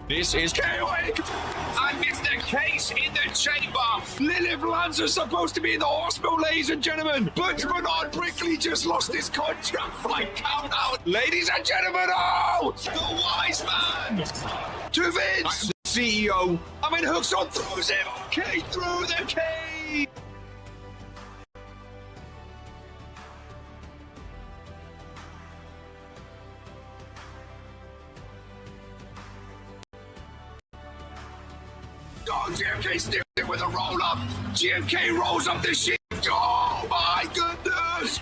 This is chaotic, and it's the case in the chamber. Lilith Lance is supposed to be in the hospital, ladies and gentlemen, but Bernard Brickley just lost his contract by count out. Ladies and gentlemen, oh, the wise man to Vince, CEO. I mean, hooks on, throws him, okay, through the cage. Oh, GMK still with a roll up. GMK rolls up the shit. Oh my goodness.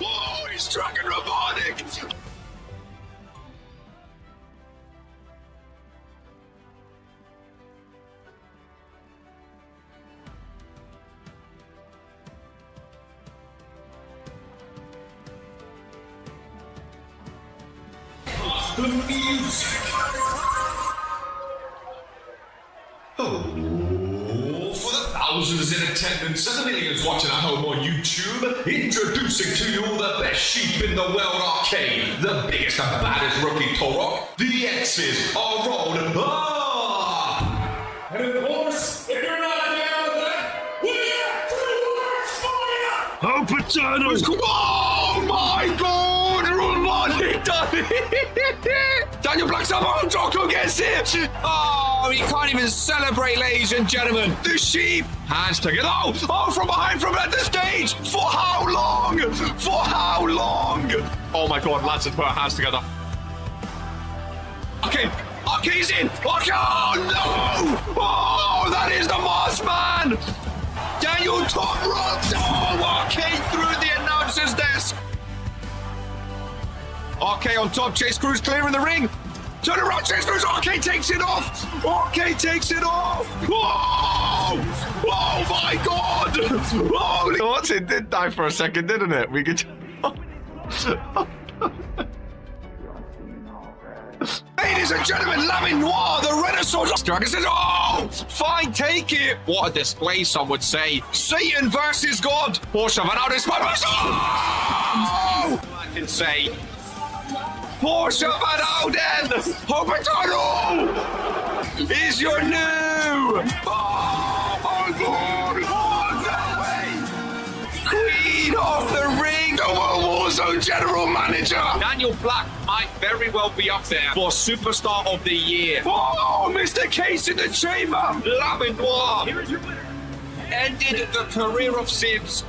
Oh, he's trucking robotic. The music. Oh, for the thousands in attendance and the millions watching at home on YouTube, introducing to you the best sheep in the world arcade, the biggest and baddest rookie Torok. The X's are rolled up. And of course, if you're not down with that, we are to work for you. Oh, Paterno! Oh my God! Robotic done it! Daniel Black's up on Jocko gets it! Oh, he can't even celebrate, ladies and gentlemen. The sheep hands together. Oh, from behind, from at the stage. For how long? For how long? Oh my God, lads, put our hands together. Okay, he's in. Okay, oh no! Oh, that is the Moss Man. Daniel top rope. Oh, okay, through the announcer's desk. RK on top, Chase Cruz clearing the ring. Turn around, Chase Cruz. RK takes it off. RK takes it off. Whoa! Oh my God! Oh, what's it did die for a second, didn't it? We could. Ladies and gentlemen, Lamin Noir, the Renaissance Dragon says, oh, fine, take it. What a display, some would say. Satan versus God. Porsche Van Alden Spiders. Oh! I can say. Porsche Van Alden. Hopatano is your new. Oh, my God. Oh, no way. Queen of the Ring. The World Warzone General Manager. Daniel Black might very well be up there for Superstar of the Year. Oh, Mr. Case in the chamber. Lamin Noir. Here is your winner. Ended the career of Sibs.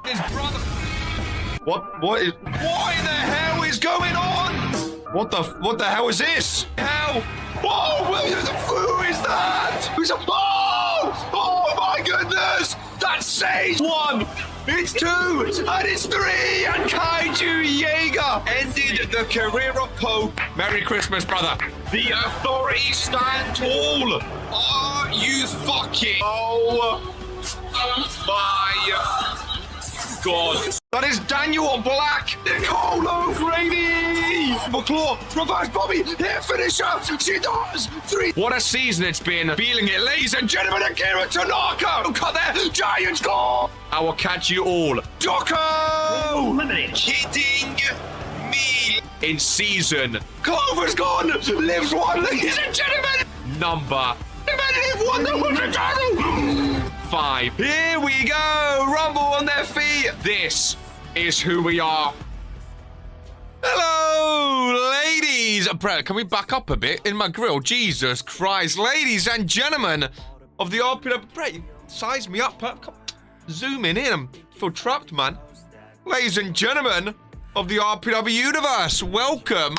His brother. What in the hell is going on? What the hell is this? Hell? Oh, who is that? Who's a oh my goodness! That's Sage 1! It's 2! And it's 3! And Kaiju Jaeger ended the career of Pope. Merry Christmas, brother. The authorities stand tall. Are you fucking? Oh my God. That is Daniel Black. Nicole O'Grady. McClaw. Reverse Bobby. Here finisher. She does. 3. What a season it's been. Feeling it, ladies and gentlemen. Akira Tanaka. Cut there. Giant score. I will catch you all. Jocko. Kidding me. In season. Clover's gone. Lives 1, ladies and gentlemen. Number. Live 1. The 100. 5. Here we go. Rumble on their feet. This is who we are. Hello, ladies. Brett, can we back up a bit in my grill? Jesus Christ. Ladies and gentlemen of the RPW. Brett, size me up. Come, zoom in. I feel trapped, man. Ladies and gentlemen of the RPW universe, welcome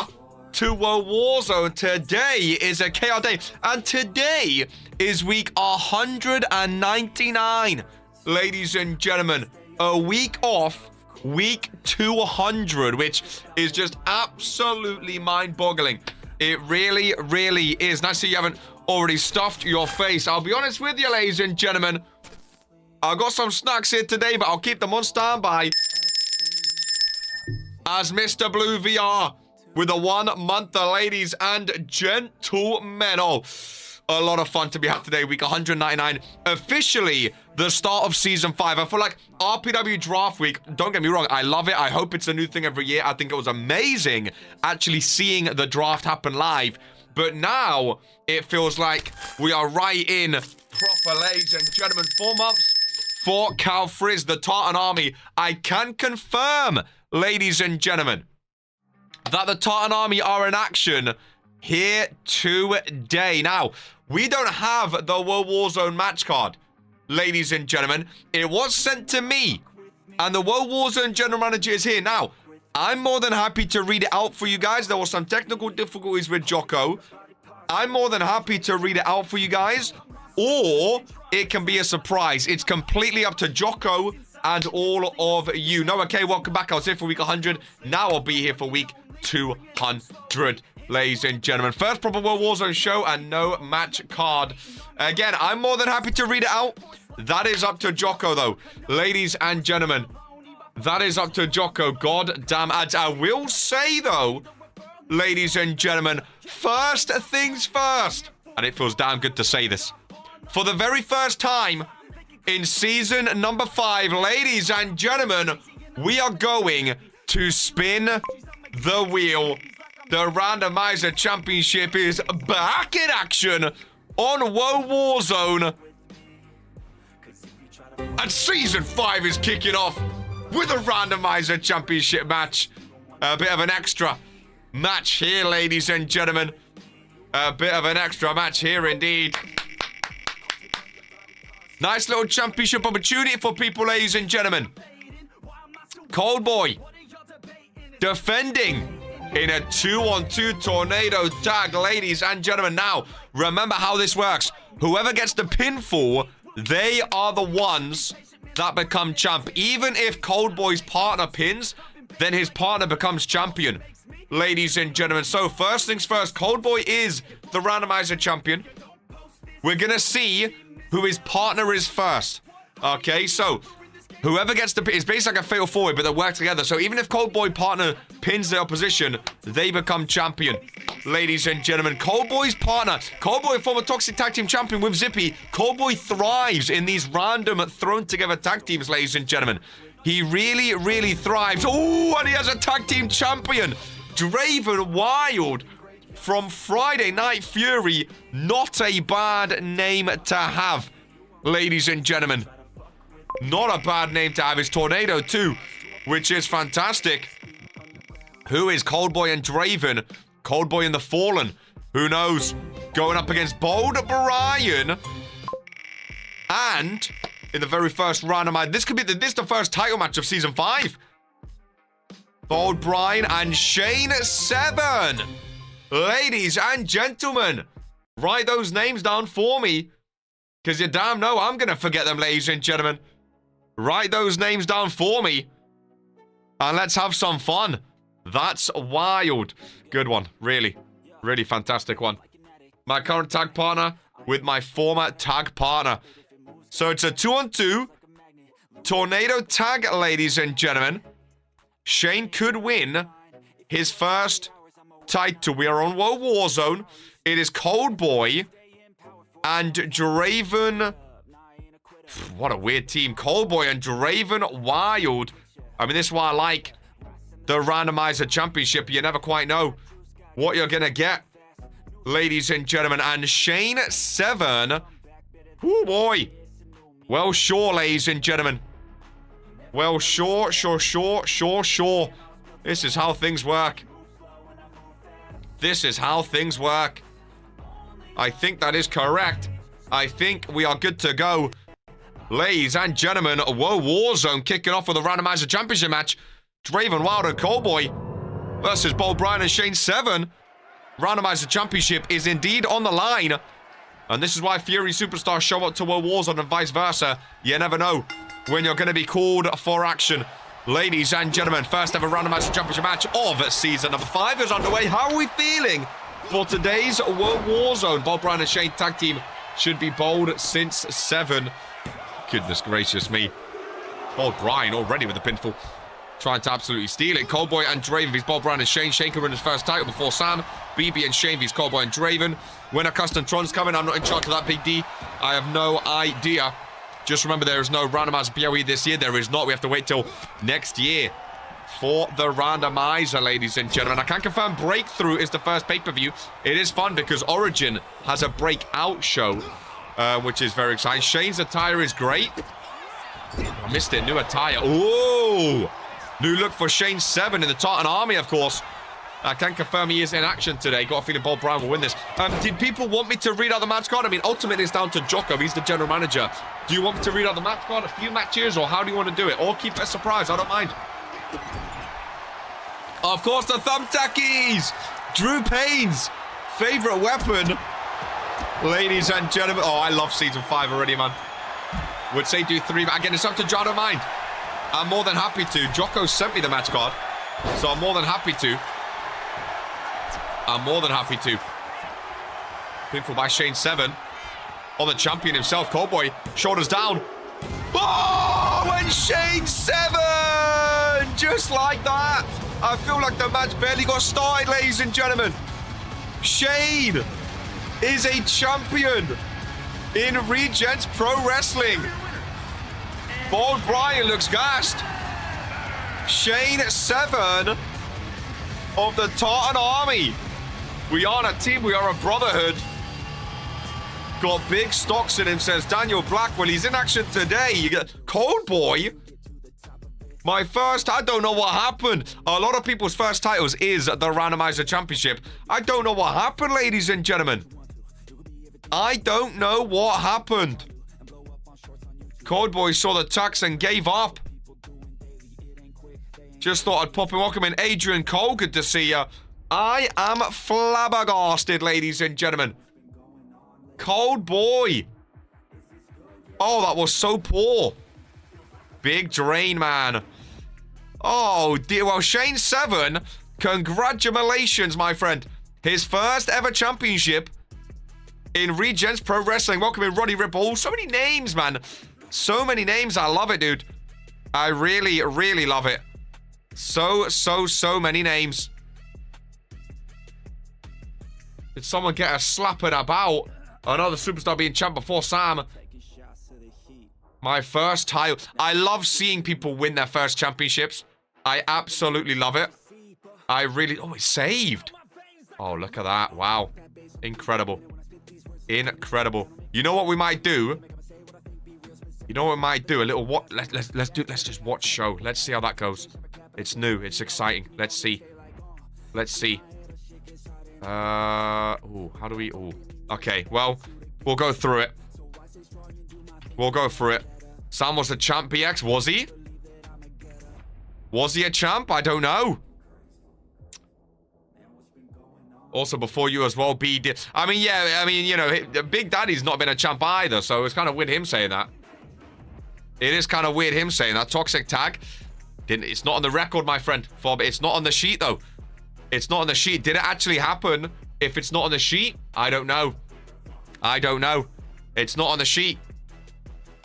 to World Warzone. Today is a KO day, and today is week 199. Ladies and gentlemen, a week off week 200, which is just absolutely mind-boggling. It really, really is. Nice that you haven't already stuffed your face. I'll be honest with you, ladies and gentlemen. I've got some snacks here today, but I'll keep them on standby. As Mr. Blue VR with a 1 month, ladies and gentlemen. Oh, a lot of fun to be had today. Week 199, officially the start of Season 5. I feel like RPW Draft Week, don't get me wrong, I love it. I hope it's a new thing every year. I think it was amazing actually seeing the draft happen live. But now it feels like we are right in proper, ladies and gentlemen. 4 months for CAW Frizz, the Tartan Army. I can confirm, ladies and gentlemen, that the Tartan Army are in action here today. Now, we don't have the World Warzone match card, ladies and gentlemen. It was sent to me, and the World Warzone General Manager is here. Now, I'm more than happy to read it out for you guys. There were some technical difficulties with Jocko. I'm more than happy to read it out for you guys, or it can be a surprise. It's completely up to Jocko and all of you. No, okay, welcome back. I was here for week 100. Now I'll be here for week 200, ladies and gentlemen. First proper World Warzone show and no match card. Again, I'm more than happy to read it out. That is up to Jocko, though. Ladies and gentlemen, that is up to Jocko. God damn ads. I will say, though, ladies and gentlemen, first things first. And it feels damn good to say this. For the very first time in season number 5, ladies and gentlemen, we are going to spin the wheel. The Randomizer Championship is back in action on World Warzone. And Season 5 is kicking off with a Randomizer Championship match. A bit of an extra match here, ladies and gentlemen. A bit of an extra match here indeed. Nice little championship opportunity for people, ladies and gentlemen. Cold Boy defending in a 2-on-2 tornado tag, ladies and gentlemen. Now, remember how this works. Whoever gets the pinfall, they are the ones that become champ. Even if Cold Boy's partner pins, then his partner becomes champion, ladies and gentlemen. So, first things first, Cold Boy is the Randomizer champion. We're going to see who his partner is first. Okay, so whoever gets the pin, it's basically like a fatal four-way, but they work together. So even if Cold Boy partner pins their opposition, they become champion, ladies and gentlemen. Cold Boy's partner, Cold Boy, former Toxic Tag Team champion with Zippy. Cold Boy thrives in these random thrown together tag teams, ladies and gentlemen. He really, really thrives. Oh, and he has a tag team champion, Draven Wild from Friday Night Fury. Not a bad name to have, ladies and gentlemen. Not a bad name to have. Is Tornado too, which is fantastic. Who is Cold Boy and Draven? Cold Boy and the Fallen. Who knows? Going up against Bold Brian. And in the very first randomizer, this could be this is the first title match of Season 5. Bold Brian and Shane 7. Ladies and gentlemen, write those names down for me, because you damn know I'm going to forget them, ladies and gentlemen. Write those names down for me, and let's have some fun. That's wild. Good one. Really, really fantastic one. My current tag partner with my former tag partner. So it's a 2-on-2 tornado tag, ladies and gentlemen. Shane could win his first title. We are on World Warzone. It is Cold Boy and Draven. What a weird team. Cold Boy and Draven Wild. I mean, this is why I like the Randomizer Championship. You never quite know what you're gonna get, ladies and gentlemen. And Shane 7. Oh boy. Well, sure, ladies and gentlemen. Well, sure. This is how things work. This is how things work. I think that is correct. I think we are good to go. Ladies and gentlemen, World Warzone kicking off with a Randomizer Championship match. Draven Wild and Cold Boy versus Bold Brian and Shane 7. Randomizer Championship is indeed on the line. And this is why Fury Superstars show up to World Warzone and vice versa. You never know when you're going to be called for action. Ladies and gentlemen, first ever Randomizer Championship match of season number 5 is underway. How are we feeling for today's World Warzone? Bold Brian and Shane tag team should be bold since 7. Goodness gracious me. Bold Brian already with the pinfall. Trying to absolutely steal it. Cold Boy and Draven. He's Bold Brian and Shane. Shane can win his first title before Sam. BB and Shane vs. Cowboy and Draven. When a custom Tron's coming, I'm not in charge of that, Big D. I have no idea. Just remember, there is no randomizer PoE this year. There is not. We have to wait till next year for the randomizer, ladies and gentlemen. I can confirm Breakthrough is the first pay-per-view. It is fun because Origin has a breakout show, which is very exciting. Shane's attire is great. I missed it. New attire. Ooh! New look for Shane 7 in the Tartan Army, of course. I can confirm he is in action today. Got a feeling Bob Brown will win this. Did people want me to read out the match card? I mean, ultimately, it's down to Jocko. He's the general manager. Do you want me to read out the match card? A few matches, or how do you want to do it? Or keep it a surprise. I don't mind. Of course, the thumbtackies! Drew Payne's favorite weapon. Ladies and gentlemen. Oh, I love Season 5 already, man. Would say do 3, but again, it's up to John. I don't mind. I'm more than happy to. Jocko sent me the match card, so I'm more than happy to. I'm more than happy to. Pinfall by Shane 7. On the champion himself, Cowboy. Shoulders down. Oh, and Shane 7! Just like that. I feel like the match barely got started, ladies and gentlemen. Shane is a champion in Regents Pro Wrestling. Bold Brian looks gassed. Shane 7 of the Tartan Army. We are a team, we are a brotherhood. Got big stocks in him, says Daniel Blackwell. He's in action today. You get Cold Boy. My first, I don't know what happened. A lot of people's first titles is the Randomizer Championship. I don't know what happened, ladies and gentlemen. I don't know what happened. Cold Boy saw the tax and gave up. Just thought I'd pop and welcome in Adrian Cole. Good to see you. I am flabbergasted, ladies and gentlemen. Cold Boy. Oh, that was so poor. Big drain, man. Oh, dear. Well, Shane 7, congratulations, my friend. His first ever championship in Regents Pro Wrestling. Welcome in Roddy Ripple. So many names, man. So many names. I love it, dude. I really, really love it. So many names. Did someone get a slapper about? Another superstar being champ before Sam. My first title. I love seeing people win their first championships. I absolutely love it. I really... Oh, it's saved. Oh, look at that. Wow. Incredible. Incredible. You know what we might do? You know what we might do? A little what? Let's just watch show. Let's see how that goes. It's new. It's exciting. Let's see. Let's see. Ooh, how do we... Ooh. Okay, well, we'll go through it. We'll go through it. Sam was a champ, BX. Was he? Was he a champ? I don't know. Also, before you as well, B did... I mean, yeah, I mean, you know, Big Daddy's not been a champ either, so it's kind of weird him saying that. It is kind of weird him saying that. Toxic tag. It's not on the record, my friend. It's not on the sheet, though. It's not on the sheet. Did it actually happen? If it's not on the sheet, I don't know. I don't know. It's not on the sheet.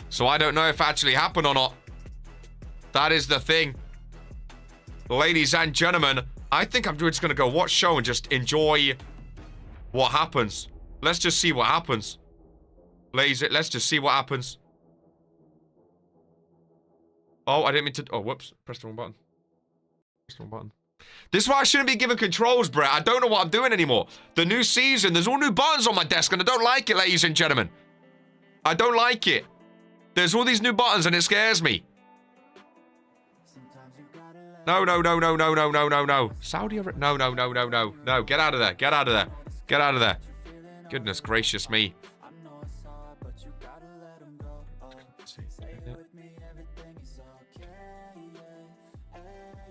So I don't know if it actually happened or not. That is the thing. Ladies and gentlemen, I think I'm just going to go watch show and just enjoy what happens. Let's just see what happens. Ladies, let's just see what happens. Oh, I didn't mean to... Oh, whoops. Pressed the wrong button. Pressed the wrong button. This is why I shouldn't be given controls, Brett. I don't know what I'm doing anymore. The new season, there's all new buttons on my desk, and I don't like it, ladies and gentlemen. I don't like it. There's all these new buttons, and it scares me. No. Saudi Arabia. No. Get out of there. Get out of there. Get out of there. Goodness gracious me.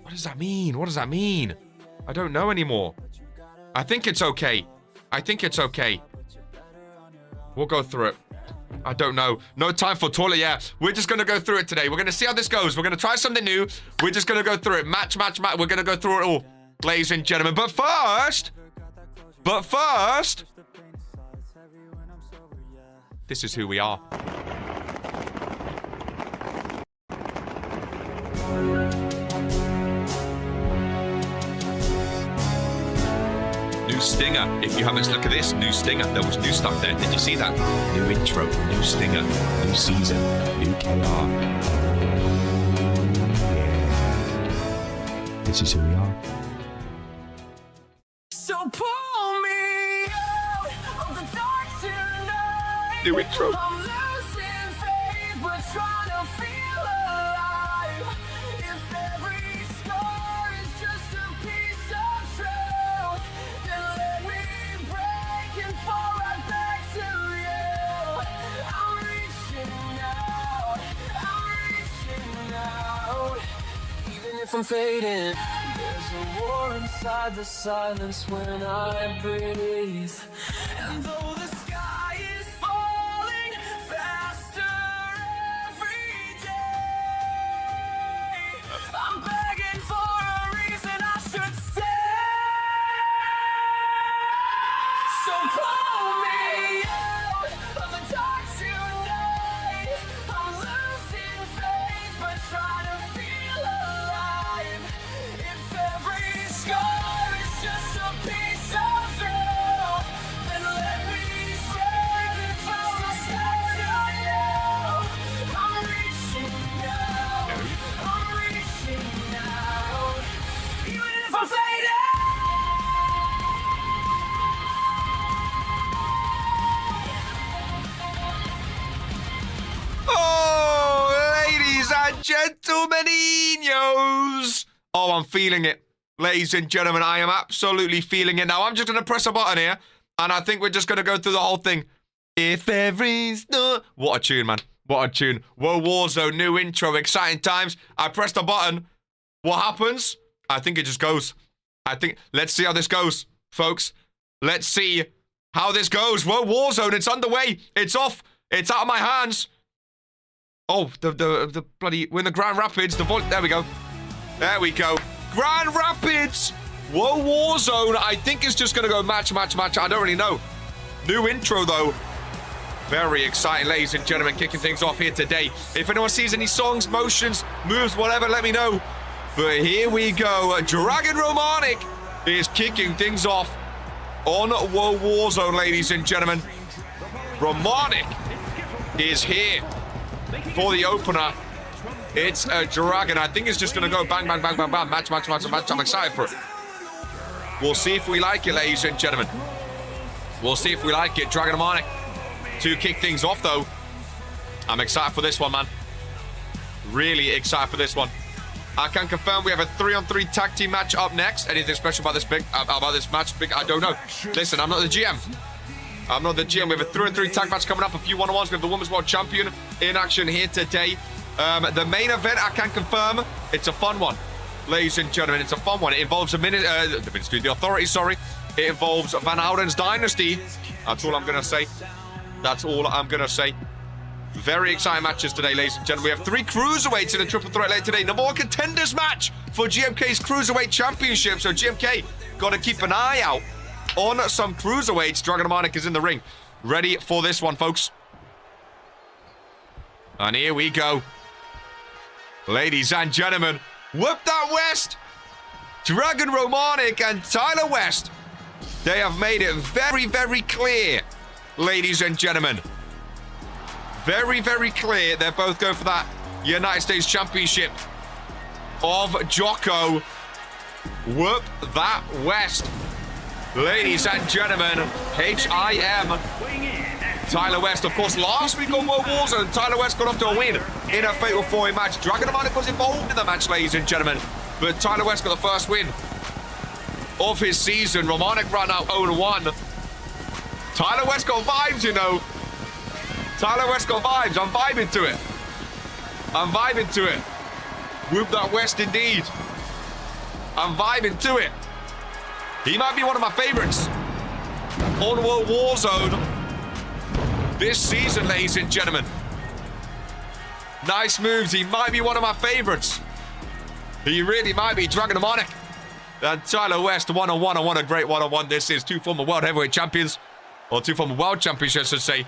What does that mean? What does that mean? I don't know anymore. I think it's okay. I think it's okay. We'll go through it. I don't know. No time for toilet. Yeah, we're just going to go through it today. We're going to see how this goes. We're going to try something new. We're just going to go through it. Match. We're going to go through it all, ladies and gentlemen. But first, this is who we are. New new stinger. If you haven't, look at this. New stinger. There was new stuff there. Did you see that? New intro, new stinger, new season, new KR. Yeah. This is who we are. So pull me out of the dark tonight. New intro. I'm losing faith, but trying to feel alive. If every scar is just a piece of truth, then let me break and fall right back to you. I'm reaching out, even if I'm fading. There's a war inside the silence when I breathe. And though the sky is falling faster every day, I'm begging for a reason I should stay. So pull me out of the dark tonight. I'm losing faith, but trying to feel alive. If every scar is just a piece of truth, then let me shake it from the start to you. I'm reaching out, even if I'm fading. Oh, ladies and gentlemen, oh, I'm feeling it. Ladies and gentlemen, I am absolutely feeling it. Now, I'm just going to press a button here, and I think we're just going to go through the whole thing. If every's no... What a tune, man. What a tune. Whoa, Warzone, new intro, exciting times. I pressed a button. What happens? I think it just goes. Let's see how this goes, folks. Let's see how this goes. Whoa, Warzone, it's underway. It's off. It's out of my hands. Oh, the bloody... We're in the Grand Rapids. There we go. There we go. Grand Rapids. Whoa, Warzone. I think it's just going to go match. I don't really know. New intro, though. Very exciting, ladies and gentlemen. Kicking things off here today. If anyone sees any songs, motions, moves, whatever, let me know. But here we go. Dragon Romanic is kicking things off on Whoa, Warzone, ladies and gentlemen. Romanic is here for the opener. It's a dragon. I think it's just going to go bang. Match. I'm excited for it. We'll see if we like it, ladies and gentlemen. We'll see if we like it. Dragon Romanic to kick things off, though. I'm excited for this one, man. Really excited for this one. I can confirm we have a 3-on-3 tag team match up next. Anything special about this match? I don't know. Listen, I'm not the GM. We have a 3-on-3 tag match coming up. A few one-on-ones. We have the Women's World Champion in action here today. The main event, I can confirm, it's a fun one. Ladies and gentlemen, it's a fun one. It involves the Authority, sorry. It involves Van Ouden's Dynasty. That's all I'm going to say. Very exciting matches today, ladies and gentlemen. We have 3 Cruiserweights in a triple threat later today. Number 1 contenders match for GMK's Cruiserweight Championship. So GMK got to keep an eye out on some Cruiserweights. Dragon Romanic is in the ring. Ready for this one, folks. And here we go. Ladies and gentlemen, whoop that West. Dragon Romanic and Tyler West. They have made it very, very clear, ladies and gentlemen. Very, very clear. They're both going for that United States Championship of Jocko. Whoop that West. Ladies and gentlemen, HIM. Tyler West, of course, last week on World Warzone, Tyler West got off to a win in a Fatal 4-way match. Dragon Romanic was involved in the match, ladies and gentlemen. But Tyler West got the first win of his season. Romanic ran out 0-1. Tyler West got vibes, you know. Tyler West got vibes. I'm vibing to it. Whoop that West indeed. I'm vibing to it. He might be one of my favorites on World Warzone this season, ladies and gentlemen. Nice moves. He might be one of my favorites. He really might be. Dragon Romanic and Tyler West, one-on-one. And what a great one-on-one this is. 2 former world heavyweight champions, or 2 former world champions, I should say,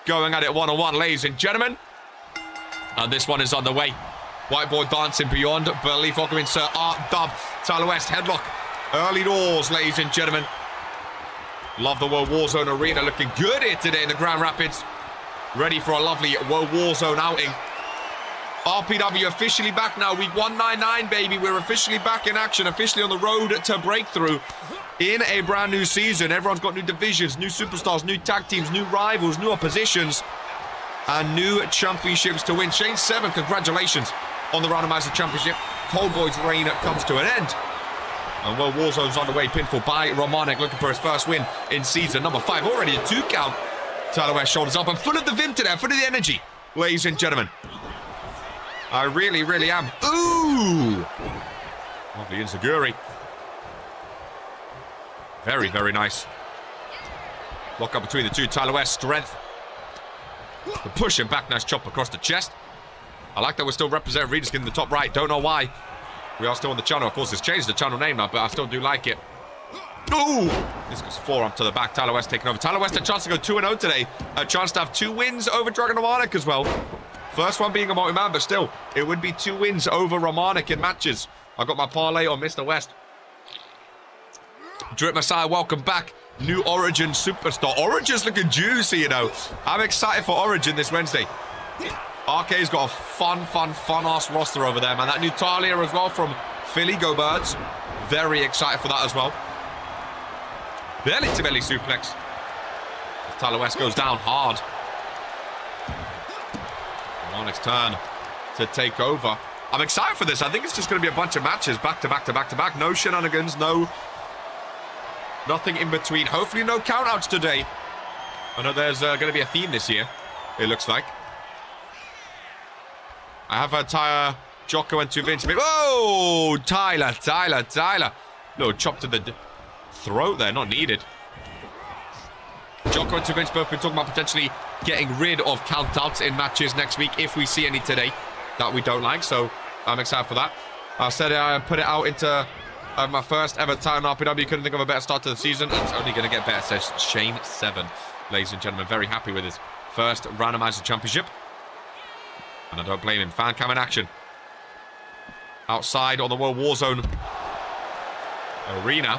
going at it one-on-one, ladies and gentlemen. And this one is on the way. Whiteboard dancing beyond belief. Welcome into Art Dub. Tyler West headlock. Early doors, ladies and gentlemen. Love the World Warzone Arena. Looking good here today in the Grand Rapids. Ready for a lovely World Warzone outing. RPW officially back now. Week 199, baby. We're officially back in action. Officially on the road to breakthrough in a brand new season. Everyone's got new divisions, new superstars, new tag teams, new rivals, new oppositions, and new championships to win. Shane 7, congratulations on the Randomizer Championship. Cold Boy's reign comes to an end. And World Warzone's on the way. Pinfall by Romanik, looking for his first win in season number 5. Already a 2 count. Tyler West shoulders up. I'm full of the vim today. I'm full of the energy, ladies and gentlemen. I really, really am. Ooh! Lovely Inzaguri. Very, very nice. Lock up between the two. Tyler West, strength. Push him back. Nice chop across the chest. I like that we're still representing Regents in the top right. Don't know why. We are still on the channel. Of course, it's changed the channel name now, but I still do like it. Ooh! This goes forearm to the back. Tyler West taking over. Tyler West a chance to go 2-0 today. A chance to have 2 wins over Dragon Romanik as well. First one being a multi-man, but still, it would be 2 wins over Romanik in matches. I got my parlay on Mr. West. Drip Messiah, welcome back. New Origin superstar. Origin's looking juicy, you know. I'm excited for Origin this Wednesday. RK's got a fun-ass roster over there, man. That new Talia as well from Philly. Go Birds. Very excited for that as well. Belly-to-belly suplex. Tyler West goes down hard. Romanik's turn to take over. I'm excited for this. I think it's just going to be a bunch of matches back-to-back. No shenanigans, nothing in between. Hopefully no countouts today. I know there's going to be a theme this year, it looks like. I have had Tyler, Jocko, and 2 Vince. Whoa! Tyler. Little chop to the throat there, not needed. Jocko and 2 Vince both been talking about potentially getting rid of countouts in matches next week if we see any today that we don't like. So I'm excited for that. I said I put it out into my first ever Tartan RPW. Couldn't think of a better start to the season. And it's only going to get better, says Shane 7. Ladies and gentlemen, very happy with his first Randomizer Championship. And I don't blame him. Fan cam in action. Outside on the World Warzone Arena.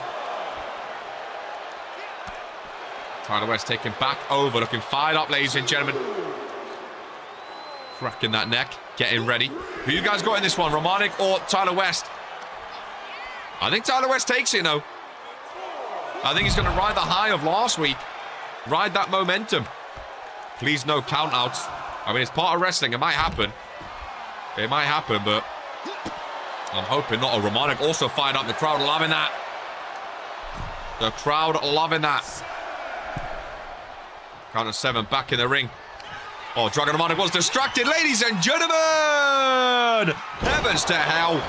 Tyler West taking back over. Looking fired up, ladies and gentlemen. Cracking that neck. Getting ready. Who you guys got in this one? Romanik or Tyler West? I think Tyler West takes it, though. I think he's going to ride the high of last week. Ride that momentum. Please no countouts. I mean, it's part of wrestling. It might happen. It might happen, but I'm hoping not. Romanik also fired up. The crowd loving that. The crowd loving that. Count of 7 back in the ring. Oh, Dragon Romanik was distracted. Ladies and gentlemen! Heavens to hell.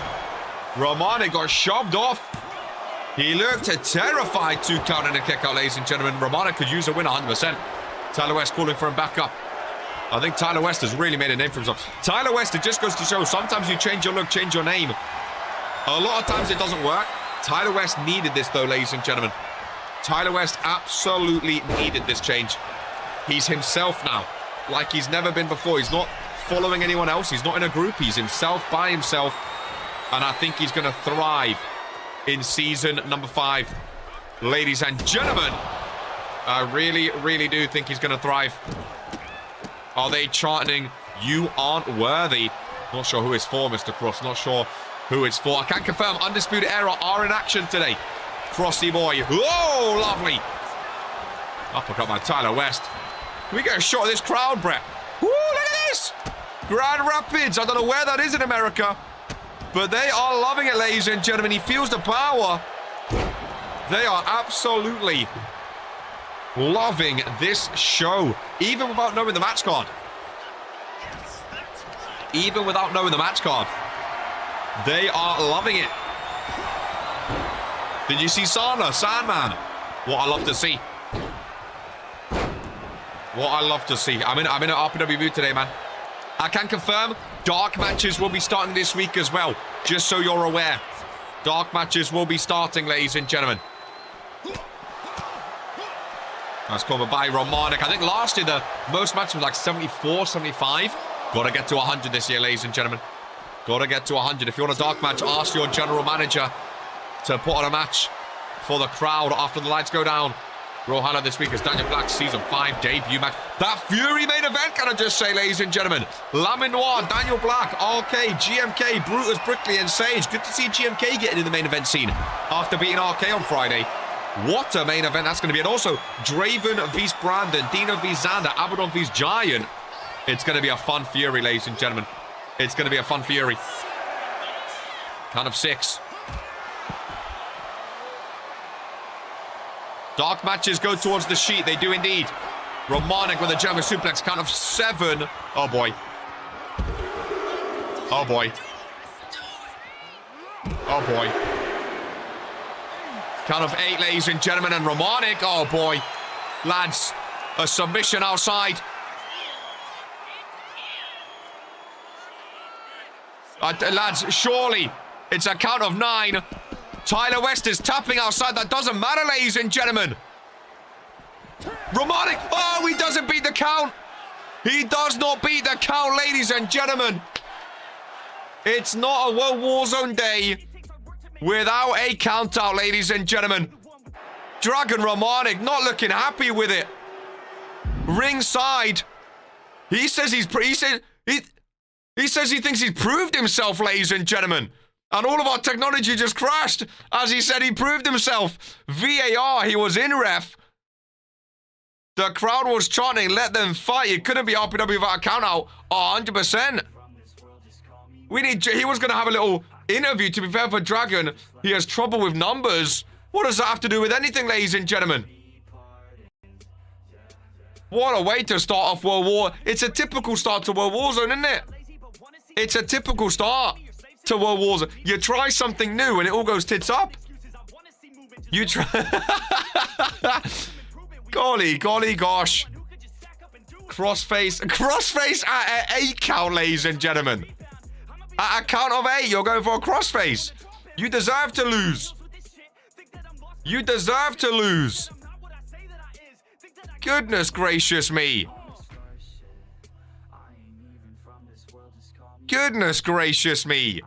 Romanik got shoved off. He looked terrified. 2 count and a kick out, ladies and gentlemen. Romanik could use a win 100%. Tyler West calling for him back up. I think Tyler West has really made a name for himself. Tyler West, it just goes to show, sometimes you change your look, change your name. A lot of times it doesn't work. Tyler West needed this, though, ladies and gentlemen. Tyler West absolutely needed this change. He's himself now, like he's never been before. He's not following anyone else. He's not in a group. He's himself by himself. And I think he's going to thrive in season number 5. Ladies and gentlemen, I really, really do think he's going to thrive. Are they chanting, "You aren't worthy"? Not sure who it's for, Mr. Cross. Not sure who it's for. I can't confirm. Undisputed Era are in action today. Crossy boy. Whoa, lovely. Uppercut by Tyler West. Can we get a shot of this crowd, Brett? Woo, look at this. Grand Rapids. I don't know where that is in America, but they are loving it, ladies and gentlemen. He feels the power. They are absolutely loving this show, even without knowing the match card. Even without knowing the match card, they are loving it. Did you see Sandman? What I love to see. What I love to see. I'm in an RPW mood today, man. I can confirm dark matches will be starting this week as well, just so you're aware. Dark matches will be starting, ladies and gentlemen. Nice cover by Romanik. I think last year the most matches was like 74, 75. Got to get to 100 this year, ladies and gentlemen. Got to get to 100. If you want a dark match, ask your general manager to put on a match for the crowd after the lights go down. Rohana this week is Daniel Black's Season 5 debut match. That Fury main event, can I just say, ladies and gentlemen? Laminoir, Daniel Black, RK, GMK, Brutus, Brickley, and Sage. Good to see GMK getting in the main event scene after beating RK on Friday. What a main event that's going to be. And also, Draven vs Brandon, Dino vs Xander, Abaddon vs Giant. It's going to be a fun Fury, ladies and gentlemen. It's going to be a fun Fury. Count of 6. Dark matches go towards the sheet. They do indeed. Romanik with a German suplex. Count of 7. Oh, boy. Oh, boy. Oh, boy. Count of 8, ladies and gentlemen. And Romanik. Oh, boy. Lads, a submission outside. Lads, surely it's a count of 9. Tyler West is tapping outside. That doesn't matter, ladies and gentlemen. Romanik. Oh, he doesn't beat the count. He does not beat the count, ladies and gentlemen. It's not a World Warzone day without a count out, ladies and gentlemen. Dragon Romanik not looking happy with it. Ringside. He says he says he thinks he's proved himself, ladies and gentlemen. And all of our technology just crashed as he said he proved himself. VAR, he was in ref. The crowd was chanting, let them fight. It couldn't be RPW without a count out. 100%. He was going to have a little interview. To be fair for Dragon, he has trouble with numbers. What does that have to do with anything, ladies and gentlemen? What a way to start off World War. It's a typical start to World Warzone, isn't it? It's a typical start to World Warzone. You try something new and it all goes tits up. You try... golly, gosh. Crossface at 8 count, ladies and gentlemen. At a count of 8, you're going for a crossface. You deserve to lose. You deserve to lose. Goodness gracious me. Goodness gracious me.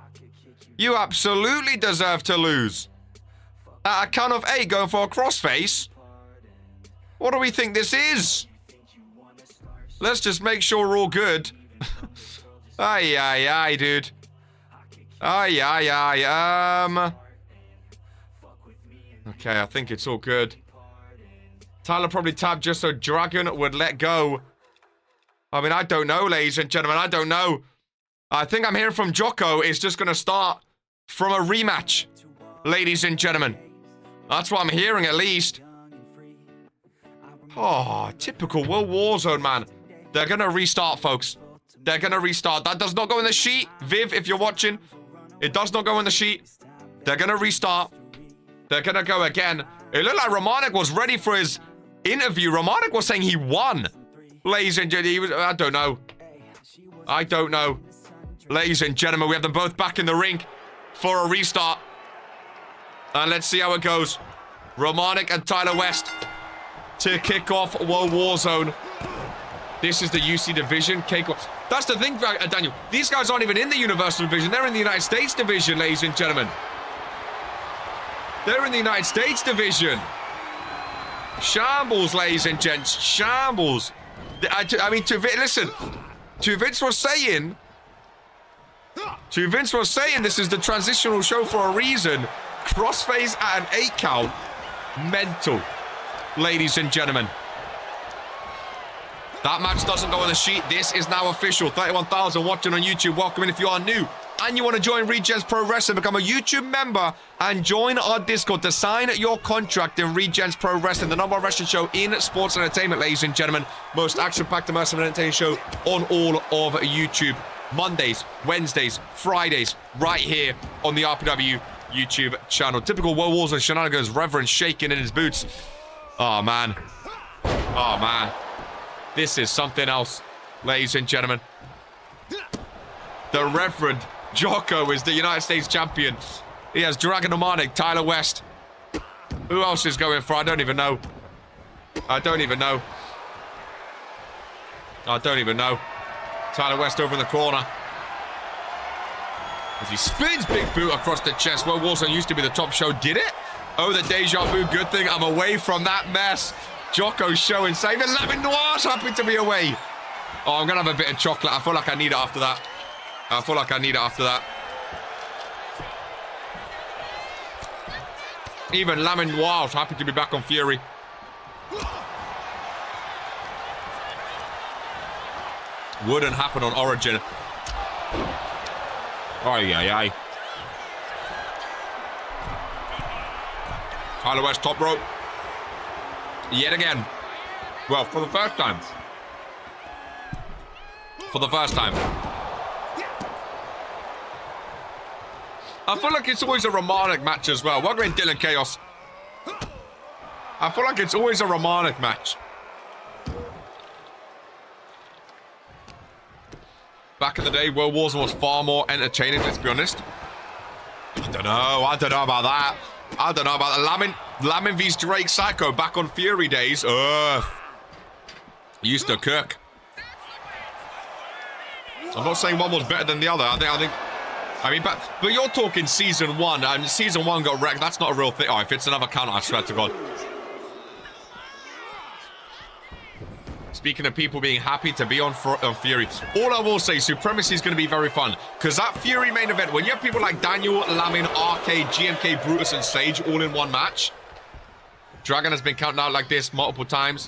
You absolutely deserve to lose. At a count of 8, going for a crossface. What do we think this is? Let's just make sure we're all good. Aye, dude. Aye. Okay, I think it's all good. Tyler probably tapped just so Dragon would let go. I mean, I don't know, ladies and gentlemen. I don't know. I think I'm hearing from Jocko. It's just going to start from a rematch, ladies and gentlemen. That's what I'm hearing, at least. Oh, typical World Warzone, man. They're going to restart, folks. They're going to restart. That does not go in the sheet. Viv, if you're watching, it does not go in the sheet. They're going to restart. They're going to go again. It looked like Romanik was ready for his interview. Romanik was saying he won. Ladies and gentlemen, I don't know. I don't know. Ladies and gentlemen, we have them both back in the ring for a restart. And let's see how it goes. Romanik and Tyler West to kick off World Warzone. This is the UC division. Cakewalk. That's the thing, Daniel. These guys aren't even in the Universal division. They're in the United States division, ladies and gentlemen. They're in the United States division. Shambles, ladies and gents. Shambles. I mean, listen. Vince was saying this is the transitional show for a reason. Crossface at an 8 count. Mental. Ladies and gentlemen. That match doesn't go on the sheet. This is now official. 31,000 watching on YouTube. Welcome in if you are new and you want to join Regents Pro Wrestling. Become a YouTube member and join our Discord to sign your contract in Regents Pro Wrestling, the number one wrestling show in sports and entertainment, ladies and gentlemen. Most action-packed, immersive, and entertaining show on all of YouTube. Mondays, Wednesdays, Fridays, right here on the RPW YouTube channel. Typical World Warzone shenanigans. Reverend shaking in his boots. Oh, man. Oh, man. This is something else, ladies and gentlemen. The Reverend Jocko is the United States champion. He has Dragon Romanik, Tyler West. Who else is going for? I don't even know. I don't even know. Tyler West over in the corner. As he spins big boot across the chest. Well, Warzone used to be the top show. Did it? Oh, the deja vu. Good thing I'm away from that mess. Jocko's showing saving. Lamin Noir's happy to be away. Oh, I'm going to have a bit of chocolate. I feel like I need it after that. Even Lamin Noir's happy to be back on Fury. Wouldn't happen on Origin. Ay. Tyler West top rope. Yet again. Well, for the first time. I feel like it's always a Romanik match as well. Welcome in, Dylan Chaos. I feel like it's always a Romanik match. Back in the day, World Wars was far more entertaining, let's be honest. I don't know about that. Lamin vs Drake Psycho back on Fury days. Used to cook. I'm not saying one was better than the other. I mean, but you're talking season 1, and season 1 got wrecked. That's not a real thing. Oh, if it's another counter, I swear to God. Speaking of people being happy to be on Fury, all I will say, Supremacy is going to be very fun. Because that Fury main event, when you have people like Daniel, Lamin, RK, GMK, Brutus, and Sage all in one match. Dragon has been counted out like this multiple times.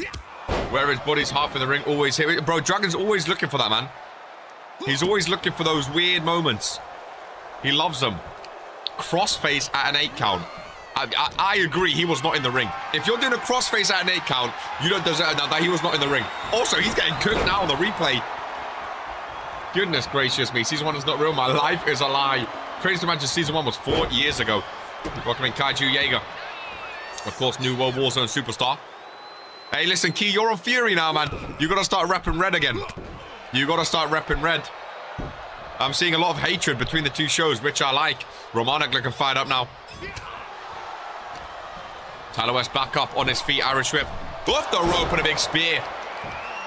Where his body's half in the ring, always here. Bro, Dragon's always looking for that, man. He's always looking for those weird moments. He loves them. Crossface at an 8 count. I agree, he was not in the ring. If you're doing a crossface at an 8 count, you don't deserve that he was not in the ring. Also, he's getting cooked now on the replay. Goodness gracious me. Season 1 is not real. My life is a lie. Crazy to imagine Season 1 was 4 years ago. Welcoming Kaiju Jaeger. Of course, new World Warzone superstar. Hey, listen, Key, you're on Fury now, man. You got to start repping red again. I'm seeing a lot of hatred between the two shows, which I like. Romanik looking fired up now. Tyler West back up on his feet. Irish whip. Off the rope and a big spear.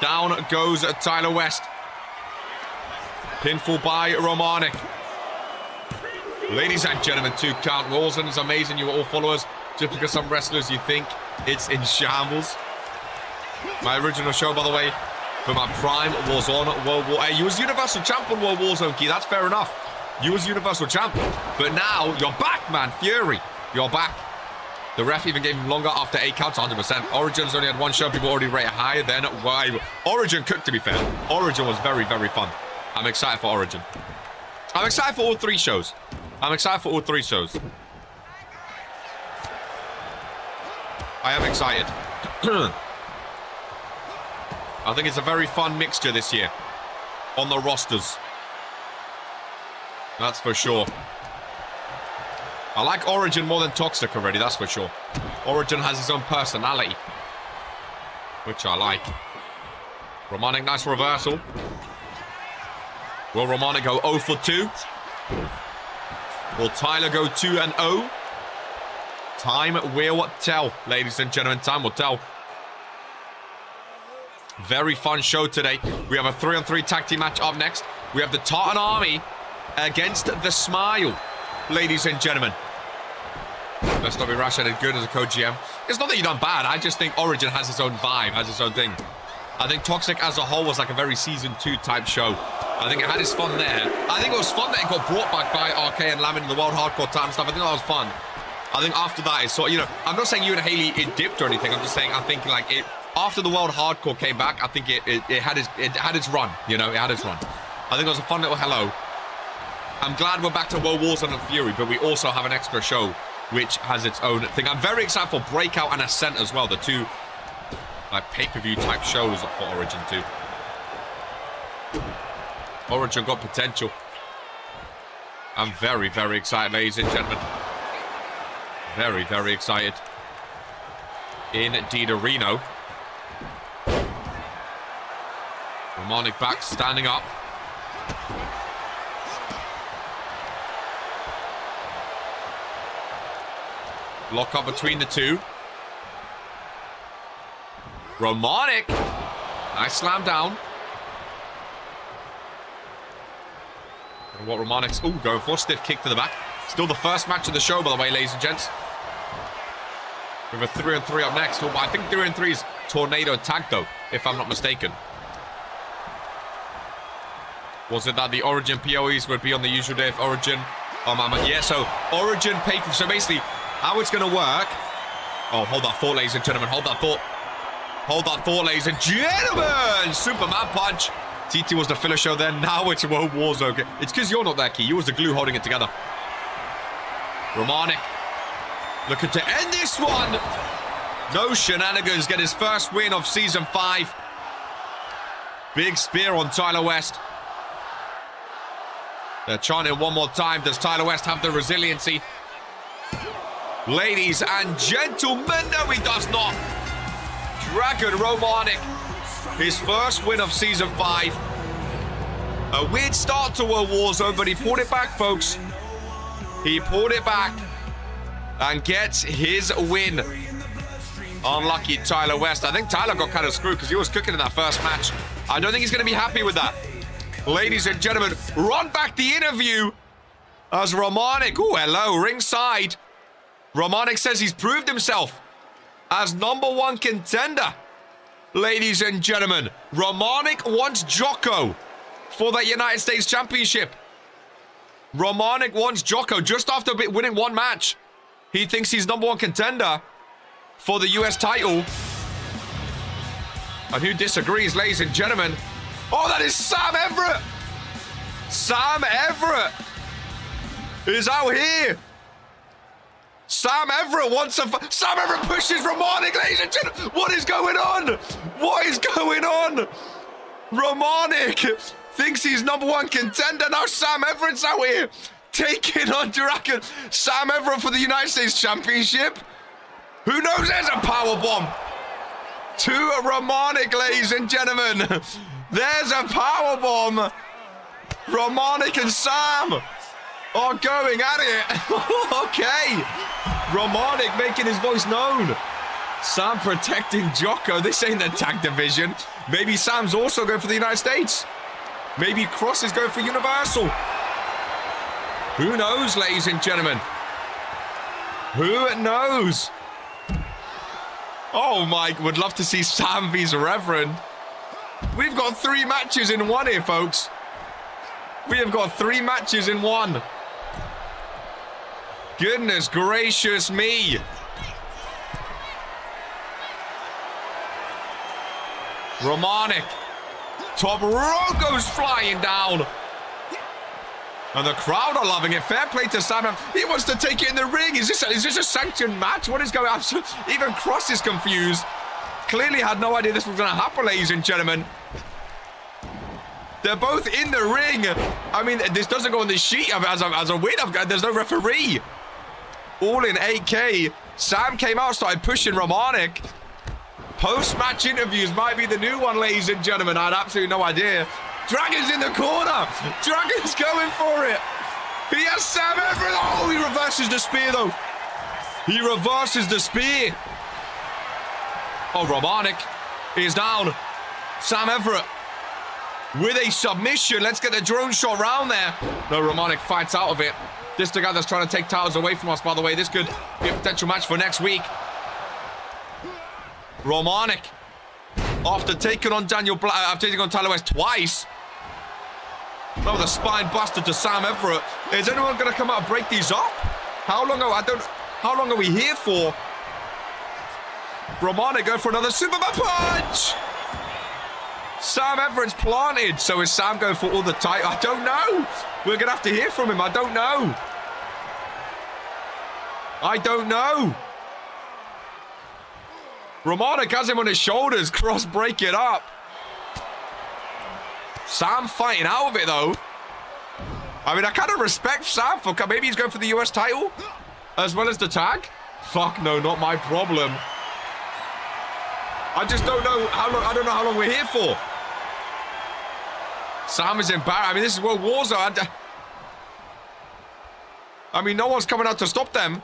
Down goes Tyler West. Pinfall by Romanik. Ladies and gentlemen, 2 count. Warzone is amazing. You are all followers. Just because some wrestlers you think it's in shambles. My original show, by the way, but my prime was on World War. Hey, you was Universal Champ on World Warzone, Key. That's fair enough. You was Universal Champ. But now, you're back, man. Fury. You're back. The ref even gave him longer after 8 counts, 100%. Origin's only had 1 show. People already rate it higher than why. Origin cooked, to be fair. Origin was very, very fun. I'm excited for Origin. I'm excited for all 3 shows. I am excited. I think it's a very fun mixture this year on the rosters. That's for sure. I like Origin more than Toxic already, that's for sure. Origin has his own personality, which I like. Romanik, nice reversal. Will Romanik go 0 for 2? Will Tyler go 2 and 0? Time will tell, ladies and gentlemen. Time will tell. Very fun show today. We have a 3-on-3 tag team match up next. We have the Tartan Army against the Smile, ladies and gentlemen. Let's not be rash. I did good as a co-GM. It's not that you've done bad. I just think Origin has its own vibe, has its own thing. I think Toxic as a whole was like a very Season 2 type show. I think it had its fun there. I think it was fun that it got brought back by RK and Lamin in the World Hardcore time stuff. I think that was fun. I think after that, it's sort of, you know, I'm not saying you and Haley, it dipped or anything. I'm just saying, I think like it, after the World Hardcore came back, I think it had its run, you know, it had its run. I think it was a fun little hello. I'm glad we're back to World Warzone and Fury, but we also have an extra show which has its own thing. I'm very excited for Breakout and Ascent as well, the 2 like pay-per-view type shows for Origin 2. Origin got potential. I'm very, very excited, ladies and gentlemen. Very, very excited. Indeed, Reno. Romanik back, standing up. Lock up between the 2. Romanik. Nice slam down. And what Romanik's going for. Stiff kick to the back. Still the first match of the show, by the way, ladies and gents. With a 3-on-3 up next. Well, I think 3-on-3 is tornado tag, though, if I'm not mistaken. Was it that the Origin POEs would be on the usual day of Origin? Oh, my man. Yeah, so Origin paid for... So basically, how it's going to work... Oh, hold that thought, ladies and gentlemen. Hold that thought. Hold that thought, ladies and gentlemen. Superman punch. TT was the filler show then. Now it's World Warzone. It's because you're not there, Key. You was the glue holding it together. Romanik. Looking to end this one. No shenanigans. Get his first win of Season 5. Big spear on Tyler West. They're chanting one more time. Does Tyler West have the resiliency? Ladies and gentlemen, no, he does not. Dragon Romanik. His first win of Season 5. A weird start to World Warzone, but he pulled it back, folks. He pulled it back and gets his win. Unlucky Tyler West. I think Tyler got kind of screwed because he was cooking in that first match. I don't think he's going to be happy with that. Ladies and gentlemen, run back the interview as Romanik. Oh, hello, ringside. Romanik says he's proved himself as #1 contender. Ladies and gentlemen, Romanik wants Jocko for that United States Championship. Romanik wants Jocko just after winning one match. He thinks he's #1 contender for the US title. And who disagrees, ladies and gentlemen? Oh, that is Sam Everett. Sam Everett is out here. Sam Everett wants a... Sam Everett pushes Romanik, ladies and gentlemen. What is going on? What is going on? Romanik thinks he's #1 contender. Now Sam Everett's out here taking on Dragon. Sam Everett for the United States Championship. Who knows? There's a powerbomb to Romanik, ladies and gentlemen. There's a powerbomb. Romanik and Sam are going at it. Okay. Romanik making his voice known. Sam protecting Jocko. This ain't the tag division. Maybe Sam's also going for the United States. Maybe Cross is going for Universal. Who knows, ladies and gentlemen? Who knows? Oh, Mike, would love to see Sam vs. Reverend. We've got 3 matches in one here, folks. We have got 3 matches in one. Goodness gracious me. Romanik. Top row goes flying down. And the crowd are loving it. Fair play to Sam. He wants to take it in the ring. Is this a sanctioned match? What is going on? Even Cross is confused. Clearly had no idea this was going to happen, ladies and gentlemen. They're both in the ring. I mean, this doesn't go on the sheet as a win. There's no referee. All in 8K. Sam came out, started pushing Romanik. Post-match interviews might be the new one, ladies and gentlemen. I had absolutely no idea. Dragon's in the corner. Dragon's going for it. He has Sam Everett. Oh, he reverses the spear, though. He reverses the spear. Oh, Romanik is down. Sam Everett with a submission. Let's get the drone shot round there. No, Romanik fights out of it. This is the guy that's trying to take titles away from us, by the way. This could be a potential match for next week. Romanik, after taking on after taking on Tyler West twice. Oh, the spine buster to Sam Everett. Is anyone going to come out and break these up? How long are we here for? Romanik go for another Superman punch. Sam Everett's planted. So is Sam going for all the title? I don't know. We're going to have to hear from him. I don't know. I don't know. Romanik has him on his shoulders. Cross break it up. Sam fighting out of it, though. I mean, I kind of respect Sam for... Maybe he's going for the US title as well as the tag. Fuck no, not my problem. I just don't know how long... I don't know how long we're here for. Sam is embarrassed. I mean, this is World Warzone. I mean, no one's coming out to stop them.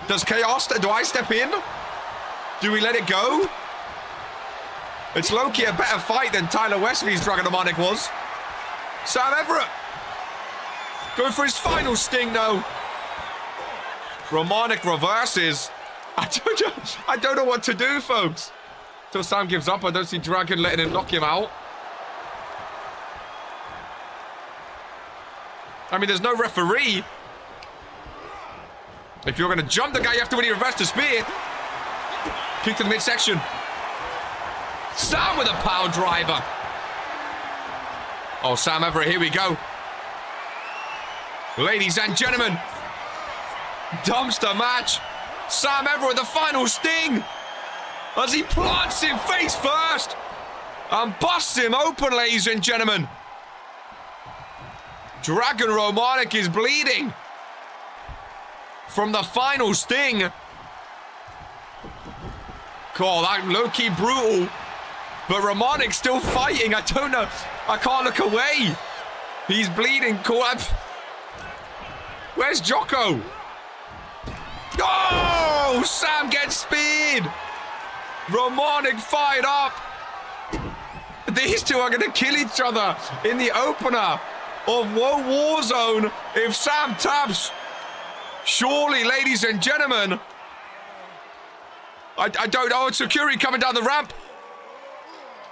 Does Chaos... Do I step in? Do we let it go? It's low-key a better fight than Tyler West vs. Dragon Romanik was. Sam Everett going for his final sting, though. Romanic reverses. I don't know what to do, folks. Till Sam gives up. I don't see Dragon letting him knock him out. I mean, there's no referee. If you're going to jump the guy, you have to really reverse the spear. Kick to the midsection. Sam with a power driver. Oh, Sam Everett, here we go. Ladies and gentlemen, dumpster match. Sam Everett with the final sting as he plants him face first and busts him open, ladies and gentlemen. Dragon Romanic is bleeding from the final sting. Cool, that low-key brutal. But Romanic's still fighting. I don't know. I can't look away. He's bleeding. Cool. Where's Jocko? Oh! Sam gets speared. Romanic fired up. These two are going to kill each other in the opener of Woe Warzone if Sam taps. Surely, ladies and gentlemen. I don't know. It's Security coming down the ramp.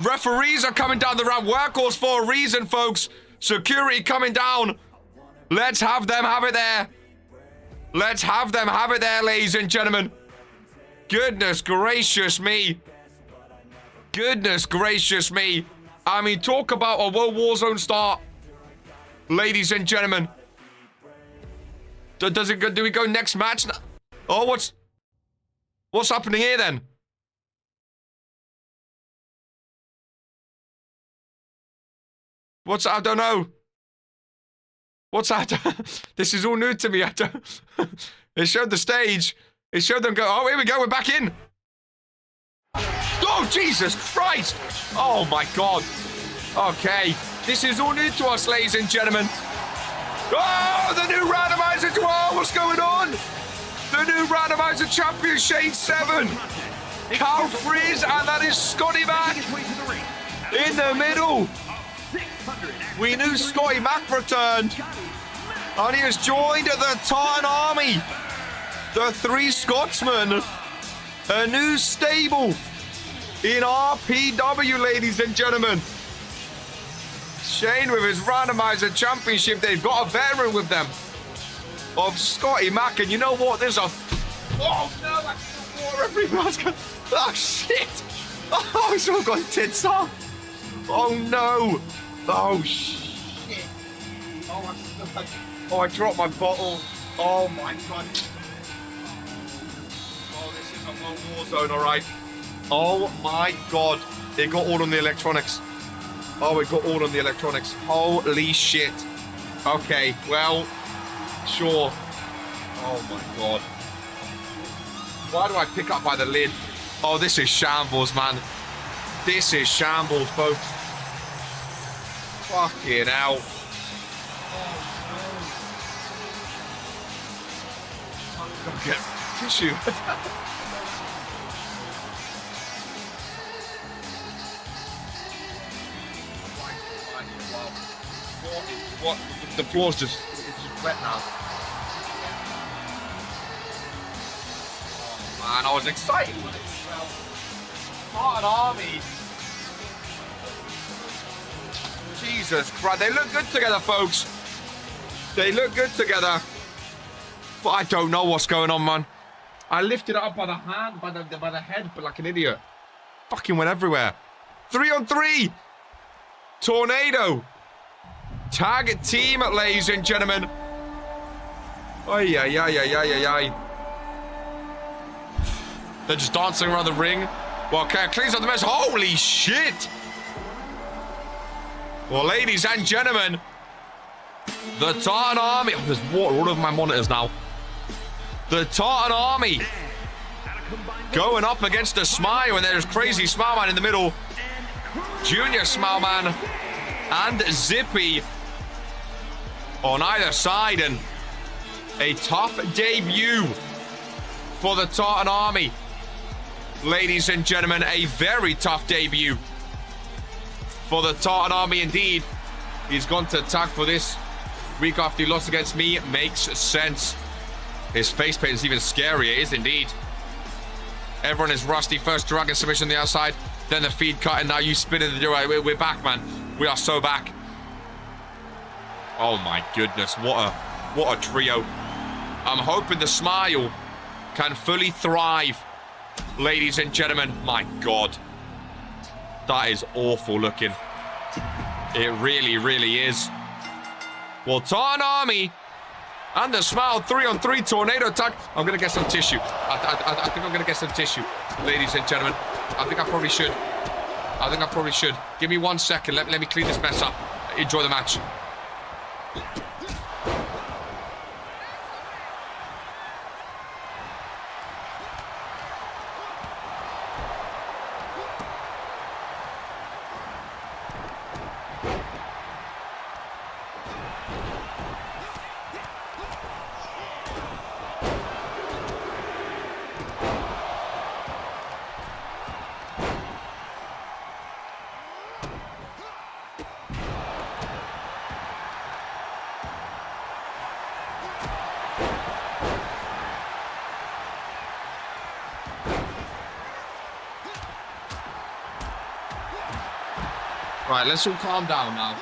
Referees are coming down the ramp. Workhorse for a reason, folks. Security coming down. Let's have them have it there. Let's have them have it there, ladies and gentlemen. Goodness gracious me. Goodness gracious me. I mean, talk about a World Warzone start. Ladies and gentlemen. Do we go next match? Oh, what's happening here then? I don't know. What's that? This is all new to me. It showed the stage. It showed them go. Oh, here we go. We're back in. Oh, Jesus Christ. Oh, my God. Okay. This is all new to us, ladies and gentlemen. Oh, the new Randomizer. Oh, what's going on? The new Randomizer champion, Shane 7. Carl Frizz, and that is Scotty Mac in the middle. We knew Scotty Mac returned, and he has joined the Tartan Army. The three Scotsmen, a new stable in RPW, ladies and gentlemen. Shane with his Randomizer championship. They've got a veteran with them of Scotty Mac, and you know what? There's a... Oh, no, that's the water everywhere. Oh, shit. Oh, it's all got tits off. Oh, no. Oh, shit. Oh, I dropped my bottle. Oh, my God. Oh, this is a war zone, all right. Oh, my God. It got all on the electronics. Oh, it got all on the electronics. Holy shit. Okay, well, sure. Oh, my God. Why do I pick up by the lid? Oh, this is shambles, man. This is shambles, folks. Fucking hell. Go get tissue. What? The floor's just wet now. Oh, man, I was excited. Tartan Army. Jesus Christ, they look good together, folks. They look good together. But I don't know what's going on, man. I lifted it up by the hand, by the head, but like an idiot. Fucking went everywhere. 3-on-3. Tornado. Tag team, ladies and gentlemen. Ay, ay, ay, ay, ay, ay. They're just dancing around the ring. Well, cleans up the mess. Holy shit. Well, ladies and gentlemen, the Tartan Army. Oh, there's water all over my monitors now. The Tartan Army going up against the Smile, and there's Crazy Smile Man in the middle. Junior Smile Man and Zippy on either side, and a tough debut for the Tartan Army. Ladies and gentlemen, a very tough debut for the Tartan Army indeed. He's gone to attack for this week after he lost against me. Makes sense. His face paint is even scarier. It is indeed. Everyone is rusty. First dragon submission on the outside. Then the feed cut. And now you spin in the door. We're back, man. We are so back. Oh, my goodness. What a trio. I'm hoping the smile can fully thrive. Ladies and gentlemen. My God. That is awful looking. It really, really is. Well, Tartan Army and the Smile 3-on-3 tornado attack. I'm going to get some tissue. I think I'm going to get some tissue, ladies and gentlemen. I think I probably should. Give me 1 second. Let me clean this mess up. Enjoy the match. Right, let's all calm down now.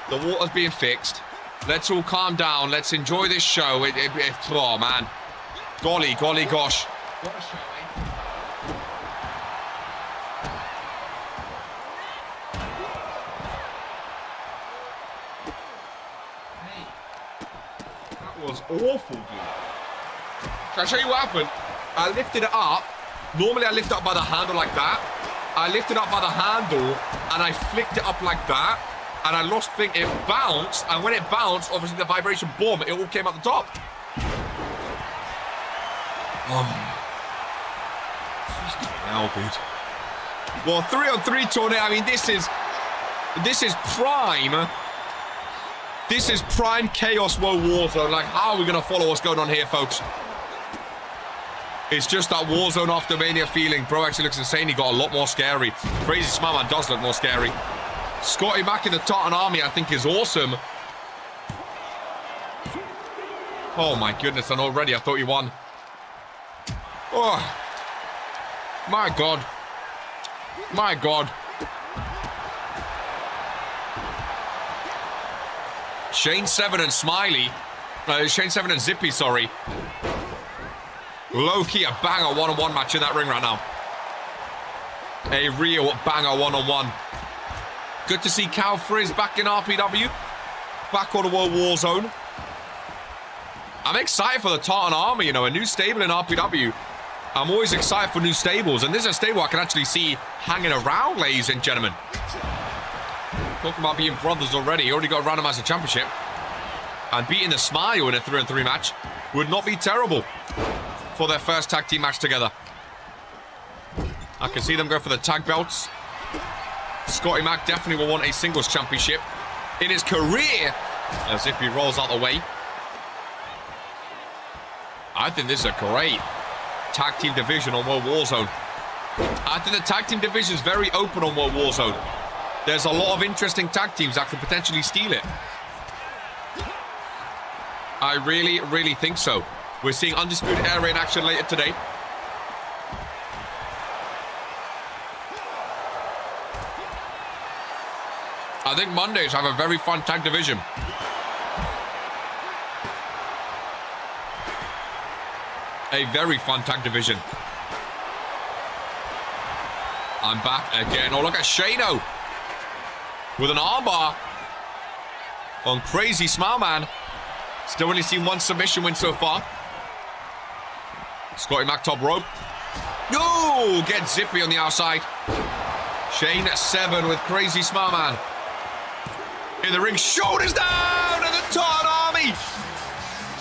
The water's being fixed. Let's all calm down. Let's enjoy this show. Oh, man. Golly, gosh. What a show, eh? Hey. That was awful, dude. Can I show you what happened? I lifted it up. Normally, I lift it up by the handle like that. I lifted up by the handle and I flicked it up like that and I lost thing. It bounced, and when it bounced, obviously the vibration, boom, it all came out the top. Oh. Hell, dude. Well, 3-on-3 tornado. I mean, this is prime. This is prime Chaos World Warzone. Like, how are we gonna follow what's going on here, folks? It's just that Warzone after Mania feeling. Bro actually looks insane. He got a lot more scary. Crazy Smile Man does look more scary. Scotty back in the Tartan Army, I think, is awesome. Oh, my goodness. And already, I thought he won. Oh. My God. My God. Shane 7 and Smiley. Shane 7 and Zippy, sorry. Low-key a banger one-on-one match in that ring right now. A real banger one-on-one. Good to see CAW Frizz back in RPW. Back on the World Warzone. I'm excited for the Tartan Army, you know, a new stable in RPW. I'm always excited for new stables, and this is a stable I can actually see hanging around, ladies and gentlemen. Talking about being brothers already. He already got a Randomizer championship. And beating the Smile in a 3-on-3 match would not be terrible for their first tag team match together. I can see them go for the tag belts. Scotty Mac definitely will want a singles championship in his career as if he rolls out the way. I think this is a great tag team division on World Warzone. I think the tag team division is very open on World Warzone. There's a lot of interesting tag teams that could potentially steal it. I really, really think so. We're seeing Undisputed Era in action later today. I think Mondays have a very fun tag division. A very fun tag division. I'm back again. Oh, look at Shano with an armbar on Crazy Smile Man. Still only seen one submission win so far. Scotty Mac top rope. No! Get Zippy on the outside. Shane 7 with Crazy Smile Man. In the ring, shoulders down, and the Tartan Army.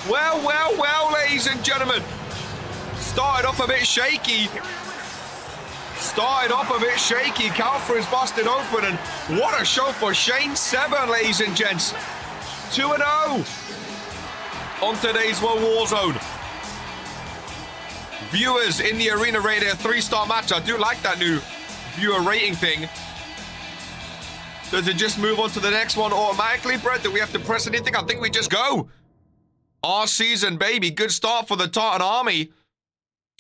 Well, well, well, ladies and gentlemen. Started off a bit shaky. Calfer is busted open, and what a show for Shane 7, ladies and gents. 2-0 on today's World Warzone. Viewers in the arena rated a 3-star match. I do like that new viewer rating thing. Does it just move on to the next one automatically, Brett? Do we have to press anything? I think we just go. Our season, baby. Good start for the Tartan Army.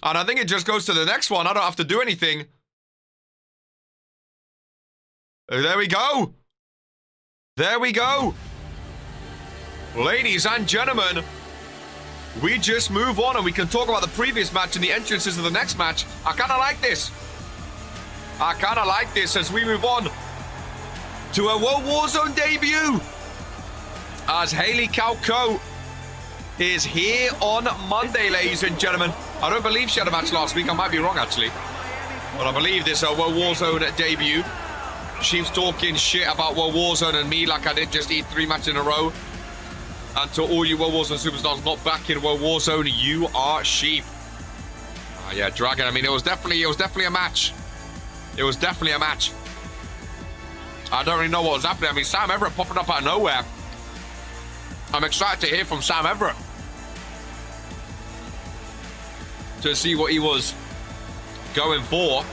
And I think it just goes to the next one. I don't have to do anything. There we go. There we go. Ladies and gentlemen, we just move on and we can talk about the previous match and the entrances of the next match. I kind of like this. I kind of like this as we move on to a World Warzone debut. As Hayley CAW is here on Monday, ladies and gentlemen. I don't believe she had a match last week. I might be wrong, actually. But I believe this is a World Warzone debut. She's talking shit about World Warzone and me like I did just eat 3 matches in a row. And to all you World Warzone superstars not back in World Warzone, you are sheep. Yeah, Dragon. I mean, it was definitely a match. It was definitely a match. I don't really know what was happening. I mean, Sam Everett popping up out of nowhere. I'm excited to hear from Sam Everett. To see what he was going for.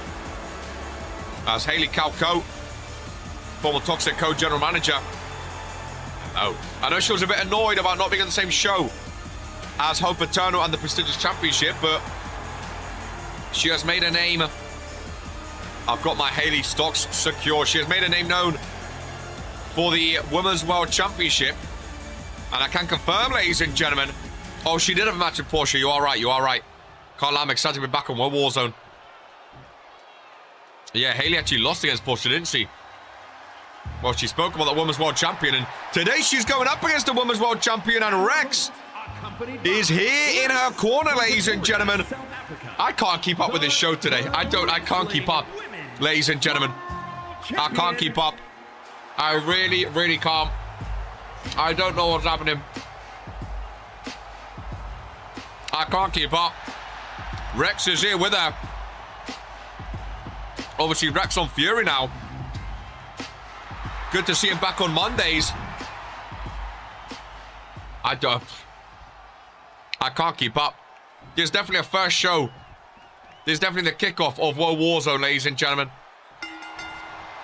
As Hayley CAW, former Toxic co-general manager. I know she was a bit annoyed about not being on the same show as Hope Eternal and the prestigious championship, but she has made a name. I've got my Hayley stocks secure. She has made a name known for the Women's World Championship. And I can confirm, ladies and gentlemen. Oh, she did have a match with Portia. You are right. You are right. Can't lie, I'm excited to be back on World Warzone. Yeah, Hayley actually lost against Portia, didn't she? Well, she spoke about the Women's World Champion, and today she's going up against the Women's World Champion, and Rex is here in her corner, ladies and gentlemen. I can't keep up with this show today. I can't keep up, ladies and gentlemen. I can't keep up. I really, really can't. I don't know what's happening. I can't keep up. Rex is here with her. Obviously, Rex on Fury now. Good to see him back on Mondays. I can't keep up. There's definitely a first show. There's definitely the kickoff of World Warzone, ladies and gentlemen.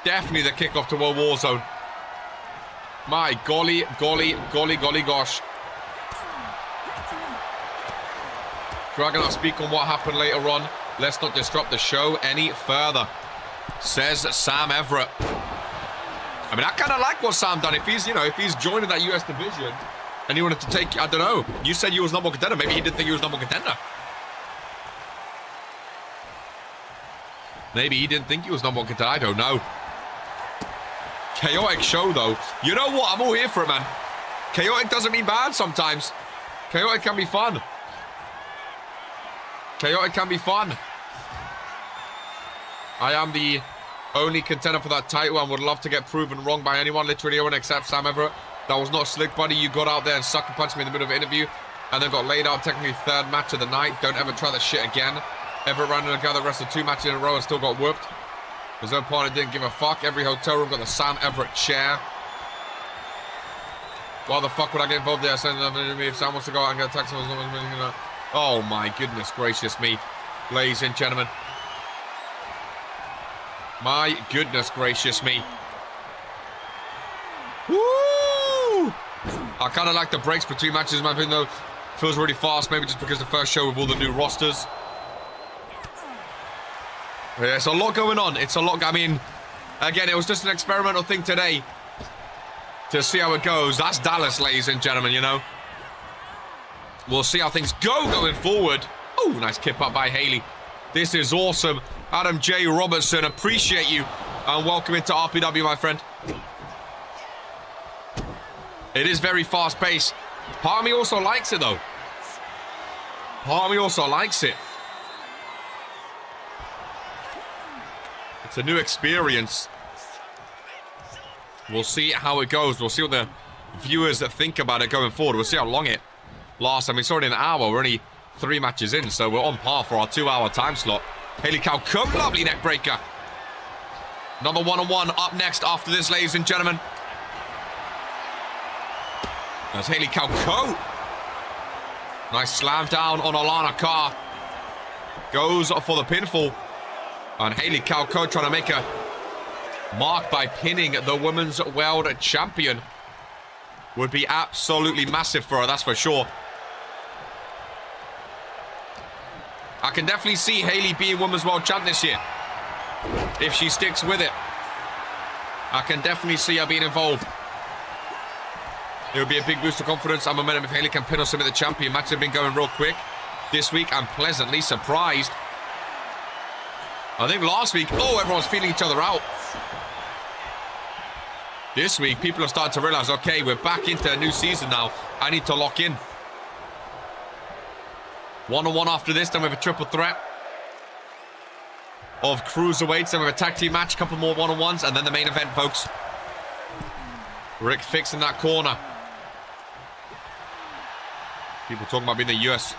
Definitely the kickoff to World Warzone. My golly, gosh. Dragon, I'll speak on what happened later on. Let's not disrupt the show any further, says Sam Everett. I mean, I kind of like what Sam done. If he's joining that US division and he wanted to take, I don't know. You said you was number one contender. Maybe he didn't think he was number one contender. Maybe he didn't think he was number one contender. I don't know. Chaotic show, though. You know what? I'm all here for it, man. Chaotic doesn't mean bad sometimes. Chaotic can be fun. Chaotic can be fun. I am the only contender for that title and would love to get proven wrong by anyone. Literally anyone except Sam Everett. That was not slick, buddy. You got out there and sucker punched me in the middle of an interview and then got laid out. Technically 3rd match of the night. Don't ever try that shit again. Everett ran in together, wrestled 2 matches in a row and still got whooped. His own partner didn't give a fuck. Every hotel room got the Sam Everett chair. Why the fuck would I get involved there? If Sam wants to go out and get attacked, oh my goodness gracious me, ladies and gentlemen. My goodness gracious me. Woo! I kind of like the breaks between matches, in my opinion, though. Feels really fast, maybe just because the first show with all the new rosters. Yeah, it's a lot going on. It's a lot. I mean, again, it was just an experimental thing today to see how it goes. That's Dallas, ladies and gentlemen, you know. We'll see how things go going forward. Oh, nice kip up by Hayley. This is awesome. Adam J. Robertson, appreciate you. And welcome into RPW, my friend. It is very fast-paced. Part of me also likes it, though. Part of me also likes it. It's a new experience. We'll see how it goes. We'll see what the viewers that think about it going forward. We'll see how long it lasts. I mean, it's already an hour. We're only 3 matches in, so we're on par for our 2-hour time slot. Hayley CAW, lovely neck breaker. Another one-on-one up next after this, ladies and gentlemen. That's Hayley CAW. Nice slam down on Alana Carr. Goes for the pinfall. And Hayley CAW trying to make a mark by pinning the Women's World Champion. Would be absolutely massive for her, that's for sure. can definitely see Haley being Women's World Champ this year. If she sticks with it. I can definitely see her being involved. It would be a big boost of confidence and momentum if Haley can pin or submit the champion. Matches have been going real quick this week. I'm pleasantly surprised. I think last week, everyone's feeling each other out. This week, people are starting to realize, okay, we're back into a new season now. I need to lock in. 1-on-1 after this, then we have a triple threat of Cruiserweights. Then we have a tag team match, a couple more 1-on-1s, and then the main event, folks. Rick fixing that corner. People talking about being the US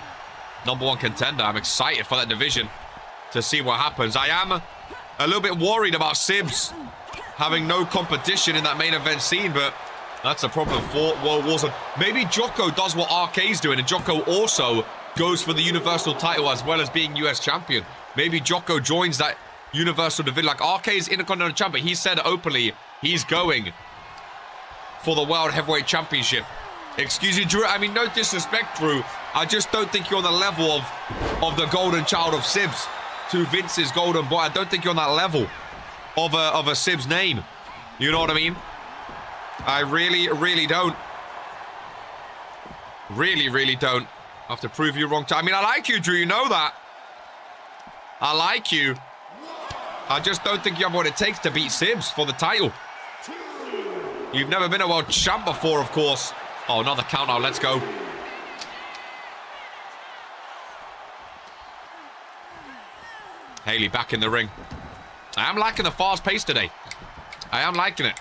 #1 contender. I'm excited for that division to see what happens. I am a little bit worried about Sibs having no competition in that main event scene, but that's a problem for World Warzone. Maybe Jocko does what RK's doing, and Jocko also goes for the Universal title as well as being US champion. Maybe Jocko joins that Universal division. Like, RK's Intercontinental champion, he said openly he's going for the World Heavyweight Championship. Excuse me, Drew. I mean, no disrespect, Drew. I just don't think you're on the level of the golden child of Sibs to Vince's golden boy. I don't think you're on that level of a Sibs name. You know what I mean? I really, really don't. Really, really don't. I have to prove you wrong. I mean, I like you, Drew. You know that. I like you. I just don't think you have what it takes to beat Sibs for the title. You've never been a world champ before, of course. Oh, another count out. Let's go. Haley back in the ring. I am liking the fast pace today. I am liking it.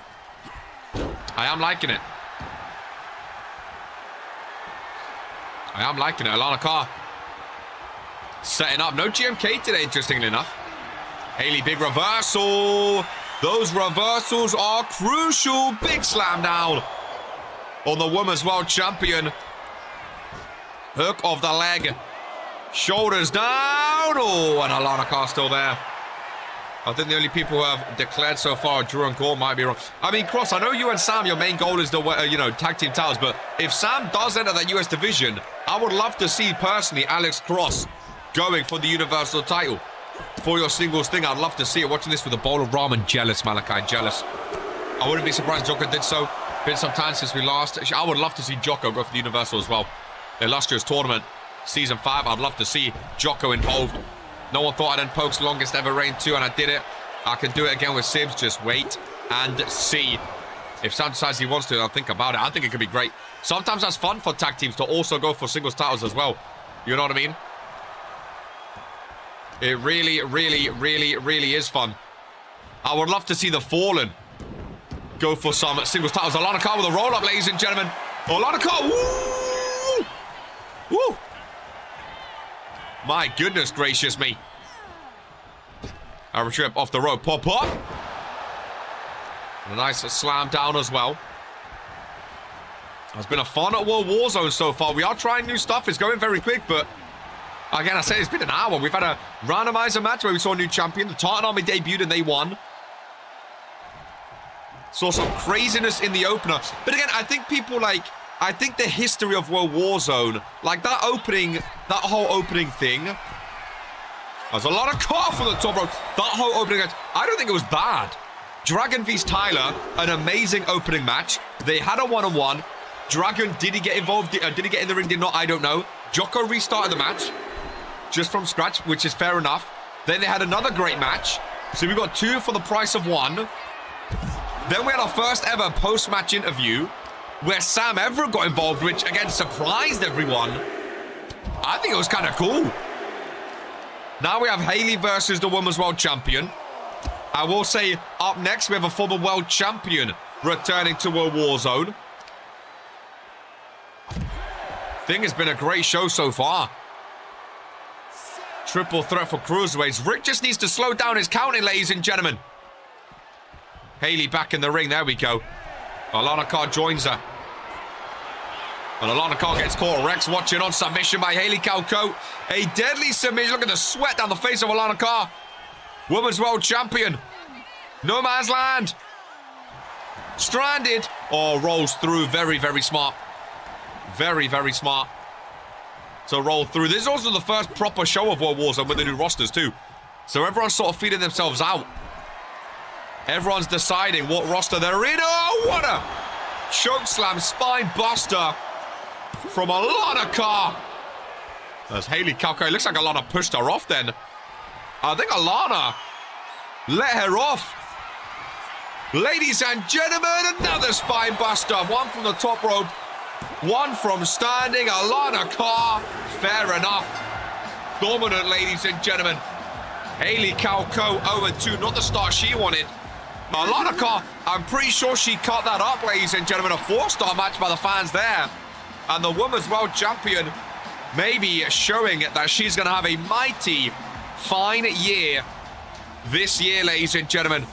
I am liking it. I am liking it. Alana Carr setting up. No GMK today, interestingly enough. Haley, big reversal. Those reversals are crucial. Big slam down on the Women's World Champion. Hook of the leg. Shoulders down. Oh, and Alana Carr still there. I think the only people who have declared so far, Drew and Gore, might be wrong. I mean, Cross, I know you and Sam, your main goal is the, tag team titles, but if Sam does enter that US division, I would love to see, personally, Alex Cross going for the Universal title. For your singles thing, I'd love to see it. Watching this with a bowl of ramen. Jealous, Malachi, jealous. I wouldn't be surprised Jocko did so. Been some time since we last. I would love to see Jocko go for the Universal as well. Illustrious tournament, Season 5. I'd love to see Jocko involved. No one thought I'd end Poke's longest ever reign 2, and I did it. I can do it again with Sibs. Just wait and see. If Sam decides he wants to, I'll think about it. I think it could be great. Sometimes that's fun for tag teams to also go for singles titles as well. You know what I mean? It really, really, really, really is fun. I would love to see the Fallen go for some singles titles. Alana Carr with a roll-up, ladies and gentlemen. Alana Carr, woo! Woo! My goodness gracious me. Arrow trip off the rope. Pop, pop. And a nice slam down as well. It's been a fun at World Warzone so far. We are trying new stuff. It's going very quick, but again, I say it's been an hour. We've had a randomizer match where we saw a new champion. The Tartan Army debuted and they won. Saw some craziness in the opener. But again, I think people I think the history of World Warzone, like that whole opening thing, there's a lot of car from the top rope. That whole opening match, I don't think it was bad. Dragon vs Tyler, an amazing opening match. They had a one-on-one. Dragon, did he get involved? Did he get in the ring? Did not? I don't know. Jocko restarted the match just from scratch, which is fair enough. Then they had another great match. So we got 2 for the price of 1. Then we had our first ever post-match interview where Sam Everett got involved, which again surprised everyone. I think it was kind of cool. Now we have Haley versus the Women's World Champion. I will say up next we have a former World Champion returning to World Warzone. I think it's been a great show so far. Triple threat for Cruiserweights. Rick just needs to slow down his counting, ladies and gentlemen. Haley back in the ring. There we go. Alana Carr joins her. And Alana Carr gets caught. Rex watching on submission by Haley Calco. A deadly submission. Look at the sweat down the face of Alana Carr. Women's World Champion. No man's land. Stranded. Oh, rolls through. Very, very smart. Very, very smart. to roll through. This is also the first proper show of World Warzone with the new rosters too. So everyone's sort of feeling themselves out. Everyone's deciding what roster they're in. Oh, what a choke slam spine buster from Alana Carr. As Haley CAW. It looks like Alana pushed her off then. I think Alana let her off. Ladies and gentlemen, another spine buster. One from the top rope, one from standing. Alana Carr, fair enough. Dominant, ladies and gentlemen. Haley CAW 0-2, not the start she wanted. Alana Carr, I'm pretty sure she cut that up, ladies and gentlemen. A 4-star match by the fans there. And the Women's World Champion maybe showing that she's going to have a mighty fine year this year, ladies and gentlemen.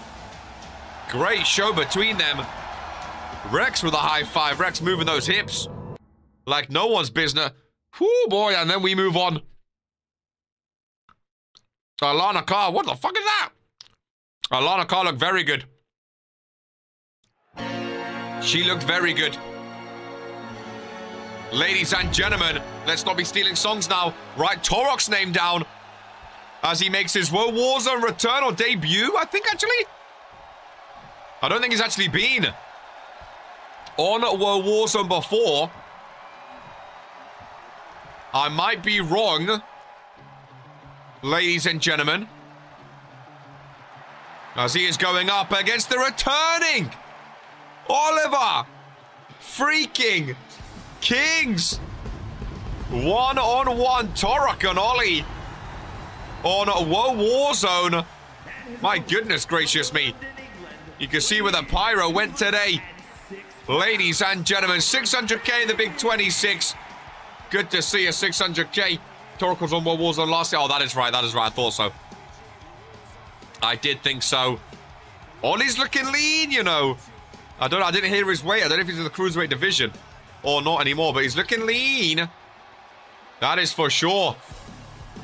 Great show between them. Rex with a high five. Rex moving those hips like no one's business. Whoo, boy, and then we move on. Alana Carr, what the fuck is that? Alana Carr looked very good. She looked very good. Ladies and gentlemen, let's not be stealing songs now. Write Torok's name down as he makes his World Warzone return or debut, I think, actually. I don't think he's actually been on World Warzone before. I might be wrong, ladies and gentlemen. As he is going up against the returning Oliver freaking Kings. One-on-one Torok and Ollie on World Warzone. My goodness gracious me. You can see where the pyro went today. Ladies and gentlemen, 600k the big 26. Good to see a 600k. Torok was on World Warzone last year. Oh, that is right. That is right. I thought so. I did think so. Ollie's looking lean, you know. I didn't hear his weight. I don't know if he's in the Cruiserweight division or not anymore, but he's looking lean. That is for sure.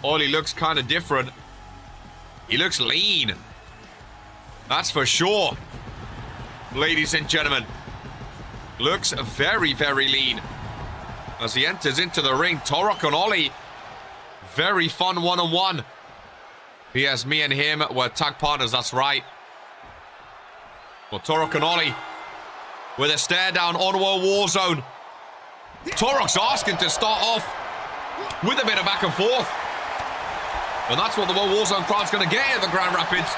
Ollie looks kind of different. He looks lean. That's for sure. Ladies and gentlemen. Looks very, very lean. As he enters into the ring, Torok and Ollie. Very fun one-on-one. Yes, me and him were tag partners, that's right. Well, Torok and Ollie with a stare down on World Warzone. Torok's asking to start off with a bit of back and forth. And that's what the World Warzone crowd's going to get at the Grand Rapids.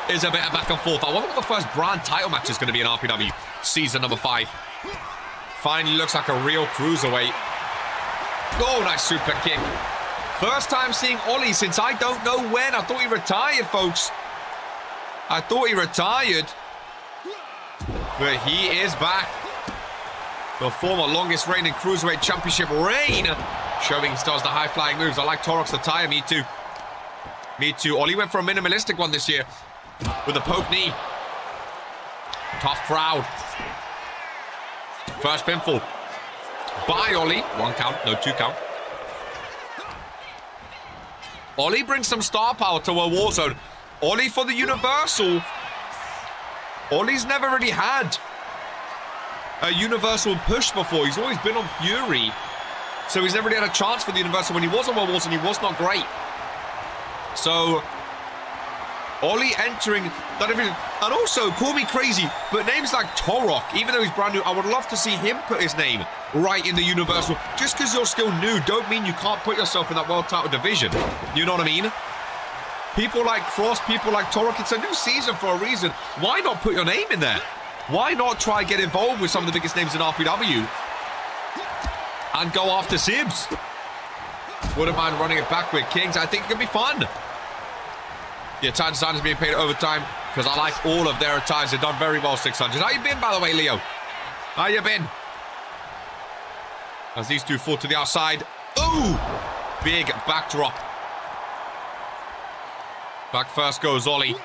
Is a bit of back and forth. I wonder what the first brand title match is going to be in RPW season number 5. Finally looks like a real Cruiserweight. Oh, nice super kick. First time seeing Ollie since I don't know when. I thought he retired, folks. I thought he retired. But he is back. The former longest reigning Cruiserweight Championship reign. Showing he does the high-flying moves. I like Torok's attire. Me too. Me too. Ollie went for a minimalistic one this year. With a poke knee. Tough crowd. First pinfall. By Ollie. 1 count. No, 2 count. Ollie brings some star power to World Warzone. Ollie for the Universal. Ollie's never really had a Universal push before. He's always been on Fury. So he's never really had a chance for the Universal. When he was on World Warzone, he was not great. So Ollie entering that division. And also, call me crazy, but names like Torok, even though he's brand new, I would love to see him put his name right in the Universal. Just because you're still new, don't mean you can't put yourself in that world title division. You know what I mean? People like Frost, people like Torok, it's a new season for a reason. Why not put your name in there? Why not try get involved with some of the biggest names in RPW? And go after Sibs? Wouldn't mind running it back with Kings. I think it could be fun. The attire designers being paid overtime because I like all of their attires. They've done very well, 600. How you been, by the way, Leo? How you been? As these two fall to the outside. Ooh! Big backdrop. Back first goes Ollie.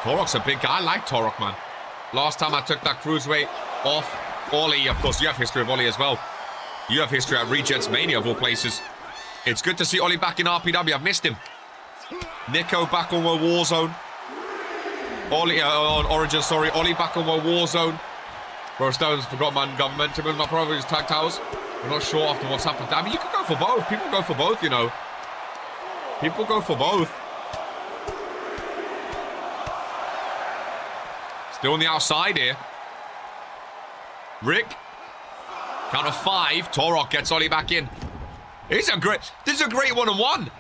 Torok's a big guy. I like Torok, man. Last time I took that Cruiserweight off Ollie. Of course, you have history of Ollie as well. You have history at Regents Mania, of all places. It's good to see Ollie back in RPW. I've missed him. Nico back on World Warzone. Ollie on Origin, sorry. Ollie back on World Warzone. Bro Stones forgot man government to move my province tag towers. We're not sure after what's happened. I mean, you can go for both. People go for both, you know. People go for both. Still on the outside here. Rick. Count of 5. Torok gets Ollie back in. This is a great one-on-one.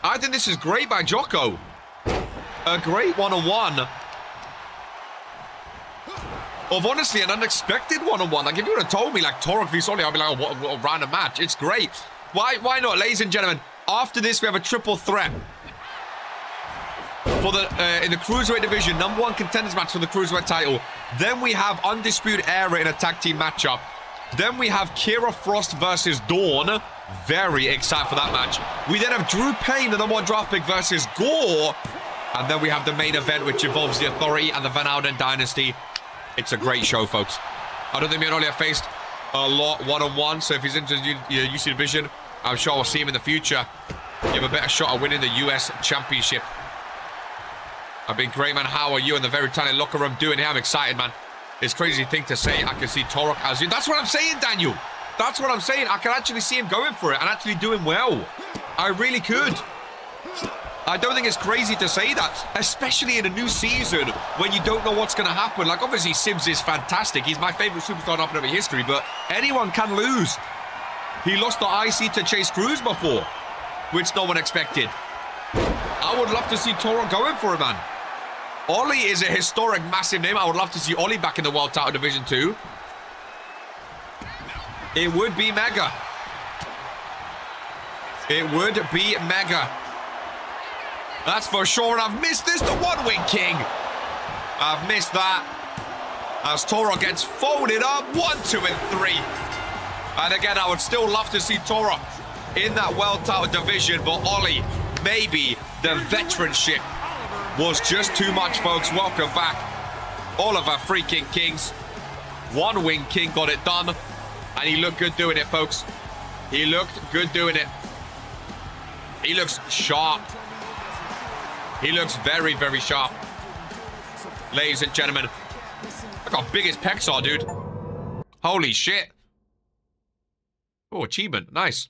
I think this is great by Jocko. A great one-on-one. Of honestly an unexpected one-on-one. Like if you would have told me like Torok v Ollie, I'd be like, oh, what a random match. It's great. Why not, ladies and gentlemen? After this, we have a triple threat for the in the Cruiserweight division. #1 contenders match for the Cruiserweight title. Then we have Undisputed Era in a tag team matchup. Then we have Kira Frost versus Dawn. Very excited for that match. We then have Drew Payne, the #1 draft pick, versus Gore. And then we have the main event, which involves the Authority and the Van Alden Dynasty. It's a great show, folks. I don't think me and Ollie have faced a lot one-on-one, so if he's into the UC division, I'm sure we'll see him in the future. You have a better shot at winning the US Championship. I've been great, man. How are you in the very talented locker room doing here? I'm excited, man. It's a crazy thing to say. I can see Torok as you. That's what I'm saying, Daniel. That's what I'm saying. I can actually see him going for it and actually doing well. I really could. I don't think it's crazy to say that, especially in a new season when you don't know what's going to happen. Like, obviously, Sims is fantastic. He's my favorite superstar in RPW history, but anyone can lose. He lost the IC to Chase Cruz before, which no one expected. I would love to see Torok going for it, man. Ollie is a historic, massive name. I would love to see Ollie back in the World Title Division 2. It would be mega. It would be mega. That's for sure, and I've missed this, the one-wing king. I've missed that. As Torok gets folded up, 1, 2, and 3. And again, I would still love to see Torok in that World Title Division, but Ollie, maybe the veteranship was just too much, folks. Welcome back. Oliver freaking Kings. One-wing king got it done. And he looked good doing it, folks. He looked good doing it. He looks sharp. He looks very, very sharp. Ladies and gentlemen. Look how big his pecs are, dude. Holy shit. Oh, achievement. Nice.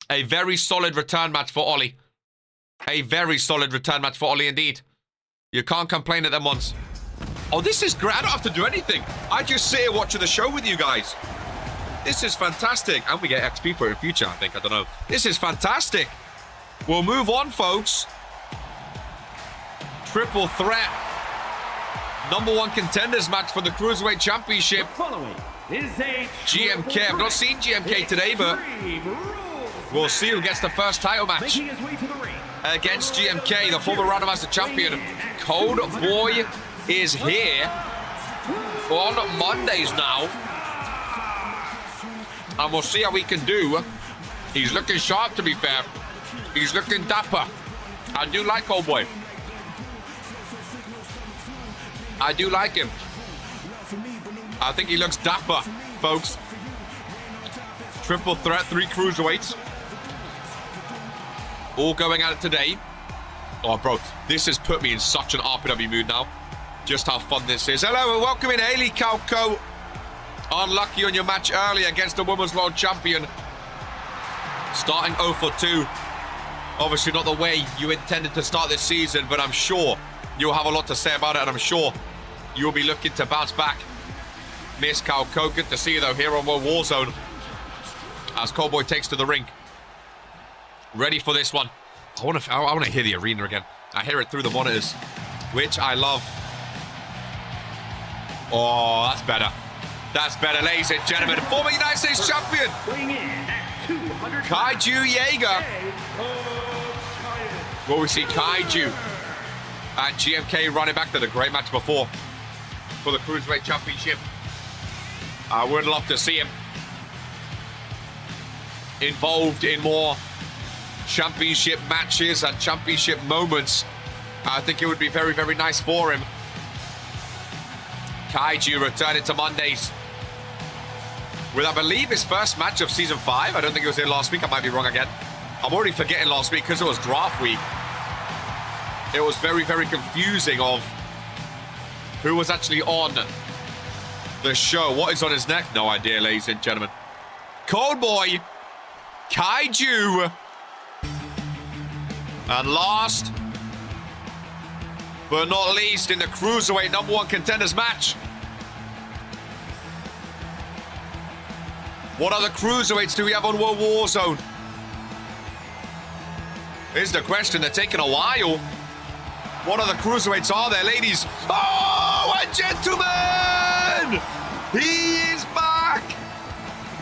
A very solid return match for Ollie. A very solid return match for Ollie indeed. You can't complain at them once. Oh, this is great. I don't have to do anything. I just sit here watching the show with you guys. This is fantastic. And we get XP for it in the future, I think. I don't know. This is fantastic. We'll move on, folks. Triple threat. #1 contenders match for the Cruiserweight Championship. Following is a GMK. I've not seen GMK today, but we'll see who gets the first title match. making his way to the ring. Against GMK, the former Randomizer champion. Cold Boy is here on Mondays now. And we'll see how we can do. He's looking sharp, to be fair. He's looking dapper. I do like Cold Boy. I do like him. I think he looks dapper, folks. Triple threat, 3 cruiserweights. All going at it today. Oh, bro, this has put me in such an RPW mood now. Just how fun this is. Hello and welcome in, Haley Calco. Unlucky on your match earlier against the Women's World Champion. Starting 0 for 2. Obviously not the way you intended to start this season, but I'm sure you'll have a lot to say about it, and I'm sure you'll be looking to bounce back. Miss Calco, good to see you though here on World Warzone. As Cowboy takes to the ring. Ready for this one. I want to hear the arena again. I hear it through the monitors, which I love. Oh, that's better. That's better, ladies and gentlemen. Former United States champion, Weighing in at 200. Kaiju Jaeger. Well, we see Kaiju and GMK running back to the great match before for the Cruiserweight Championship. I would love to see him involved in more championship matches and championship moments. I think it would be very, very nice for him. Kaiju returning to Mondays with, I believe, his first match of Season 5. I don't think it was here last week. I might be wrong again. I'm already forgetting last week because it was draft week. It was very, very confusing of who was actually on the show. What is on his neck? No idea, ladies and gentlemen. Cold Boy, Kaiju, and last but not least in the Cruiserweight #1 contenders match. What other Cruiserweights do we have on World Warzone? Here's the question. They're taking a while. What other Cruiserweights are there, ladies? Oh, and gentlemen! He is back!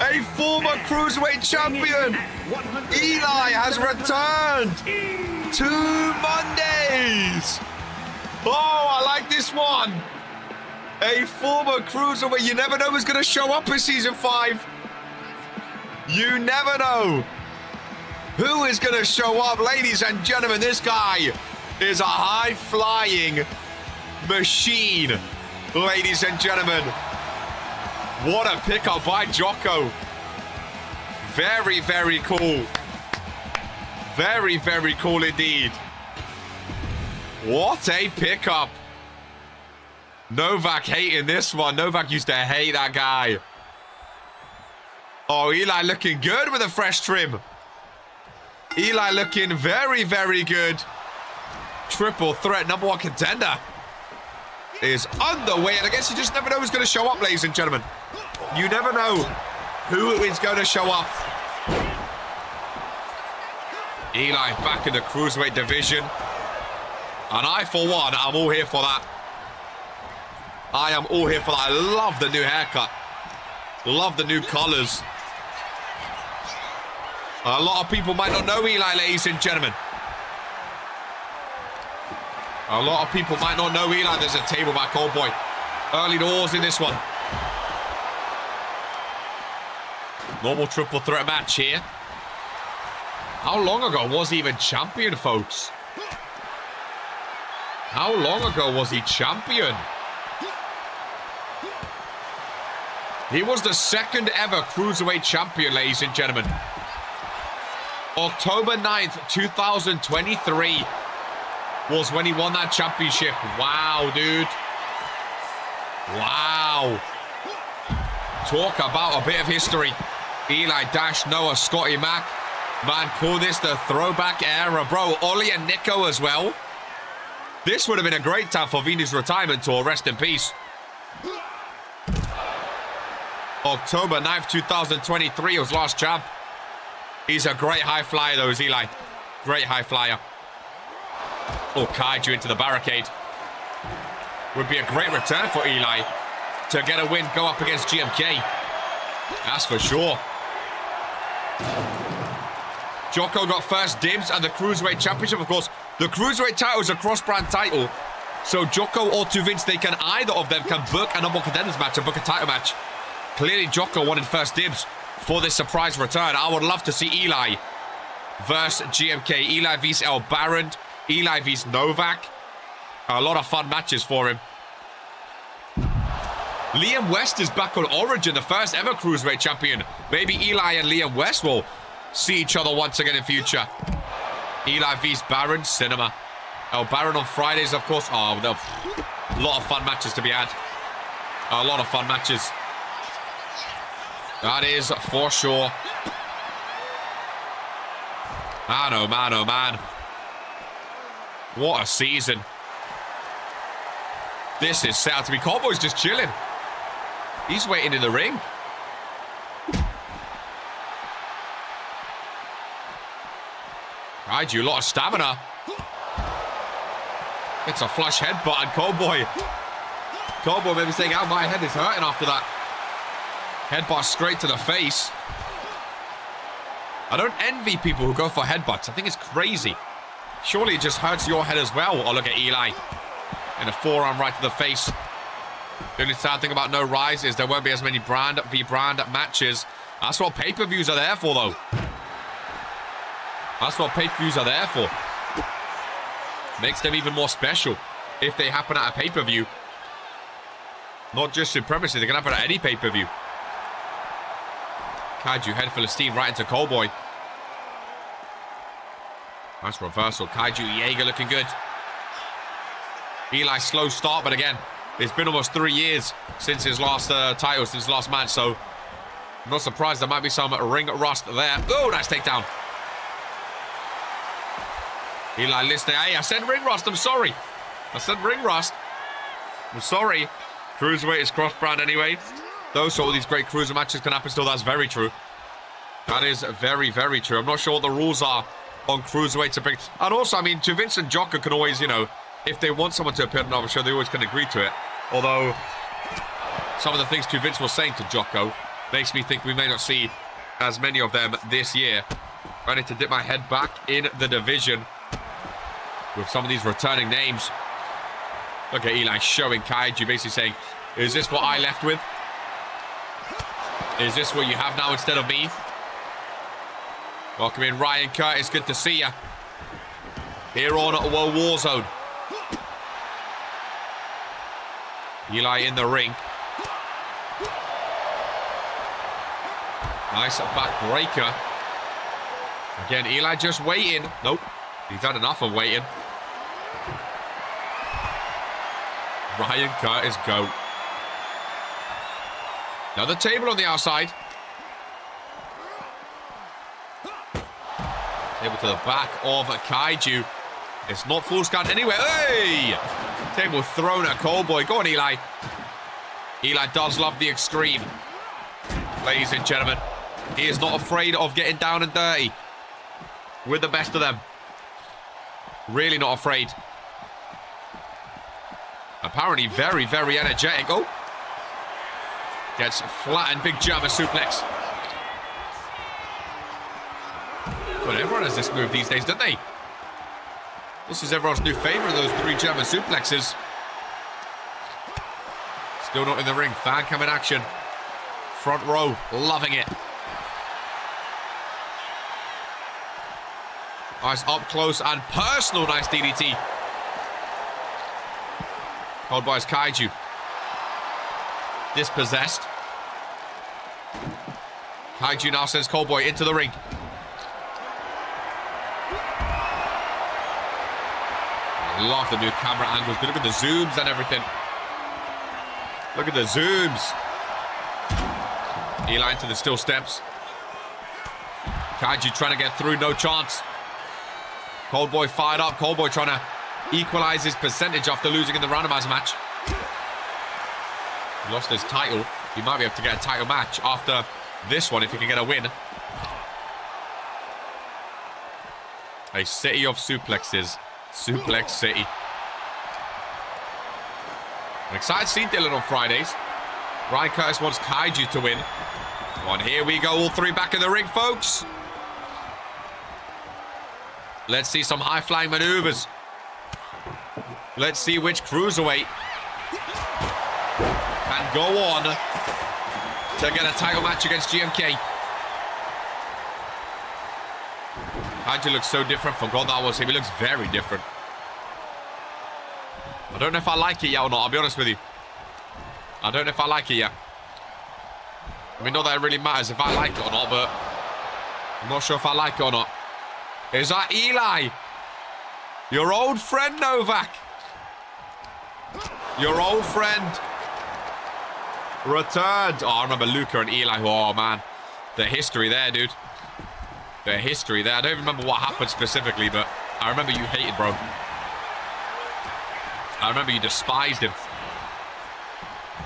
A former Cruiserweight champion! Eli has returned to Mondays! Oh, I like this one! A former Cruiserweight. You never know who's going to show up in Season 5. You never know who is going to show up. Ladies and gentlemen, this guy is a high-flying machine. Ladies and gentlemen, what a pickup by Jocko. Very, very cool. Very, very cool indeed. What a pickup. Novak hating this one. Novak used to hate that guy. Oh, Eli looking good with a fresh trim. Eli looking very, very good. Triple threat #1 contender is underway. And I guess you just never know who's going to show up, ladies and gentlemen. You never know who is going to show up. Eli back in the Cruiserweight division. And I, for one, I'm all here for that. I am all here for that. I love the new haircut. Love the new colors. A lot of people might not know Eli, ladies and gentlemen. A lot of people might not know Eli. There's a table by Cold Boy. Early doors in this one. Normal triple threat match here. How long ago was he even champion, folks? How long ago was he champion? He was the second ever Cruiserweight champion, ladies and gentlemen. October 9th, 2023 was when he won that championship. Wow, dude. Wow. Talk about a bit of history. Eli Dash, Noah, Scotty Mac. Man, call this the throwback era, bro. Ollie and Nico as well. This would have been a great time for Venus' retirement tour. Rest in peace. October 9th, 2023 was last champ. He's a great high flyer, though, is Eli. Great high flyer. Oh, Kaiju into the barricade. Would be a great return for Eli to get a win, go up against GMK. That's for sure. Jocko got first dibs and the Cruiserweight Championship, of course. The Cruiserweight title is a cross-brand title. So Jocko or to Vince, they can either of them can book a #1 contenders match and book a title match. Clearly, Jocko wanted first dibs for this surprise return. I would love to see Eli versus GMK. Eli vs El Baron. Eli vs Novak. A lot of fun matches for him. Liam West is back on Origin, the first ever Cruiserweight champion. Maybe Eli and Liam West will see each other once again in future. Eli vs Baron, Cinema. El Baron on Fridays, of course. Oh, a lot of fun matches to be had. A lot of fun matches. That is for sure. Man, oh man, oh man. What a season. This is set out to be. Cowboy's just chilling. He's waiting in the ring. Kaiju, a lot of stamina. It's a flush headbutt and Cowboy maybe saying, "Ow, my head is hurting after that." Headbutt straight to the face. I don't envy people who go for headbutts. I think it's crazy. Surely it just hurts your head as well. Oh, look at Eli. In a forearm right to the face. The only sad thing about no Rise is there won't be as many brand v brand matches. That's what pay-per-views are there for, though. That's what pay-per-views are there for. Makes them even more special if they happen at a pay-per-view. Not just Supremacy, they can happen at any pay-per-view. Kaiju, head full of steam right into Cowboy. Nice reversal. Kaiju, Jaeger looking good. Eli, slow start, but again, it's been almost 3 years since his last title, since his last match, so I'm not surprised there might be some ring rust there. Oh, nice takedown. Eli listening. Hey, I said ring rust. I'm sorry. I said ring rust. I'm sorry. Cruiserweight is cross-brand anyway. Though, so all these great cruiser matches can happen still. That's very true. That is very, very true. I'm not sure what the rules are on Cruiserweight to bring. And also, I mean, Vince and Jocko can always, you know, if they want someone to appear on another show, they always can agree to it. Although, some of the things Vince was saying to Jocko makes me think we may not see as many of them this year. I need to dip my head back in the division with some of these returning names. Look at Eli showing Kaiju, basically saying, is this what I left with? Is this what you have now instead of me? Welcome in, Ryan Curtis. Good to see you here on World Warzone. Eli in the ring. Nice backbreaker. Again, Eli just waiting. Nope. He's had enough of waiting. Ryan Curtis, go. Another table on the outside. Table to the back of Kaiju. It's not full scan anywhere. Hey! Table thrown at Cowboy. Go on, Eli. Eli does love the extreme. Ladies and gentlemen, he is not afraid of getting down and dirty with the best of them. Really not afraid. Apparently very, very energetic. Oh. Gets flattened. Big German suplex. But everyone has this move these days, don't they? This is everyone's new favorite, those 3 German suplexes. Still not in the ring. Fan cam in action. Front row, loving it. Nice up close and personal. Nice DDT. Called by his Kaiju. Dispossessed. Kaiju now sends Cowboy into the ring. I love the new camera angles. Look at the zooms and everything. Look at the zooms. Eli into the still steps. Kaiju trying to get through, no chance. Cowboy fired up. Cowboy trying to equalize his percentage after losing in the randomizer match. He lost his title. He might be able to get a title match after this one if he can get a win. A city of suplexes. Suplex City. I'm excited to see Dylan on Fridays. Ryan Curtis wants Kaiju to win. Come on, here we go. All 3 back in the ring, folks. Let's see some high-flying maneuvers. Let's see which Cruiserweight can go on to get a title match against GMK. Kaiju looks so different. Forgot that was him. He looks very different. I don't know if I like it yet or not. I'll be honest with you. I don't know if I like it yet. I mean, not that it really matters if I like it or not, but I'm not sure if I like it or not. Is that Eli? Your old friend, Novak. Your old friend. Returned. Oh, I remember Luca and Eli. Oh, man. The history there, dude. The history there. I don't even remember what happened specifically, but I remember you hated, bro. I remember you despised him.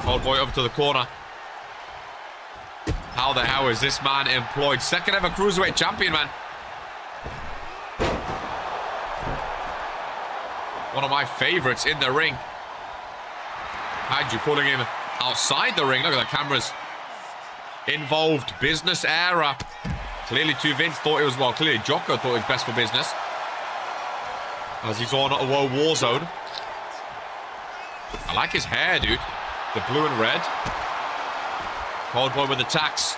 Old boy over to the corner. How the hell is this man employed? Second ever Cruiserweight champion, man. One of my favorites in the ring. Kaiju pulling him outside the ring. Look at the cameras. Involved business era. Clearly, Vince thought it was, well, clearly Jocko thought it was best for business. As he's on a World Warzone. I like his hair, dude. The blue and red. Cold boy with attacks.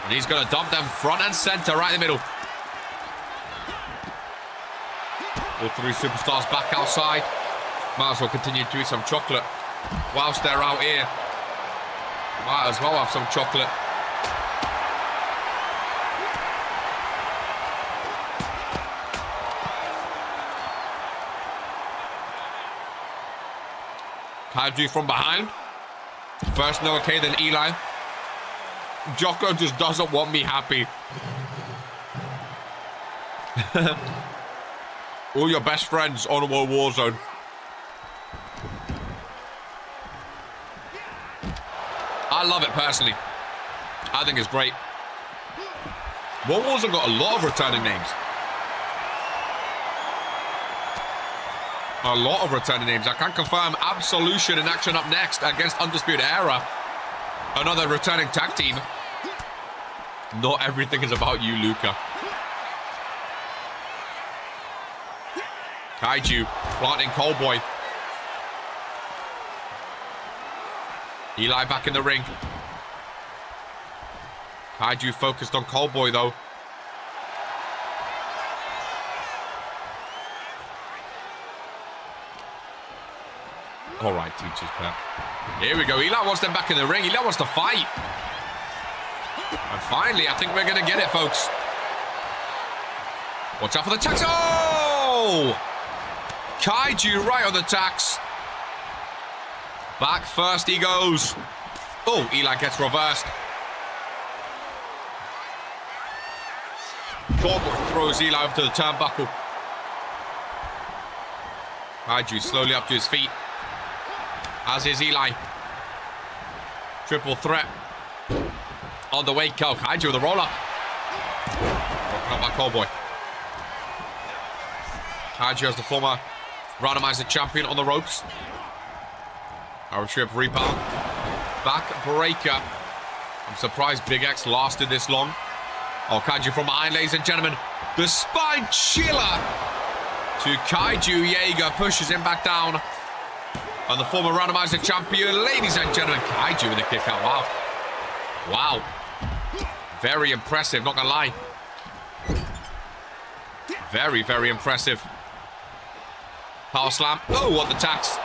And he's going to dump them front and center, right in the middle. All 3 superstars back outside. Might as well continue to eat some chocolate whilst they're out here. Might as well have some chocolate. Kaiju from behind. First no okay, then Eli. Jocko just doesn't want me happy. All your best friends on a Warzone. I love it personally. I think it's great. Warzone got a lot of returning names. A lot of returning names. I can confirm Absolution in action up next against Undisputed Era. Another returning tag team. Not everything is about you, Luca. Kaiju planting Cowboy. Eli back in the ring. Kaiju focused on Cowboy though. All right, teacher's pet. Here we go. Eli wants them back in the ring. Eli wants to fight. And finally, I think we're going to get it, folks. Watch out for the tax. Oh! Kaiju right on the tax. Back first he goes. Oh, Eli gets reversed. Gore throws Eli over to the turnbuckle. Kaiju slowly up to his feet. As is Eli. Triple threat. On the way, Kaiju with a roller. Broken up by Cowboy. Kaiju has the former Randomizer champion on the ropes. Power trip rebound. Back breaker. I'm surprised Big X lasted this long. Oh, Kaiju from behind, ladies and gentlemen. The spine chiller to Kaiju. Jaeger pushes him back down. And the former Randomizer champion, ladies and gentlemen, Kaiju with a kick out. Wow. Wow. Very impressive, not gonna lie. Very, very impressive. Power slam. Oh, what the tax.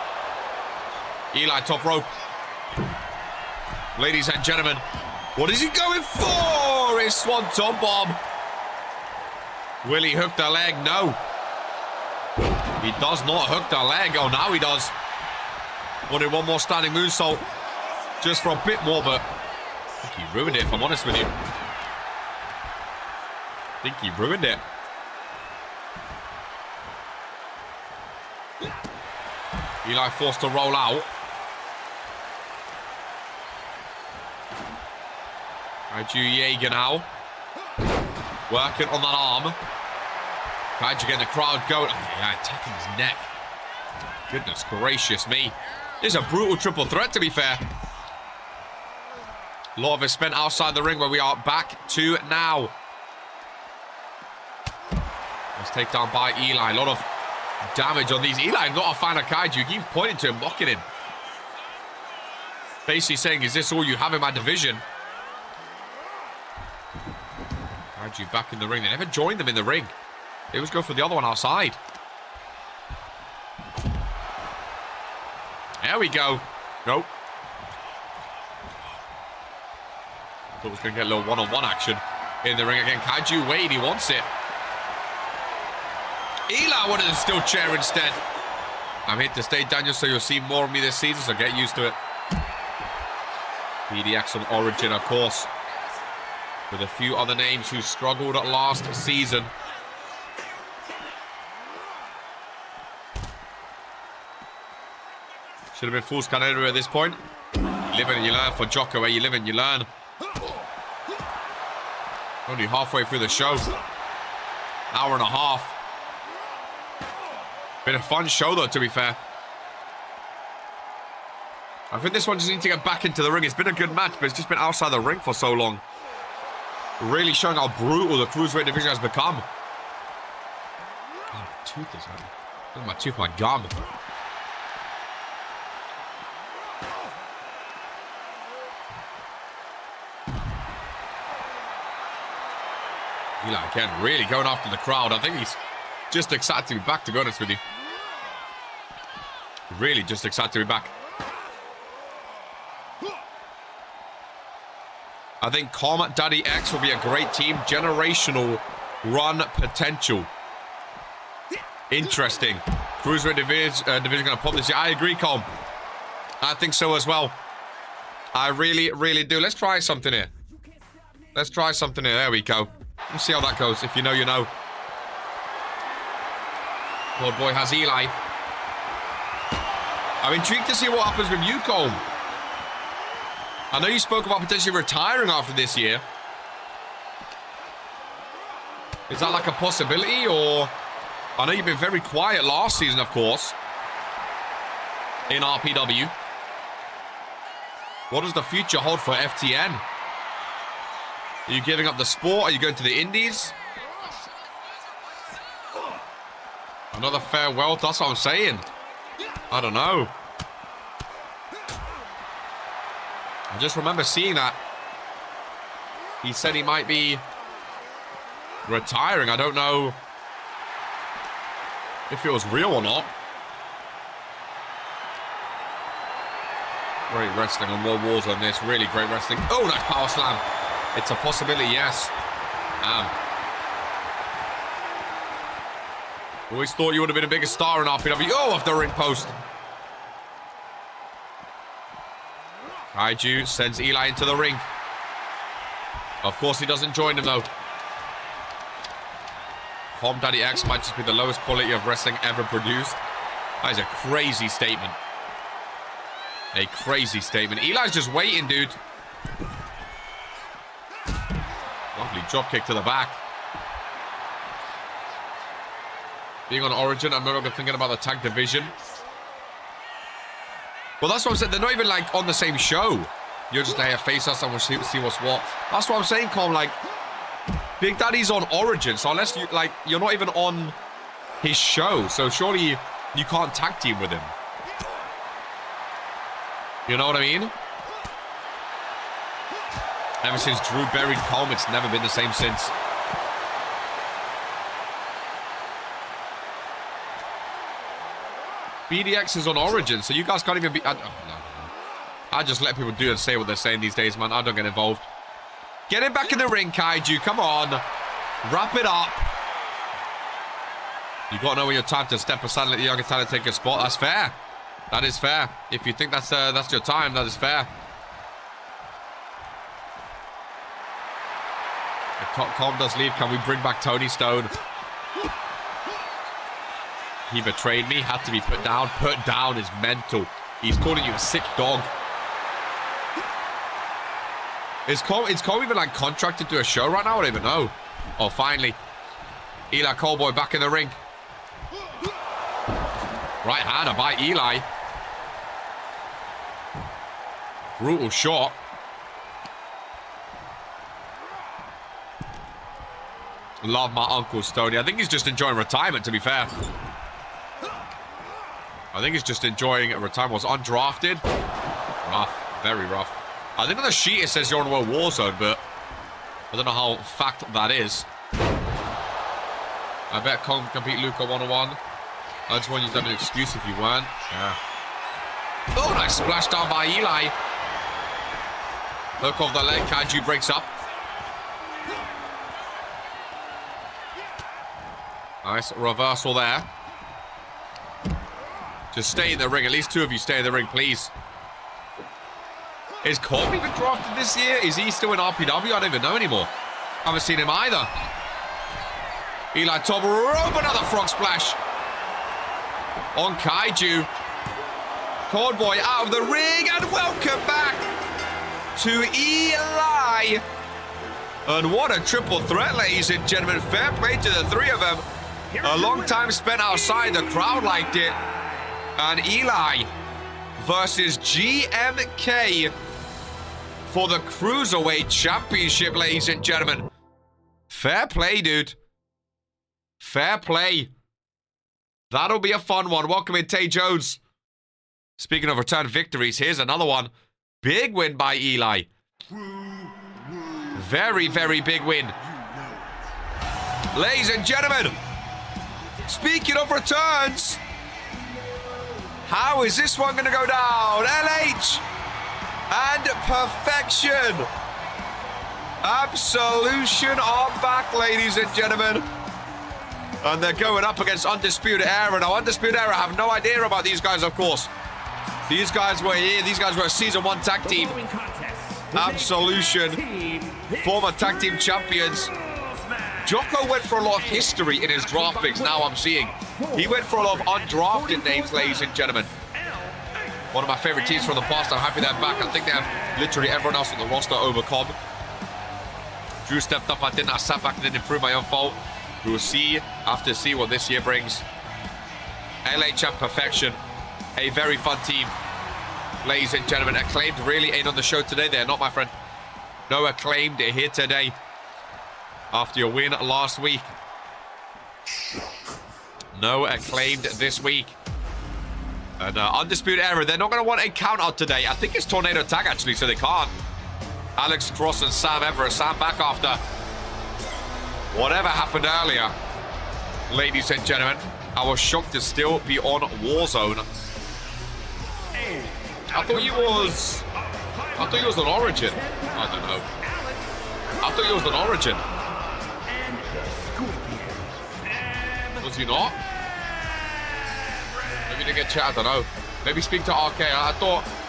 Eli top rope. Ladies and gentlemen, what is he going for? His swanton bomb. Will he hook the leg? No. He does not hook the leg. Oh, now he does. Wanted one more standing moonsault. Just for a bit more, but I think he ruined it, if I'm honest with you. I think he ruined it. Eli forced to roll out. Kaiju Jaeger now. Working on that arm. Kaiju getting the crowd going. Yeah, attacking his neck. Goodness gracious me. This is a brutal triple threat, to be fair. A lot of it spent outside the ring, where we are back to now. Let's take down by Eli. A lot of damage on these. Eli, not a fan of Kaiju. Keep pointing to him, mocking him. Basically saying, is this all you have in my division? Kaiju back in the ring. They never joined them in the ring. They always go for the other one outside. There we go. Nope. Thought we was going to get a little one-on-one action in the ring again. Kaiju Wade, he wants it. Eli wanted a steel chair instead. I'm here to stay, Daniel, so you'll see more of me this season, so get used to it. PDX on Origin, of course, with a few other names who struggled last season. Should have been full Scanner at this point. You live and you learn for Jocko. Where you live and you learn. Only halfway through the show. Hour and a half. Been a fun show though, to be fair. I think this one just needs to get back into the ring. It's been a good match, but it's just been outside the ring for so long. Really showing how brutal the Cruiserweight division has become. Oh, my tooth is hurting. Look at my tooth, my gum. Eli again, really going after the crowd. I think he's just excited to be back, to be honest with you. Really just excited to be back. I think Calm Daddy X will be a great team. Generational run potential. Interesting. Cruiserweight division going to pop this year. I agree, Calm. I think so as well. I really, really do. Let's try something here. Let's try something here. There we go. Let's see how that goes. If you know, you know. Lord Boy has Eli. I'm intrigued to see what happens with you, Cole. I know you spoke about potentially retiring after this year. Is that like a possibility, or... I know you've been very quiet last season, of course, in RPW. What does the future hold for FTN? Are you giving up the sport? Are you going to the Indies? Another farewell? That's what I'm saying. I don't know. I just remember seeing that. He said he might be retiring. I don't know if it was real or not. Great wrestling on World Wars on this. Really great wrestling. Oh, nice power slam. It's a possibility, yes. Always thought you would have been a bigger star in RPW. Oh, off the ring post. Kaiju sends Eli into the ring. Of course, he doesn't join him, though. Home Daddy X might just be the lowest quality of wrestling ever produced. That is a crazy statement. A crazy statement. Eli's just waiting, dude. Lovely drop kick to the back. Being on Origin, I'm no longer thinking about the tag division. Well, that's what I'm saying. They're not even, like, on the same show. You're just there, face us, and we'll see what's what. That's what I'm saying, Colm. Like, Big Daddy's on Origin, so unless you, like, you're not even on his show, so surely you can't tag team with him. You know what I mean? Ever since Drew buried Colm, it's never been the same since. BDX is on Origin, so you guys can't even be... no. I just let people do and say what they're saying these days, man. I don't get involved. Get him back in the ring, Kaiju. Come on. Wrap it up. You got to know when you're time to step aside and let the younger talent take your spot. That's fair. That is fair. If you think that's your time, that is fair. If Colm does leave, can we bring back Tony Stone? He betrayed me. Had to be put down. Put down is mental. He's calling you a sick dog. Is Cole even, like, contracted to a show right now? I don't even know. Oh, finally. Eli Coleboy back in the ring. Right hander by Eli. Brutal shot. Love my Uncle Stoney. I think he's just enjoying retirement, to be fair. I think he's just enjoying retirement. Was undrafted. Rough. Very rough. I think on the sheet it says you're on World Warzone, but I don't know how fact that is. I bet Colm can beat Luca 101. I just want you to have an excuse if you weren't. Yeah. Oh, nice splash down by Eli. Hook off the leg. Kaiju breaks up. Nice reversal there. Just stay in the ring. At least two of you stay in the ring, please. Is Colm even drafted this year? Is he still in RPW? I don't even know anymore. Haven't seen him either. Eli top rope, another frog splash. On Kaiju. Cordboy out of the ring, and welcome back to Eli. And what a triple threat, ladies and gentlemen. Fair play to the three of them. A long time spent outside. The crowd liked it. And Eli versus GMK for the Cruiserweight Championship, ladies and gentlemen. Fair play, dude. Fair play. That'll be a fun one. Welcome in, Tay Jones. Speaking of return victories, here's another one. Big win by Eli. Very, very big win. Ladies and gentlemen, speaking of returns, how is this one going to go down? LH and Perfection. Absolution are back, ladies and gentlemen. And they're going up against Undisputed Era. Now, Undisputed Era have no idea about these guys, of course. These guys were here. These guys were a Season 1 tag team. Absolution, former tag team champions. Jocko went for a lot of history in his draft picks, now I'm seeing. He went for a lot of undrafted names, ladies and gentlemen. One of my favorite teams from the past. I'm happy they're back. I think they have literally everyone else on the roster overcome. Drew stepped up. I didn't. I sat back and didn't improve my own fault. We will see, after see what this year brings. LA Champ Perfection. A very fun team. Ladies and gentlemen, Acclaimed really ain't on the show today. They're not, my friend. No Acclaimed here today. After your win last week. No Acclaimed this week. And Undisputed Era, they're not going to want a count out today. I think it's Tornado Tag, actually, so they can't. Alex Cross and Sam Everett. Sam back after whatever happened earlier. Ladies and gentlemen, I was shocked to still be on Warzone. I thought he was on Origin. I don't know. I thought he was on Origin. Was he not? Maybe to get chat, I don't know. Maybe speak to RK. I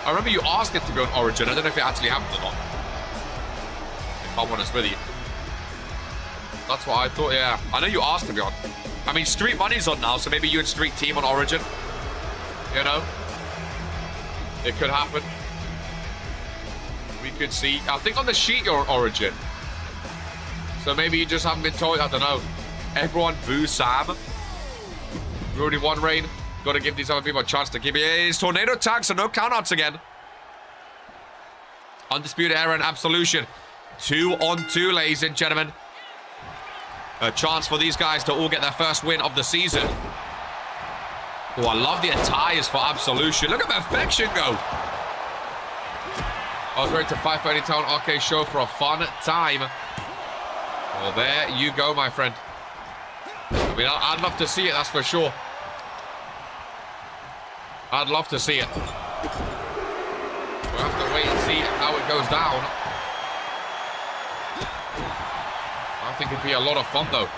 remember you asked it to go on Origin. I don't know if it actually happened or not. If I'm honest with you. That's what I thought, yeah. I know you asked to be on. I mean, Street Money's on now, so maybe you and Street Team on Origin. You know? It could happen. We could see. I think on the sheet you're on Origin. So maybe you just haven't been told. I don't know. Everyone boo Sam. We already won, Rain. Got to give these other people a chance to keep it. It's Tornado Tag, so no countouts again. Undisputed Era and Absolution. 2-on-2, ladies and gentlemen. A chance for these guys to all get their first win of the season. Oh, I love the attires for Absolution. Look at Perfection go. I was ready to fight for any town arcade show for a fun time. Well, there you go, my friend. I mean, I'd love to see it, that's for sure. I'd love to see it. We'll have to wait and see how it goes down. I think it'd be a lot of fun, though.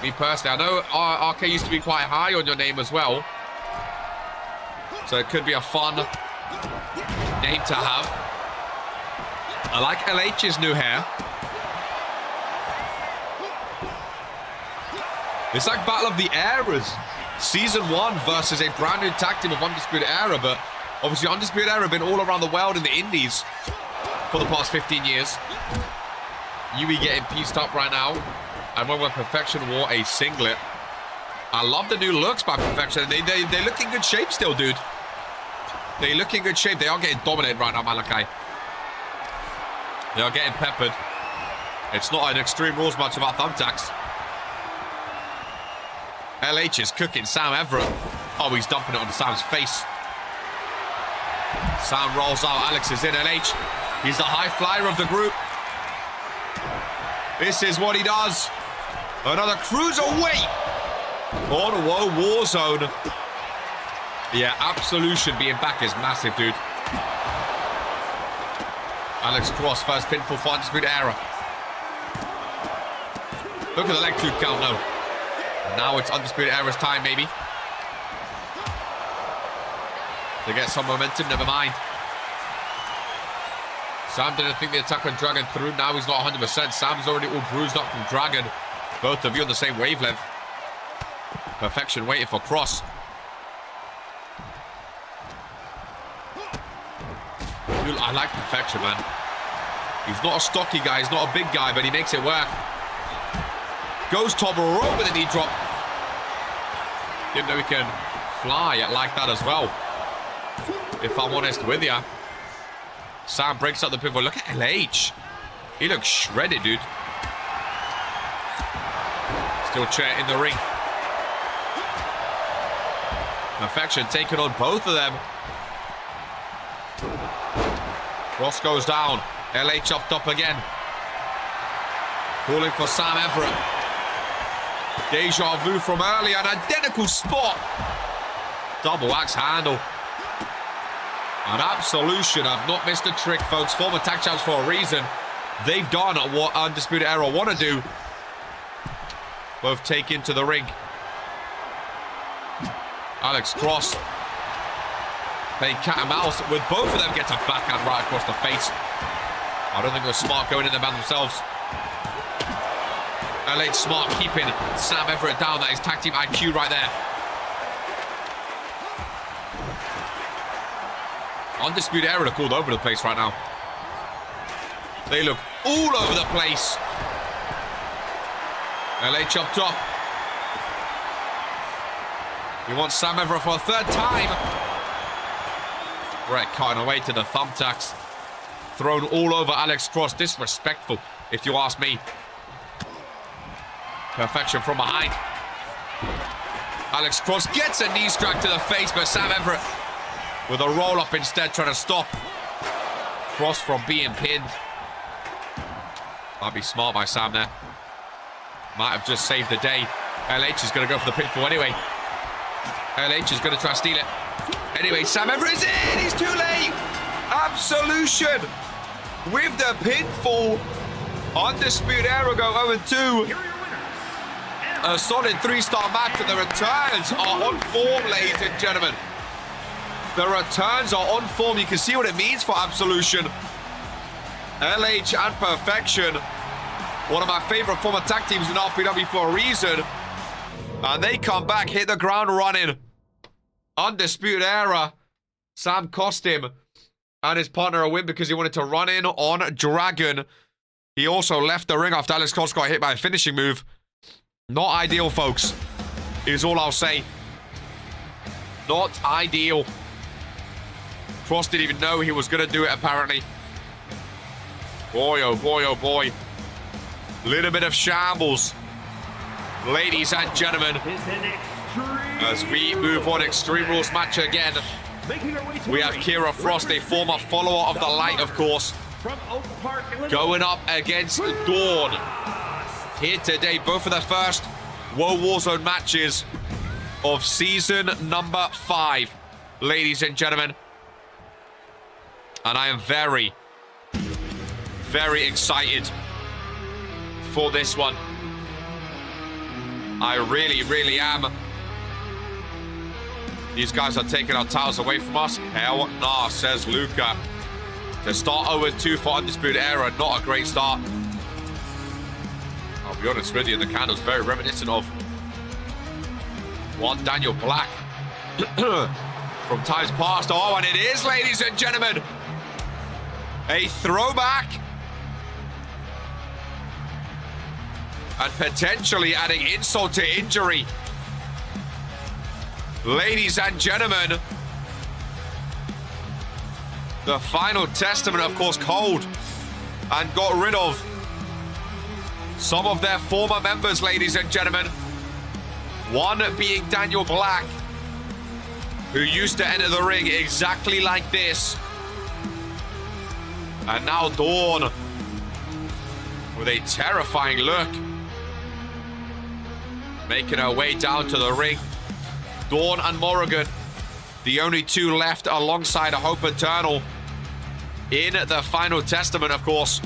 Me personally, I know RK used to be quite high on your name as well. So it could be a fun name to have. I like LH's new hair. It's like Battle of the Eras. Season 1 versus a brand new tag team of Undisputed Era, but obviously Undisputed Era have been all around the world in the indies for the past 15 years. Yui getting pieced up right now. And when Perfection wore a singlet. I love the new looks by Perfection. They look in good shape still, dude. They look in good shape. They are getting dominated right now, Malachi. They are getting peppered. It's not an Extreme Rules match about thumbtacks. LH is cooking Sam Everett. Oh, he's dumping it on Sam's face. Sam rolls out. Alex is in. LH. He's the high flyer of the group. This is what he does. Another Cruiserweight. Oh, whoa, Warzone. Yeah, Absolution being back is massive, dude. Alex Cross, first pinfall for Undisputed Era. Look at the leg kick count now. Now it's Undisputed Era's time, maybe. To get some momentum, never mind. Sam didn't think the attack went Dragon through. Now he's not 100%. Sam's already all bruised up from Dragon. Both of you on the same wavelength. Perfection waiting for Cross. Dude, I like Perfection, man. He's not a stocky guy. He's not a big guy, but he makes it work. Goes top rope with a knee drop. Didn't know he can fly like that as well. If I'm honest with ya. Sam breaks up the pivot. Look at LH. He looks shredded, dude. Still chair in the ring. Perfection taking on both of them. Cross goes down. LH up top again. Calling for Sam Everett. Deja vu from earlier. An identical spot. Double axe handle. An Absolution have not missed a trick, folks. Former tag champs for a reason. They've done what Undisputed Era want to do. Both take into the ring. Alex Cross. Playing cat and mouse with both of them gets a backhand right across the face. I don't think it was smart going in there by themselves. LH smart keeping Sam Everett down. That is tag team IQ right there. Undisputed Era look all over the place right now. They look all over the place. LH up top. He wants Sam Everett for a third time. Brett cutting away to the thumbtacks. Thrown all over Alex Cross. Disrespectful, if you ask me. Perfection from behind. Alex Cross gets a knee strike to the face, but Sam Everett with a roll-up instead, trying to stop Cross from being pinned. Might be smart by Sam there. Might have just saved the day. LH is going to go for the pitfall anyway. LH is going to try to steal it. Anyway, Sam Everett is in! He's too late! Absolution! With the pinfall. Undisputed Era go 0-2. A solid 3-star match, and the returns are on form, ladies and gentlemen. The returns are on form. You can see what it means for Absolution. LH and Perfection. One of my favorite former tag teams in RPW for a reason. And they come back, hit the ground running. Undisputed Era. Sam cost him and his partner a win because he wanted to run in on Dragon. He also left the ring after Alex Cross got hit by a finishing move. Not ideal, folks, is all I'll say. Not ideal. Cross didn't even know he was going to do it, apparently. Boy, oh boy, oh boy. Little bit of shambles. Ladies and gentlemen, as we move on, Extreme Rules match again. We have Kira Frost, a former follower of the Light, of course, going up against Dawn. Here today, both of the first World Warzone matches of season number 5, ladies and gentlemen. And I am very, very excited for this one. I really, really am. These guys are taking our titles away from us. Hell nah, says Luca. To start 0-2 for Undisputed Era, not a great start. I'll be honest with you, the candle's very reminiscent of one Daniel Black from times past. Oh, and it is, ladies and gentlemen, a throwback. And potentially adding insult to injury. Ladies and gentlemen, the final testament, of course, cold and got rid of some of their former members, ladies and gentlemen. One being Daniel Black, who used to enter the ring exactly like this. And now Dawn with a terrifying look, making her way down to the ring. Dawn and Morrigan, the only two left alongside a Hope Eternal in the final testament, of course.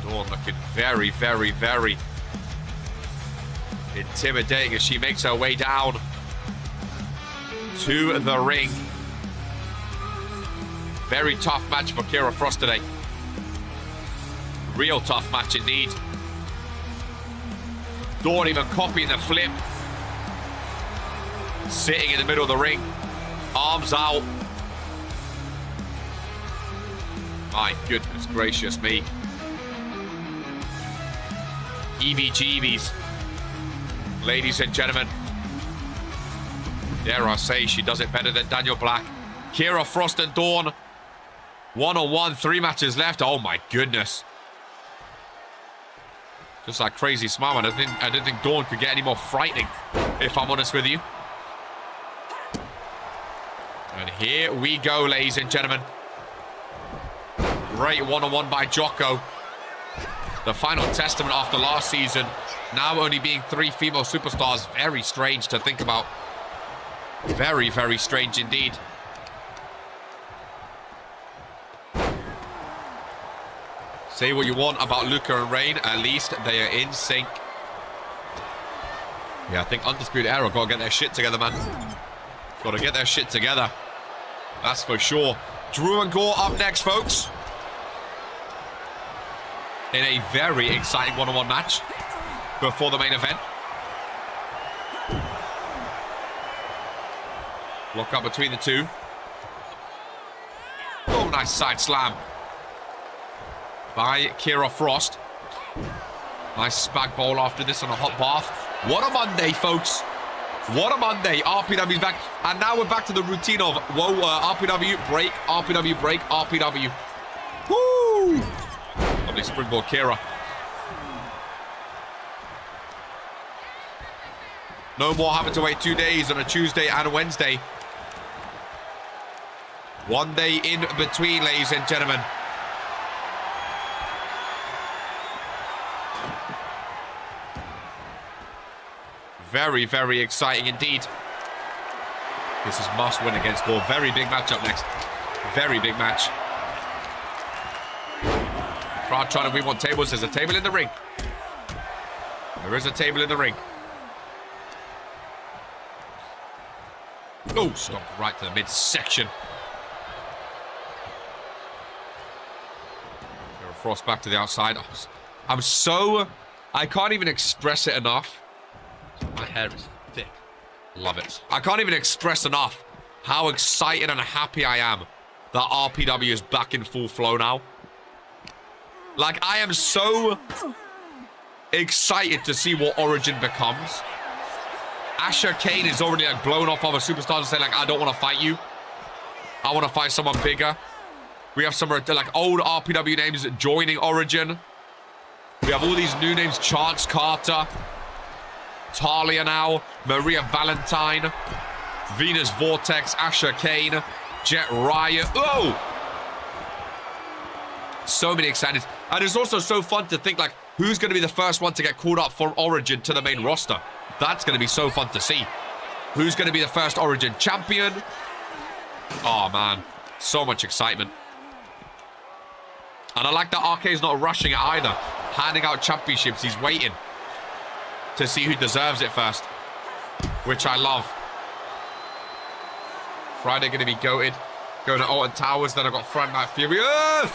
Dawn looking very, very, very intimidating as she makes her way down to the ring. Very tough match for Kira Frost today. Real tough match indeed. Dawn even copying the flip. Sitting in the middle of the ring. Arms out. My goodness gracious me. EBGBs. Ladies and gentlemen. Dare I say she does it better than Daniel Black. Kira Frost and Dawn. 1-on-1, 3 matches left. Oh my goodness. Just like crazy smile, man. I didn't think Dawn could get any more frightening, if I'm honest with you. And here we go, ladies and gentlemen. Great one-on-one by Jocko. The final testament after last season. Now only being 3 female superstars. Very strange to think about. Very, very strange indeed. Say what you want about Luca and Rain, at least they are in sync. Yeah, I think Undisputed Era got to get their shit together, man. Got to get their shit together. That's for sure. Drew and Gore up next, folks. In a very exciting one-on-one match before the main event. Lock up between the two. Oh, nice side slam by Kira Frost. Nice spag bowl after this on a hot bath. What a Monday, folks. What a Monday. RPW's back. And now we're back to the routine of, whoa, RPW, break, RPW, break, RPW. Woo! Lovely springboard, Kira. No more having to wait 2 days on a Tuesday and a Wednesday. 1 day in between, ladies and gentlemen. Very, very exciting indeed. This is must win against Gore. Very big match up next. Very big match. Crowd trying to win one tables. There's a table in the ring. There is a table in the ring. Oh, stop right to the midsection. Frost back to the outside. I can't even express it enough. My hair is thick. Love it. I can't even express enough how excited and happy I am that RPW is back in full flow now. Like, I am so excited to see what Origin becomes. Asher Kane is already like blown off other superstars and saying like, I don't want to fight you. I want to fight someone bigger. We have some like old RPW names joining Origin. We have all these new names: Chance Carter, Talia now, Maria Valentine, Venus Vortex, Asher Kane, Jet Riot. Oh! So many excited. And it's also so fun to think like, who's going to be the first one to get called up from Origin to the main roster? That's going to be so fun to see. Who's going to be the first Origin champion? Oh, man. So much excitement. And I like that RK is not rushing it either. Handing out championships. He's waiting to see who deserves it first. Which I love. Friday going to be goated. Going to Alton Towers. Then I've got Friday Night Furious.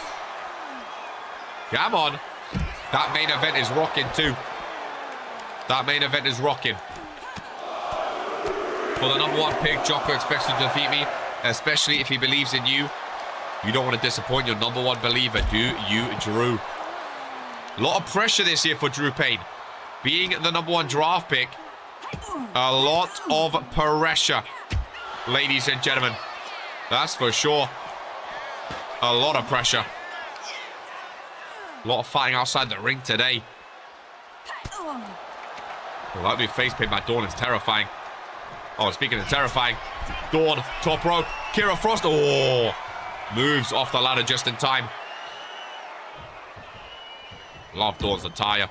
Come on. That main event is rocking too. That main event is rocking. For the #1 pick, Jocko expects you to defeat me. Especially if he believes in you. You don't want to disappoint your #1 believer, do you, Drew? A lot of pressure this year for Drew Payne. Being the #1 draft pick, a lot of pressure, ladies and gentlemen. That's for sure. A lot of pressure. A lot of fighting outside the ring today. Well, that new face paint by Dawn is terrifying. Oh, speaking of terrifying, Dawn, top rope, Kira Frost. Oh! Moves off the ladder just in time. Love Dawn's attire.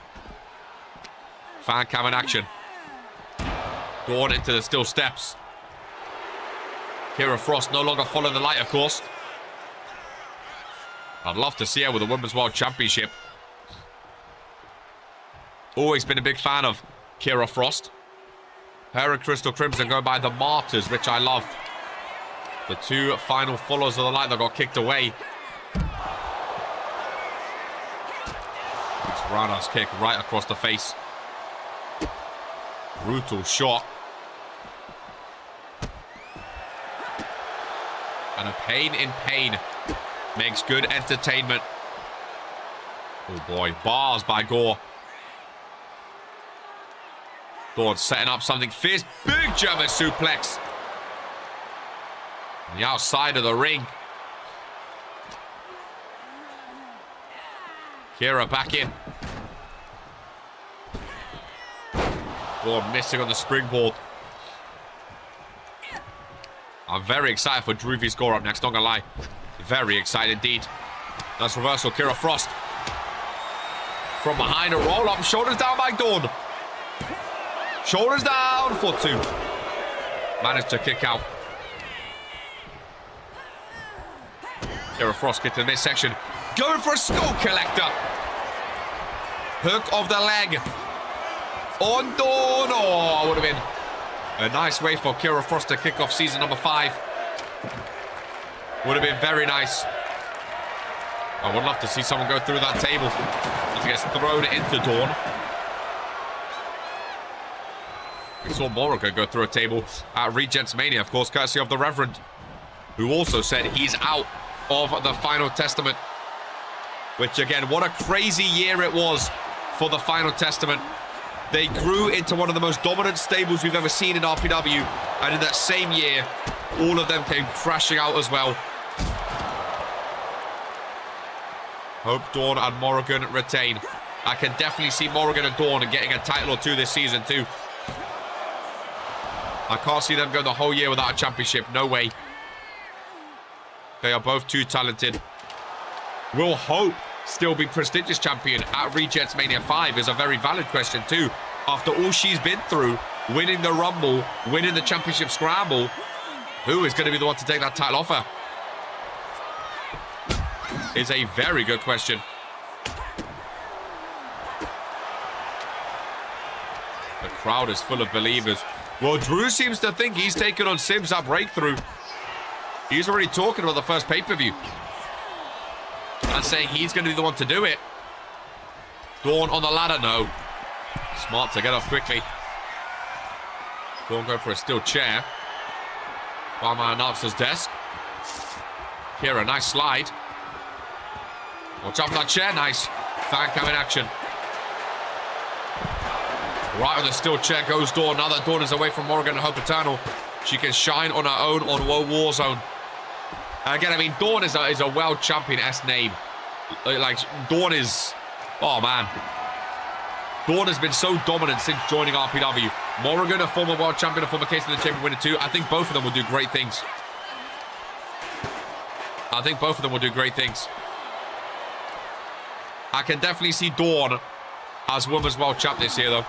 Fan cam in action. Dawn into the steel steps. Kira Frost no longer following the light, of course. I'd love to see her with the Women's World Championship. Always been a big fan of Kira Frost. Her and Crystal Crimson go by the Martyrs, which I love. The two final followers of the light that got kicked away. It's roundhouse kick right across the face. Brutal shot. And a Payne in pain makes good entertainment. Oh boy, bars by Gore. Gore setting up something fierce. Big German suplex. On the outside of the ring. Kira back in. Gore missing on the springboard. I'm very excited for Drew vs. Gore up next, not gonna lie. Very excited indeed. Nice reversal, Kira Frost. From behind, a roll up, shoulders down by Dawn. Shoulders down for 2. Managed to kick out. Kira Frost get to the midsection. Going for a skull collector. Hook of the leg. on Dawn. Oh, would have been a nice way for Kira Frost to kick off season number 5. Would have been very nice. I would love to see someone go through that table as he gets thrown into Dawn. We saw Morrigan go through a table at Regents Mania, of course, courtesy of the Reverend, who also said he's out of the Final Testament. Which, again, what a crazy year it was for the Final Testament. They grew into one of the most dominant stables we've ever seen in RPW. And in that same year, all of them came crashing out as well. Hope Dawn and Morrigan retain. I can definitely see Morrigan and Dawn getting a title or 2 this season too. I can't see them going the whole year without a championship. No way. They are both too talented. Will Hope still be prestigious champion at Regents Mania 5 is a very valid question too. After all she's been through, winning the Rumble, winning the Championship Scramble, who is going to be the one to take that title off her? Is a very good question. The crowd is full of believers. Well, Drew seems to think he's taken on Sims at Breakthrough. He's already talking about the first pay-per-view. And saying he's going to be the one to do it. Dawn on the ladder, no. Smart to get off quickly. Dawn going for a steel chair. By my announcer's desk. Kira, nice slide. Watch out for that chair, nice. Fan cam in action. Right on the steel chair goes Dawn. Now that Dawn is away from Morrigan and Hope Eternal, she can shine on her own on Woe Warzone. Again, I mean, Dawn is a world champion-esque name. Like, Dawn is... Oh, man. Dawn has been so dominant since joining RPW. Morrigan, a former world champion, a former Case of the Champion winner too. I think both of them will do great things. I think both of them will do great things. I can definitely see Dawn as Women's World Champ this year, though.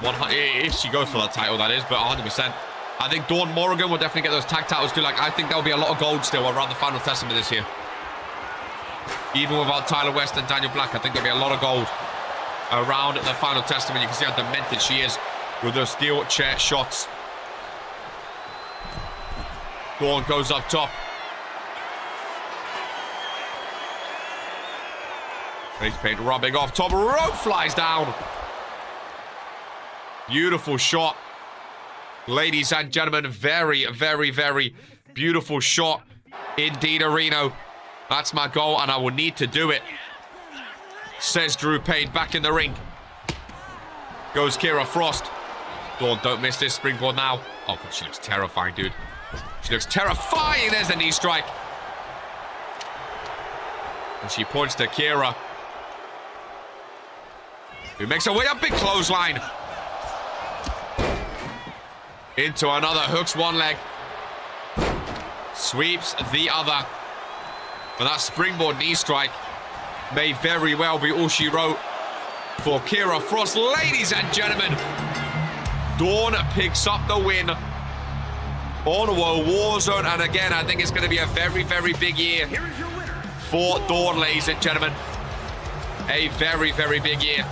If she goes for that title, that is, but 100%. I think Dawn Morrigan will definitely get those tag titles too. Like, I think there'll be a lot of gold still around the Final Testament this year. Even without Tyler West and Daniel Black, I think there'll be a lot of gold around the Final Testament. You can see how demented she is with those steel chair shots. Dawn goes up top. Face paint rubbing off. Top rope flies down. Beautiful shot. Ladies and gentlemen, very, very, very beautiful shot indeed, Reno. That's my goal, and I will need to do it. Says Drew Payne back in the ring. Goes Kira Frost. Dawn, don't miss this springboard now. Oh, God, she looks terrifying, dude. She looks terrifying. There's a knee strike. And she points to Kira, who makes her way up. Big clothesline. Into another. Hooks one leg. Sweeps the other. And that springboard knee strike may very well be all she wrote for Kira Frost. Ladies and gentlemen, Dawn picks up the win on Warzone. And again, I think it's going to be a very, very big year for Dawn, ladies and gentlemen. A very, very big year.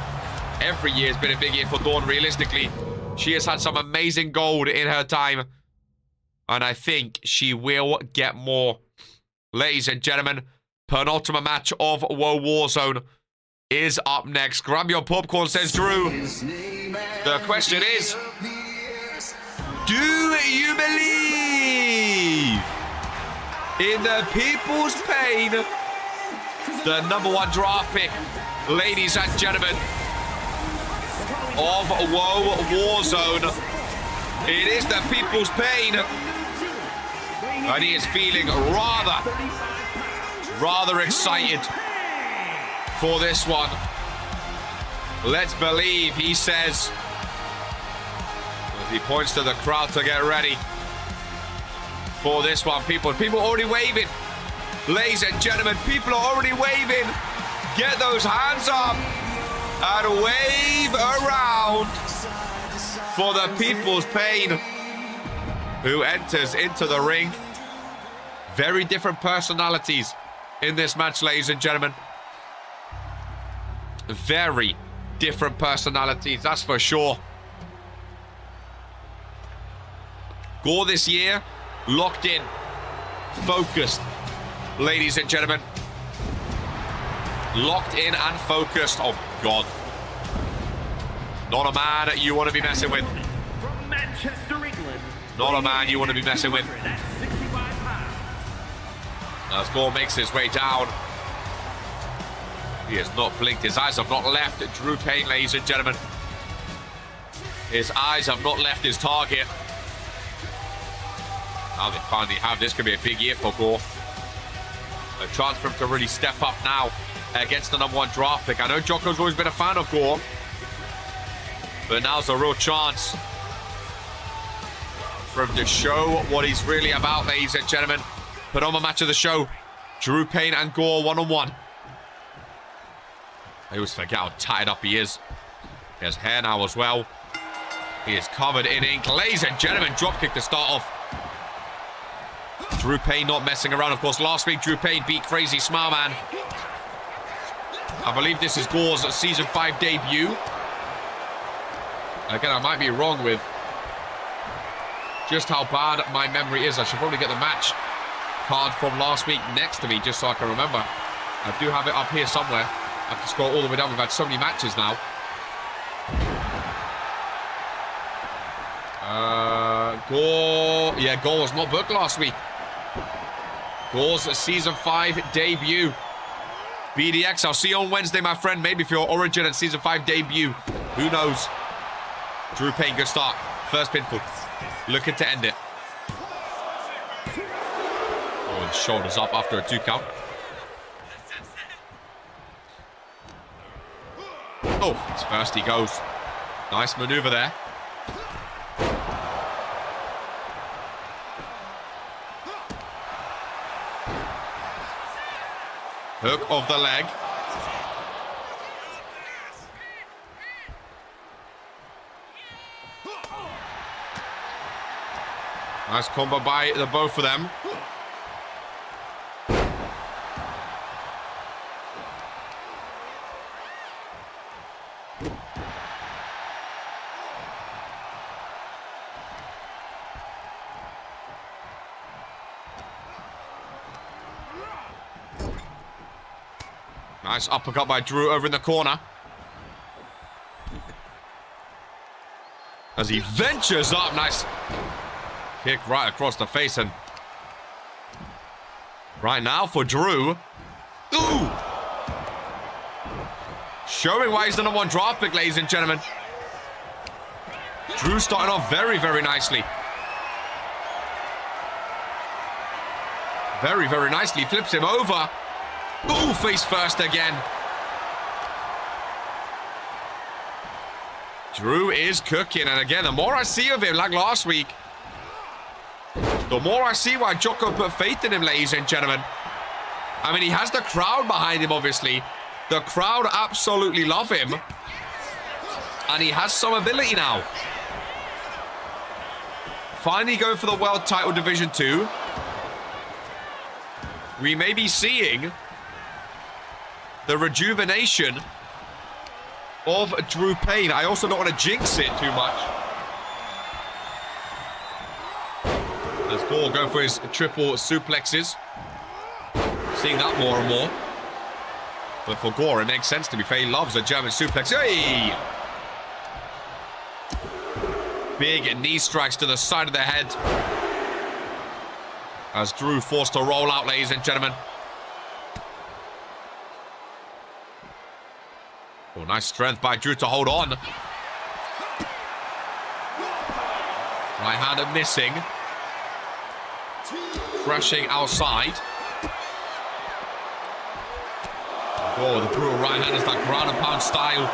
Every year has been a big year for Dawn, realistically. She has had some amazing gold in her time. And I think she will get more. Ladies and gentlemen, penultimate match of Warzone is up next. Grab your popcorn, says Drew. The question is, do you believe in the people's Payne, the #1 draft pick, ladies and gentlemen, of Warzone? It is the people's Payne. And he is feeling rather excited for this one. Let's believe, he says, as he points to the crowd to get ready for this one. People already waving. Ladies and gentlemen, people are already waving. Get those hands up and wave around for the people's Payne, who enters into the ring. Very different personalities in this match, ladies and gentlemen. Very, different personalities, that's for sure. Gore this year, locked in, focused, ladies and gentlemen. Locked in and focused. Oh, God. Not a man you want to be messing with. From Manchester, England. Not a man you want to be messing with. At 65 pounds. As Gore makes his way down. He has not blinked. His eyes have not left Drew Payne, ladies and gentlemen. His eyes have not left his target. Now they finally have. This could be a big year for Gore. A chance for him to really step up now against the #1 draft pick. I know Jocko's always been a fan of Gore, but now's a real chance for him to show what he's really about, ladies and gentlemen. Put on the match of the show. Drew Payne and Gore one-on-one. I always forget how tied up he is. He has hair now as well. He is covered in ink. Ladies and gentlemen, dropkick to start off. Drew Payne not messing around. Of course, last week, Drew Payne beat Crazy Smile Man. I believe this is Gore's Season 5 debut. Again, I might be wrong with just how bad my memory is. I should probably get the match card from last week next to me, just so I can remember. I do have it up here somewhere. I have to scroll all the way down. We've had so many matches now. Gore. Yeah, Gore was not booked last week. Gore's Season 5 debut. BDX, I'll see you on Wednesday, my friend. Maybe for your Origin and Season 5 debut. Who knows? Drew Payne, good start. First pinfall. Looking to end it. Oh, his shoulders up after a 2 count. Oh, first he goes. Nice maneuver there. Hook of the leg. Nice combo by the both of them. Nice uppercut by Drew over in the corner. As he ventures up. Nice kick right across the face. And right now for Drew. Ooh! Showing why he's the #1 draft pick, ladies and gentlemen. Drew starting off very, very nicely. Very, very nicely. Flips him over. Ooh, face first again. Drew is cooking. And again, the more I see of him, like last week, the more I see why Jocko put faith in him, ladies and gentlemen. I mean, he has the crowd behind him, obviously. The crowd absolutely love him. And he has some ability now. Finally going for the world title Division 2. We may be seeing the rejuvenation of Drew Payne. I also don't want to jinx it too much. As Gore going for his triple suplexes. Seeing that more and more. But for Gore, it makes sense to be fair. He loves a German suplex. Hey! Big knee strikes to the side of the head. As Drew forced to roll out, ladies and gentlemen. Oh, nice strength by Drew to hold on. Right hander missing. Crushing outside. Oh, the brutal right hand is that ground and pound style.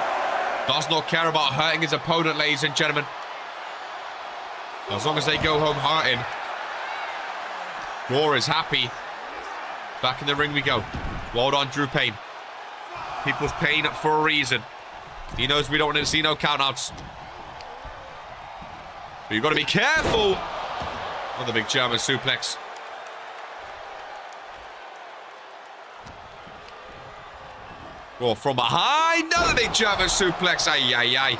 Does not care about hurting his opponent, ladies and gentlemen. As long as they go home hurting. Gore is happy. Back in the ring we go. Well done, Drew Payne. People's pain for a reason. He knows we don't want to see no countouts. But you've got to be careful. Another big German suplex. Gore from behind. Another big German suplex. Ay, ay, ay.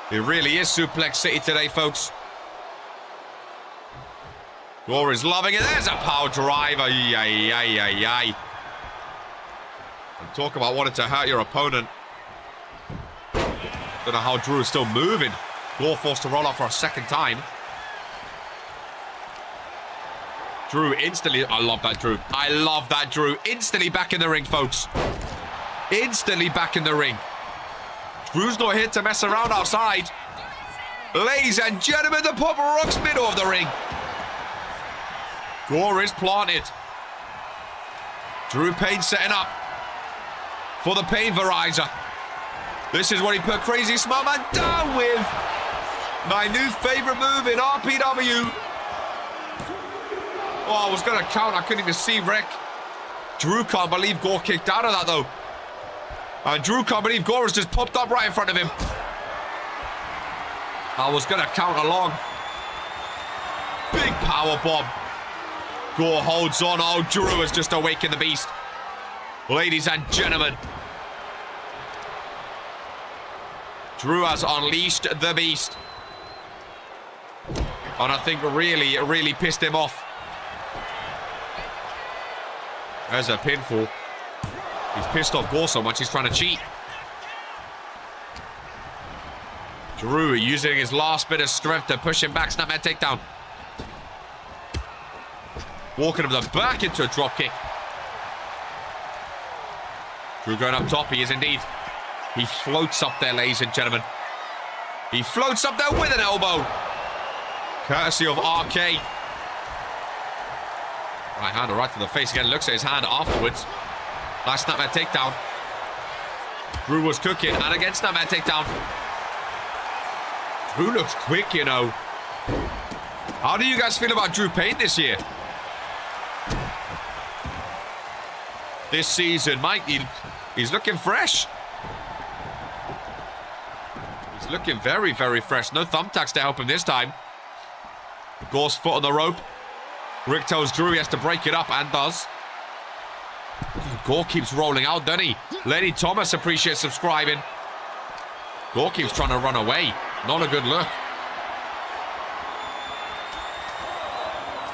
It really is Suplex City today, folks. Gore is loving it. There's a power driver. Ay, ay, ay, ay, ay. And talk about wanting to hurt your opponent. Don't know how Drew is still moving. Gore forced to roll out for a second time. Drew instantly... I love that, Drew. I love that, Drew. Instantly back in the ring, folks. Instantly back in the ring. Drew's not here to mess around outside. Ladies and gentlemen, the Papa Rock's middle of the ring. Gore is planted. Drew Payne setting up for the Payne Verizer. This is what he put Crazy Smart Man down with. My new favorite move in RPW. Oh, I was going to count. I couldn't even see Rick. Drew can't believe Gore kicked out of that, though. And Drew can't believe Gore has just popped up right in front of him. I was going to count along. Big power bomb. Gore holds on. Oh, Drew has just awakened the beast. Ladies and gentlemen. Drew has unleashed the beast. And I think really pissed him off. There's a pinfall. He's pissed off Gore so much he's trying to cheat. Drew using his last bit of strength to push him back. Snapmare takedown. Walking him the back into a dropkick. Drew going up top. He is indeed. He floats up there, ladies and gentlemen. He floats up there with an elbow. Courtesy of RK. Right hand right to the face again. Looks at his hand afterwards. Nice snapmare takedown. Drew was cooking. And again, snapmare takedown. Drew looks quick, you know. How do you guys feel about Drew Payne this year? This season, Mike, he's looking fresh. He's looking very, very fresh. No thumbtacks to help him this time. Gore's foot on the rope. Rick tells Drew he has to break it up, and does. Gore keeps rolling out, doesn't he? Lenny Thomas appreciates subscribing. Gore keeps trying to run away. Not a good look.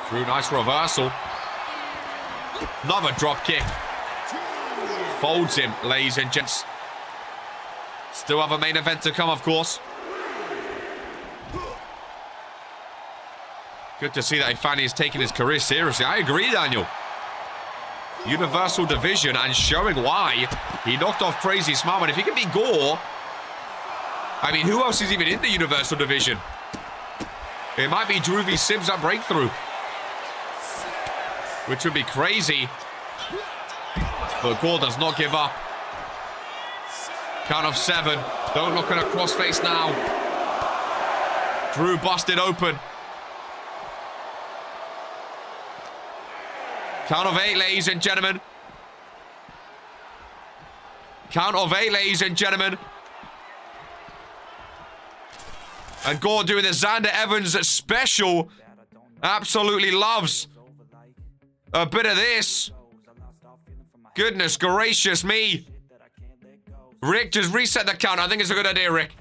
Drew, nice reversal. Another drop kick. Folds him, ladies and gents. Still have a main event to come, of course. Good to see that he finally is taking his career seriously. I agree, Daniel. Universal Division, and showing why he knocked off Crazy Smart Man. If he can beat Gore, I mean, who else is even in the Universal Division? It might be Drew v. Sims at Breakthrough, which would be crazy. But Gore does not give up. Count of 7. Don't look at a crossface now. Drew busted open. Count of 8, ladies and gentlemen. Count of 8, ladies and gentlemen. And Gore doing the Xander Evans special. Absolutely loves a bit of this. Goodness gracious me. Rick, just reset the count. I think it's a good idea, Rick.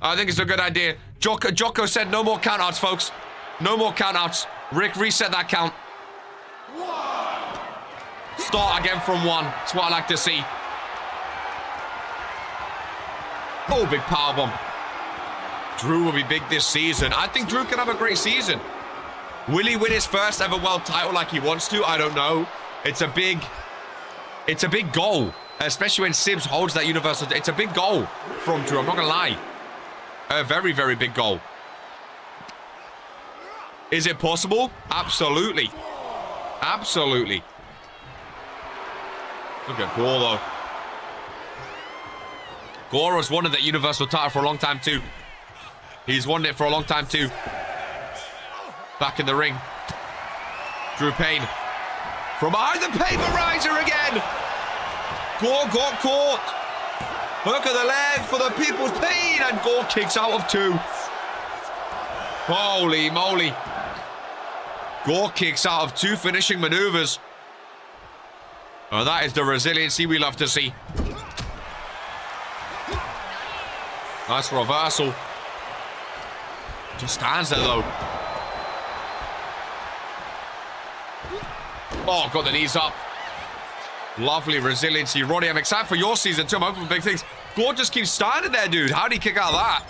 I think it's a good idea. Jocko said no more countouts, folks. No more countouts. Rick, reset that count. Start again from 1. That's what I like to see. Oh, big powerbomb. Drew will be big this season. I think Drew can have a great season. Will he win his first ever world title like he wants to? I don't know. It's a big goal, especially when Sims holds that universal. It's a big goal from Drew. I'm not gonna lie. A very, very big goal. Is it possible? Absolutely. Absolutely. Look at Gore, though. Gore has wanted that Universal title for a long time, too. He's wanted it for a long time, too. Back in the ring. Drew Payne. From behind the Payne Verizer again. Gore got caught. Hook of the leg for the People's Pain. And Gore kicks out of 2. Holy moly. Gore kicks out of 2 finishing maneuvers. Oh, that is the resiliency we love to see. Nice reversal. Just stands there, though. Oh, got the knees up. Lovely resiliency. Roddy, I'm excited for your season, too. I'm hoping for big things. Gore just keeps standing there, dude. How'd he kick out of that?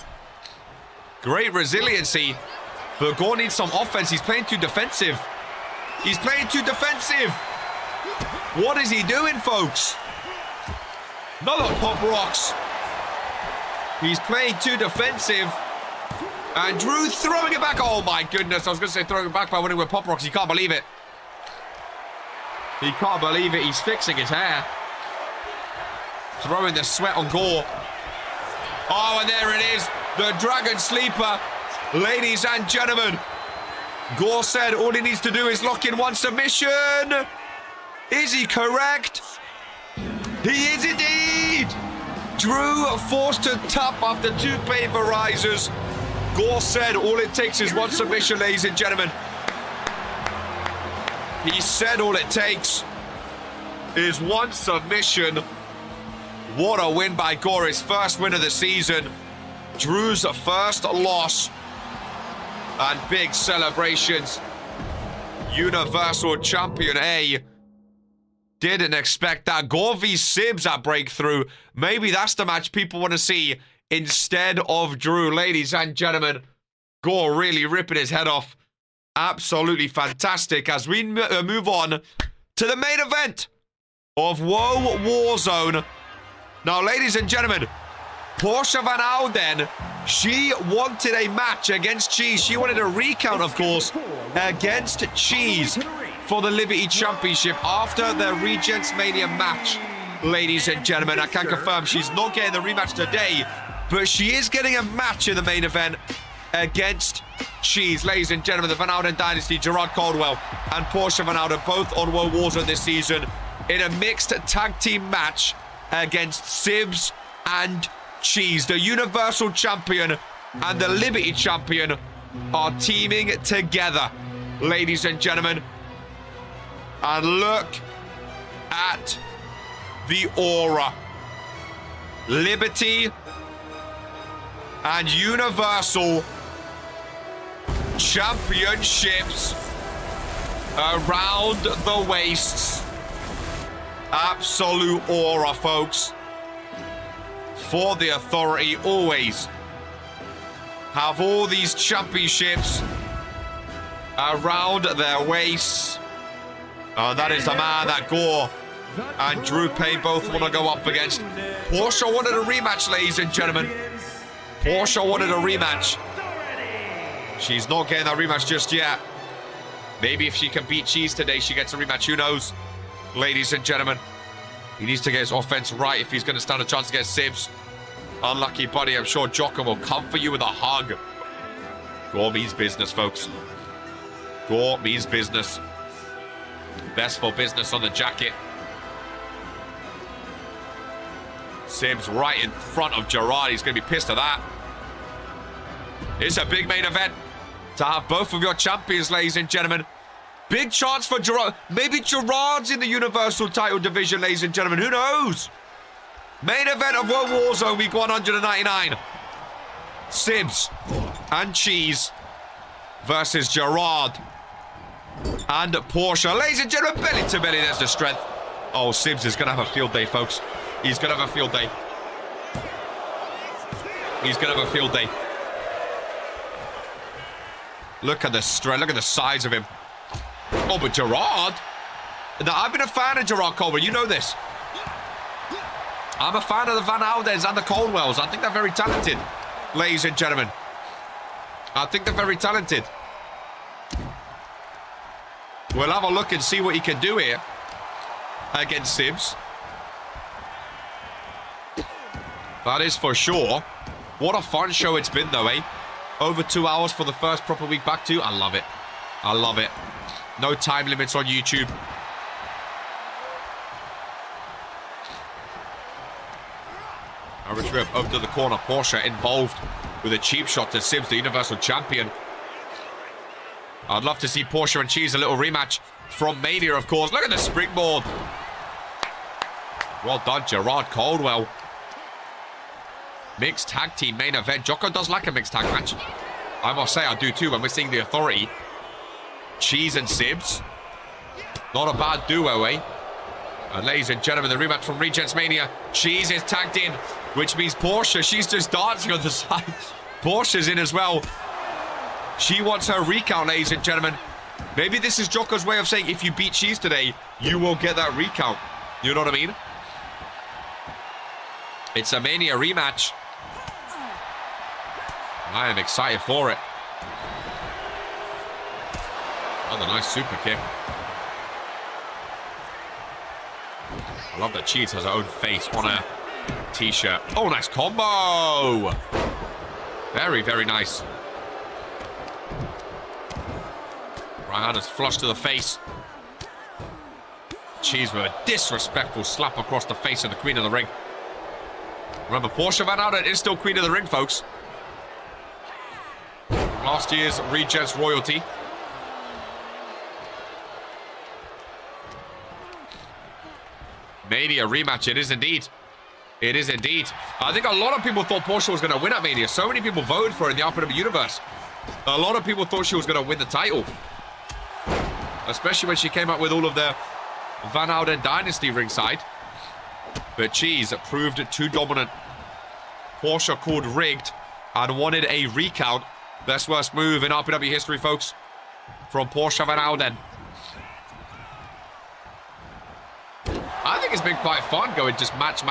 Great resiliency. But Gore needs some offense. He's playing too defensive. He's playing too defensive. What is he doing, folks? Another pop rocks. He's playing too defensive. And Drew throwing it back. Oh, my goodness. I was going to say throwing it back by winning with pop rocks. He can't believe it. He can't believe it. He's fixing his hair. Throwing the sweat on Gore. Oh, and there it is. The Dragon Sleeper. Ladies and gentlemen. Gore said all he needs to do is lock in one submission. Is he correct? He is indeed. Drew forced to tap after 2 vaporizers. Gore said all it takes is one submission, ladies and gentlemen. He said all it takes is one submission. What a win by Gore. His first win of the season. Drew's first loss. And big celebrations. Universal Champion A. Didn't expect that. Gore v Sibs at Breakthrough. Maybe that's the match people want to see instead of Drew. Ladies and gentlemen, Gore really ripping his head off. Absolutely fantastic as we move on to the main event of Woe Warzone. Now, ladies and gentlemen, Portia Van Ouden, she wanted a match against Cheese. She wanted a recount, of course, against Cheese for the Liberty Championship after the Regents Mania match. Ladies and gentlemen, I can confirm she's not getting the rematch today, but she is getting a match in the main event against Cheese. Ladies and gentlemen, the Van Ouden Dynasty, Gerard Caldwell and Portia Van Ouden, both on Woe Warzone this season in a mixed tag team match against Sibs and Cheese. The Universal Champion and the Liberty Champion are teaming together, ladies and gentlemen. And look at the aura. Liberty and Universal Championships around the waists. Absolute aura, folks. For the Authority, always have all these championships around their waists. That is the man that Gore and Drew Payne both want to go up against. Portia wanted a rematch, ladies and gentlemen. Portia wanted a rematch. She's not getting that rematch just yet. Maybe if she can beat Cheese today, she gets a rematch. Who knows? Ladies and gentlemen, he needs to get his offense right if he's going to stand a chance against Sibs. Unlucky buddy. I'm sure Jocko will come for you with a hug. Gore means business, folks. Gore means business. Best for business on the jacket. Sibs right in front of Gerard. He's going to be pissed at that. It's a big main event to have both of your champions, ladies and gentlemen. Big chance for Gerard. Maybe Gerard's in the Universal title division, ladies and gentlemen. Who knows? Main event of Woe Warzone week 199. Sibs and Cheese versus Gerard and Portia. Ladies and gentlemen, belly to belly, there's the strength. Oh, Sibs is going to have a field day, folks. He's going to have a field day. He's going to have a field day. Look at the strength. Look at the size of him. Oh, but Gerard. Now, I've been a fan of Gerard Caldwell. You know this. I'm a fan of the Van Oudens and the Caldwells. I think they're very talented, ladies and gentlemen. I think they're very talented. We'll have a look and see what he can do here against Sibs. That is for sure. What a fun show it's been, though, eh? Over 2 hours for the first proper week back, too. I love it. I love it. No time limits on YouTube. Irish whip over to the corner. Portia involved with a cheap shot to Sibs, the Universal Champion. I'd love to see Portia and Cheese a little rematch from Mania, of course. Look at the springboard. Well done, Gerard Caldwell. Mixed tag team main event. Jocko does like a mixed tag match. I must say I do too when we're seeing the Authority. Cheese and Sibs. Not a bad duo, eh? And ladies and gentlemen, the rematch from Regents Mania. Cheese is tagged in, which means Portia, she's just dancing on the side. Portia's in as well. She wants her recount, ladies and gentlemen. Maybe this is Jocko's way of saying, if you beat Cheese today, you will get that recount. You know what I mean? It's a Mania rematch. I am excited for it. Another nice super kick. I love that Cheese has her own face on a t-shirt. Oh, nice combo. Very, very nice. Right hand is flush to the face. Cheese with a disrespectful slap across the face of the Queen of the Ring. Remember, Portia Van Houten is still Queen of the Ring, folks. Last year's Regents royalty. Mania rematch, it is indeed. It is indeed. I think a lot of people thought Portia was going to win at Mania. So many people voted for her in the RPW universe. A lot of people thought she was going to win the title. Especially when she came up with all of the Van Houten dynasty ringside. But Cheese proved too dominant. Portia called rigged and wanted a recount. Best worst move in RPW history, folks. From Portia Van Houten. I think it's been quite fun going just match.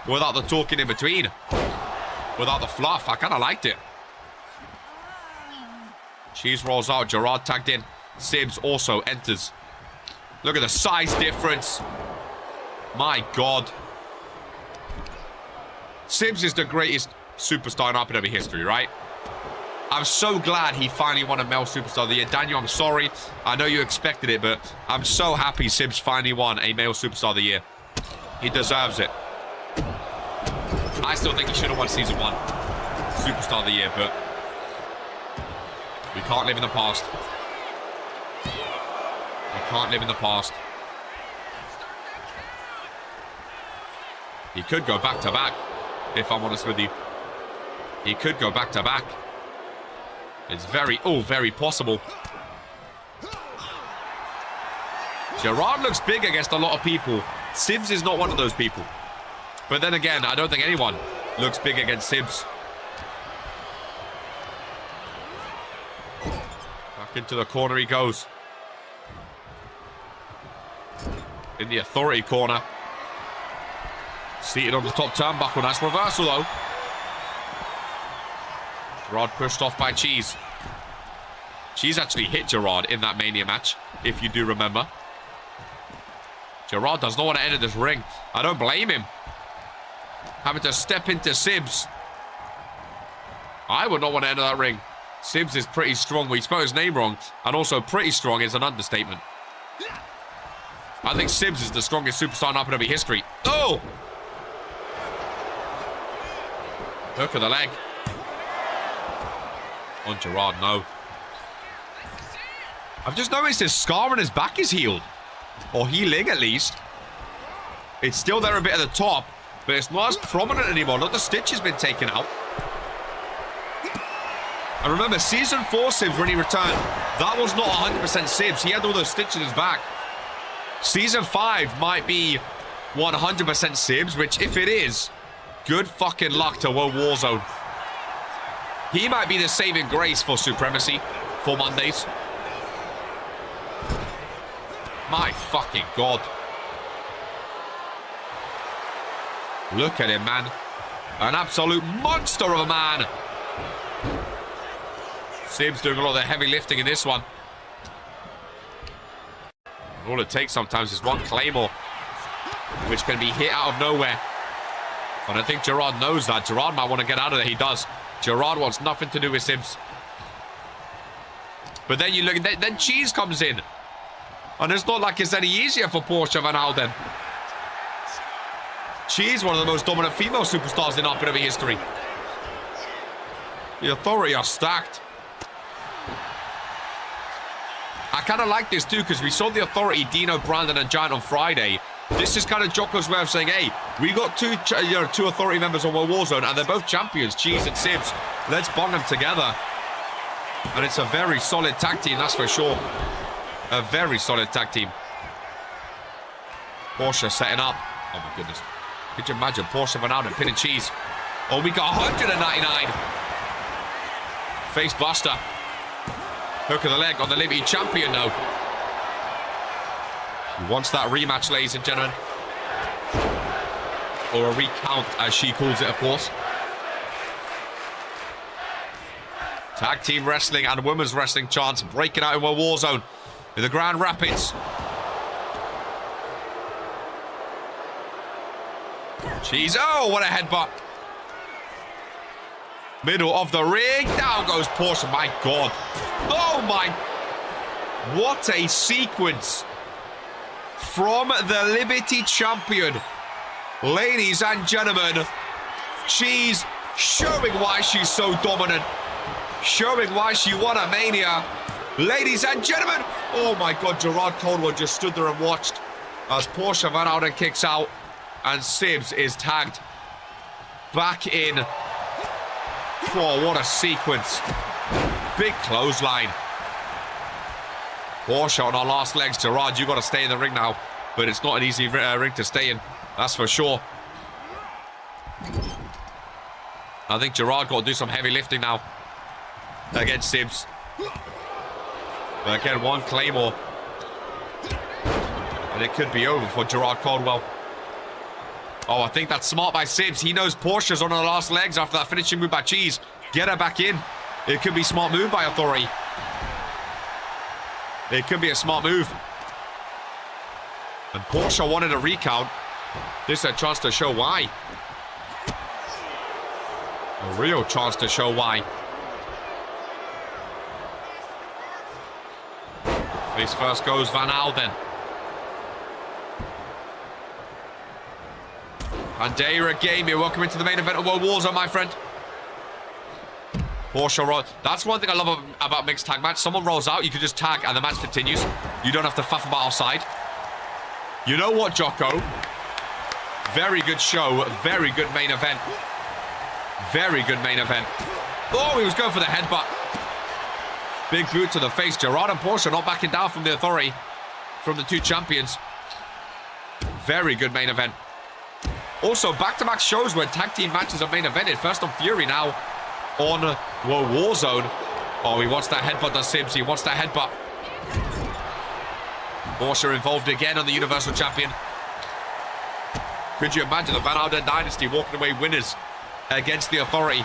Without the talking in between. Without the fluff. I kind of liked it. Cheese rolls out. Gerard tagged in. Sibs also enters. Look at the size difference. My God. Sibs is the greatest superstar in RPW history, right? I'm so glad he finally won a male superstar of the year. Daniel, I'm sorry. I know you expected it, but I'm so happy Sibs finally won a male superstar of the year. He deserves it. I still think he should have won season 1 superstar of the year, but we can't live in the past. We can't live in the past. He could go back to back, if I'm honest with you. He could go back to back. It's very possible. Gerard looks big against a lot of people. Sibs is not one of those people. But then again, I don't think anyone looks big against Sibs. Back into the corner he goes. In the Authority corner. Seated on the top turnbuckle. Nice reversal, though. Gerard pushed off by Cheese. Cheese actually hit Gerard in that Mania match, if you do remember. Gerard does not want to enter this ring. I don't blame him. Having to step into Sibs. I would not want to enter that ring. Sibs is pretty strong. We spelled his name wrong. And also pretty strong is an understatement. I think Sibs is the strongest superstar in RPW history. Oh! Hook of the leg. On Gerard, no. I've just noticed his scar on his back is healed. Or healing, at least. It's still there a bit at the top, but it's not as prominent anymore. Look, the stitch has been taken out. And remember, Season 4 Sibs, when he returned, that was not 100% Sibs. He had all those stitches in his back. Season 5 might be 100% Sibs, which, if it is, good fucking luck to World Warzone. He might be the saving grace for Supremacy for Mondays. My fucking God. Look at him, man. An absolute monster of a man. Sibs doing a lot of the heavy lifting in this one. All it takes sometimes is one Claymore, which can be hit out of nowhere. And I think Gerard knows that. Gerard might want to get out of there. He does. Gerard wants nothing to do with Sibs. But then you look, then Cheese comes in. And it's not like it's any easier for Portia Van Houten. She's one of the most dominant female superstars in RPW history. The Authority are stacked. I kind of like this too, because we saw the Authority, Dino, Brandon, and Giant on Friday. This is kind of Jocko's way of saying, hey, We got two authority members on World Warzone, and they're both champions, Cheese and Sibs. Let's bond them together. And it's a very solid tag team, that's for sure. A very solid tag team. Porsche setting up. Oh my goodness. Could you imagine Porsche Van Alden pinning Cheese? Oh, we got 199. Face buster. Hook of the leg on the Liberty champion now. He wants that rematch, ladies and gentlemen. Or a recount, as she calls it, of course. Tag team wrestling and women's wrestling chants breaking out in World Warzone in the Grand Rapids. Jeez, oh, what a headbutt. Middle of the ring, down goes Porsche, my God. Oh my, what a sequence from the Liberty champion. Ladies and gentlemen, she's showing why she's so dominant. Showing why she won at Mania. Ladies and gentlemen, oh my God, Gerard Caldwell just stood there and watched as Porsche Van Alden kicks out and Sibs is tagged back in. Oh, what a sequence. Big clothesline. Porsche on our last legs. Gerard, you got to stay in the ring now, but it's not an easy ring to stay in. That's for sure. I think Gerard got to do some heavy lifting now against Sibs. But again, one Claymore. And it could be over for Gerard Caldwell. Oh, I think that's smart by Sibs. He knows Porsche's on her last legs after that finishing move by Cheese. Get her back in. It could be a smart move by Authority. It could be a smart move. And Porsche wanted a recount. This is a chance to show why. A real chance to show why. Face first goes Van Alden. Bandera Gaming, welcome into the main event of World Warzone, my friend. Porsche roll. That's one thing I love about mixed tag match. Someone rolls out, you can just tag and the match continues. You don't have to faff about outside. You know what, Jocko? Very good show. Very good main event. Very good main event. Oh, he was going for the headbutt. Big boot to the face. Gerard and Porsche not backing down from the Authority. From the two champions. Very good main event. Also, back-to-back shows where tag team matches are main evented. First on Fury, now on World Warzone. Oh, he wants that headbutt, does Sibs. He wants that headbutt. Porsche involved again on the Universal Champion. Could you imagine the Van Alden Dynasty walking away winners against the Authority?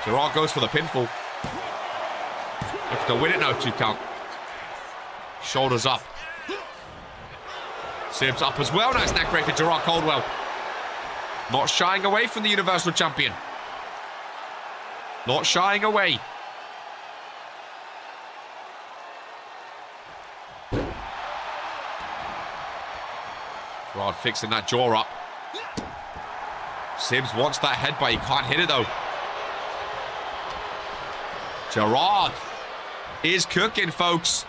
Gerard goes for the pinfall. Looking to win it now, 2 count. Shoulders up. Sibs up as well. Nice neck breaker, Gerard Caldwell. Not shying away from the Universal Champion. Not shying away. Gerard fixing that jaw up. Sibs wants that headbutt. He can't hit it though. Gerard is cooking, folks.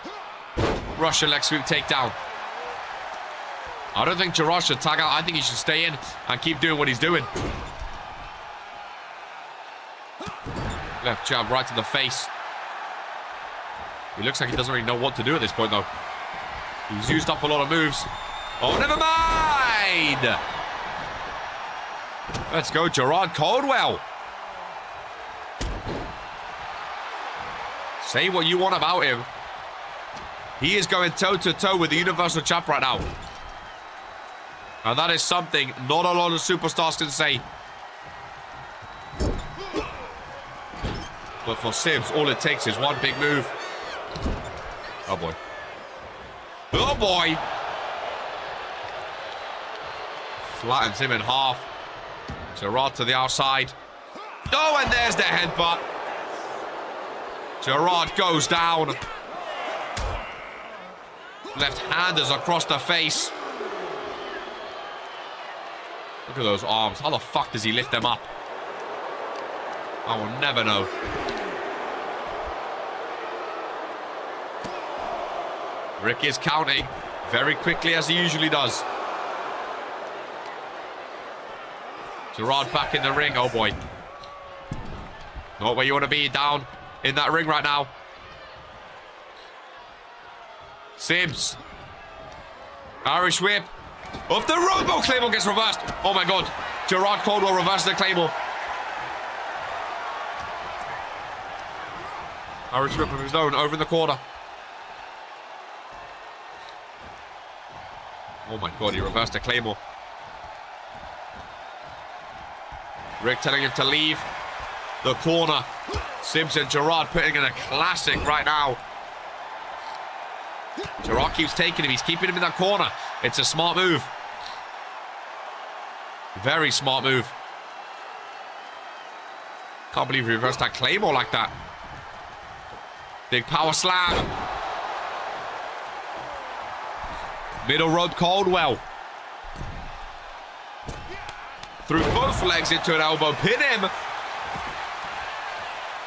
Russian leg sweep takedown. I don't think Gerard should tag out. I think he should stay in and keep doing what he's doing. Left jab right to the face. He looks like he doesn't really know what to do at this point, though. He's used up a lot of moves. Oh, never mind! Let's go, Gerard Caldwell. Say what you want about him. He is going toe-to-toe with the Universal Champ right now. And that is something not a lot of superstars can say. But for Sibs, all it takes is one big move. Oh, boy. Oh, boy! Flattens him in half. Gerard to the outside. Oh, and there's the headbutt. Gerard goes down. Left-handers across the face. Look at those arms. How the fuck does he lift them up? I will never know. Rick is counting very quickly as he usually does. Gerard back in the ring. Oh, boy. Not where you want to be, down in that ring right now. Sims. Irish whip. Off the Robo. Claymore gets reversed. Oh, my God. Gerard Caldwell reverses the Claymore. Irish whip of his own over in the corner. Oh, my God. He reversed the Claymore. Rick telling him to leave the corner. Sims and Gerard putting in a classic right now. Gerard keeps taking him. He's keeping him in that corner. It's a smart move. Very smart move. Can't believe he reversed that Claymore like that. Big power slam. Middle rope Caldwell. Threw both legs into an elbow. Pin him.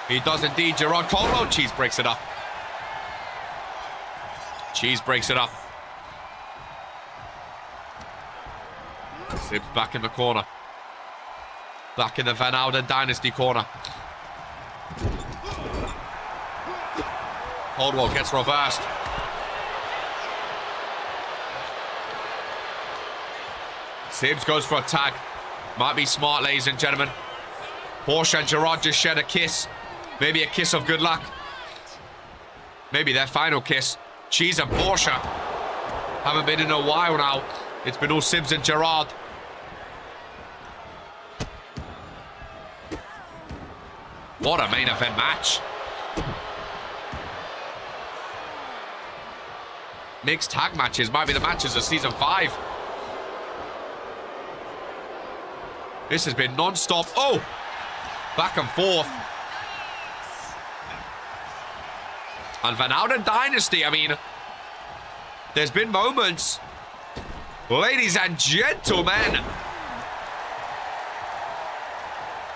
He does indeed. Gerard Caldwell. Cheese breaks it up. Cheese breaks it up. Sims back in the corner. Back in the Van Alden Dynasty corner. Caldwell gets reversed. Sims goes for a tag. Might be smart, ladies and gentlemen. Porsche and Gerard just shared a kiss. Maybe a kiss of good luck. Maybe their final kiss. Cheese and Porsche haven't been in a while now. It's been all Sims and Gerard. What a main event match. Mixed tag matches might be the matches of season 5. This has been non-stop. Oh! Back and forth. And Van Alden Dynasty, I mean, there's been moments, ladies and gentlemen,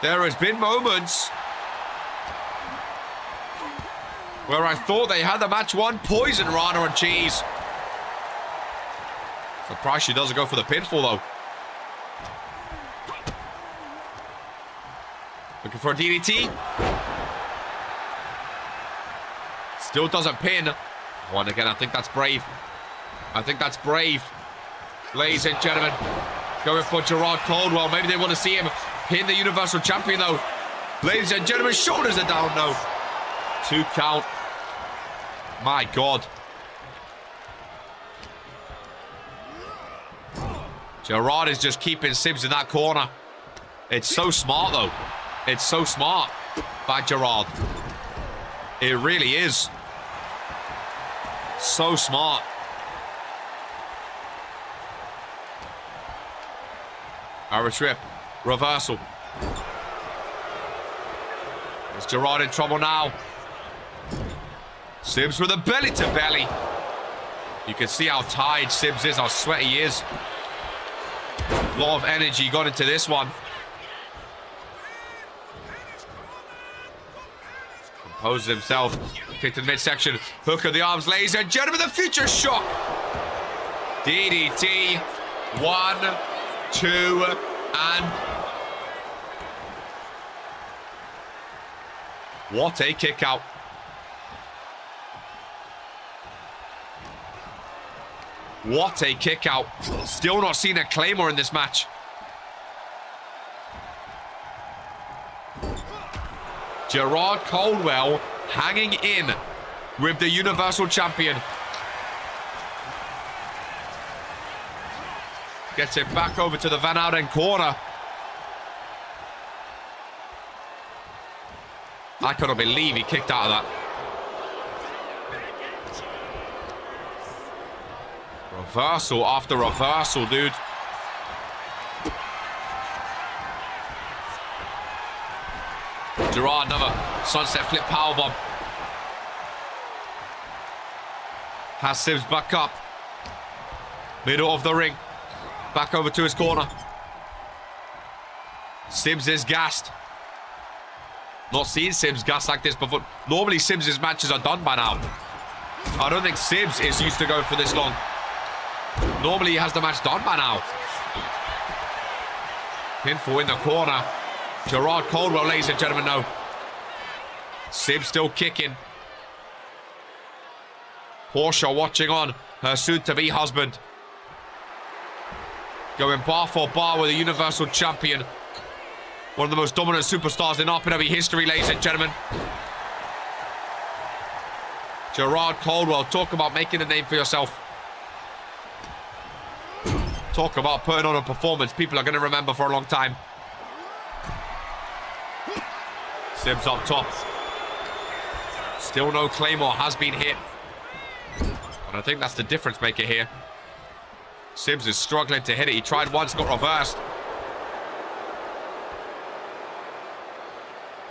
there has been moments where I thought they had the match won. Poison Rana and Cheese. Surprised she doesn't go for the pinfall, though. Looking for a DDT. Still doesn't pin. One again, I think that's brave. I think that's brave. Ladies and gentlemen, going for Gerard Caldwell. Maybe they want to see him pin the Universal Champion, though. Ladies and gentlemen, shoulders are down, though. 2 count. My God. Gerard is just keeping Sims in that corner. It's so smart, though. It's so smart by Gerard. It really is. So smart. Irish whip. Reversal. Is Gerard in trouble now? Sims with a belly to belly. You can see how tired Sims is, how sweaty he is. A lot of energy got into this one. Composes himself. Kick to the midsection. Hook of the arms, ladies and gentlemen. The future shock. DDT. 1, 2, and... what a kick out. What a kick out. Still not seen a Claymore in this match. Gerard Caldwell hanging in with the Universal Champion. Gets it back over to the Van Alden corner. I couldn't believe he kicked out of that. Reversal after reversal, dude. Gerard, another sunset flip powerbomb. Has Sims back up. Middle of the ring. Back over to his corner. Sims is gassed. Not seen Sims gassed like this before. Normally Sims' matches are done by now. I don't think Sims is used to going for this long. Normally he has the match done by now. Pinfall in the corner. Gerard Caldwell, ladies and gentlemen, no. Sib still kicking. Portia watching on. Her soon-to-be husband. Going bar for bar with a Universal Champion. One of the most dominant superstars in RPW history, ladies and gentlemen. Gerard Caldwell, talk about making a name for yourself. Talk about putting on a performance people are going to remember for a long time. Sibs up top. Still no Claymore, has been hit. And I think that's the difference maker here. Sibs is struggling to hit it. He tried once, got reversed.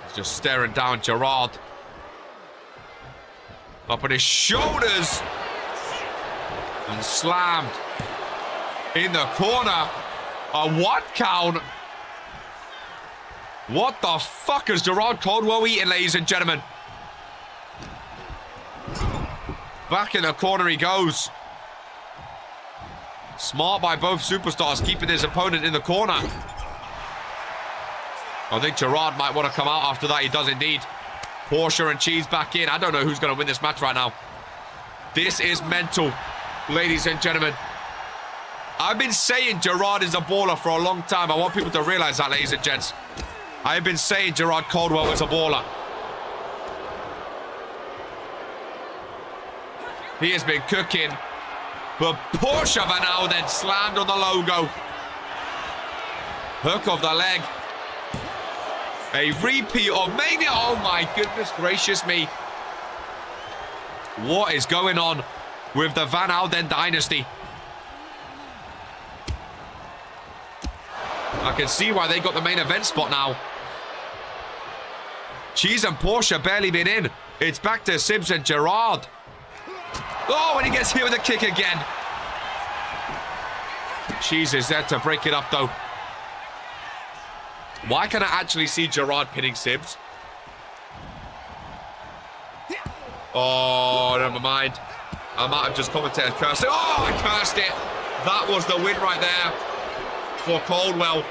He's just staring down Gerard. Up on his shoulders. And slammed. In the corner. A 1 count. What the fuck is Gerard Caldwell eating, ladies and gentlemen? Back in the corner he goes. Smart by both superstars, keeping his opponent in the corner. I think Gerard might want to come out after that. He does indeed. Portia and Cheese back in. I don't know who's going to win this match right now. This is mental, ladies and gentlemen. I've been saying Gerard is a baller for a long time. I want people to realize that, ladies and gents. I've been saying Gerard Caldwell is a baller. He has been cooking. But Portia Van now then slammed on the logo. Hook of the leg. A repeat of Mania. Oh my goodness gracious me. What is going on with the Van Alden dynasty? I can see why they got the main event spot now. Cheese and Portia barely been in. It's back to Sibs and Gerard. Oh, and he gets hit with a kick again. Cheese is there to break it up, though. Why can I actually see Gerard pinning Sibs? Oh, never mind. I might have just commentated cursed it. Oh, I cursed it. That was the win right there for Caldwell.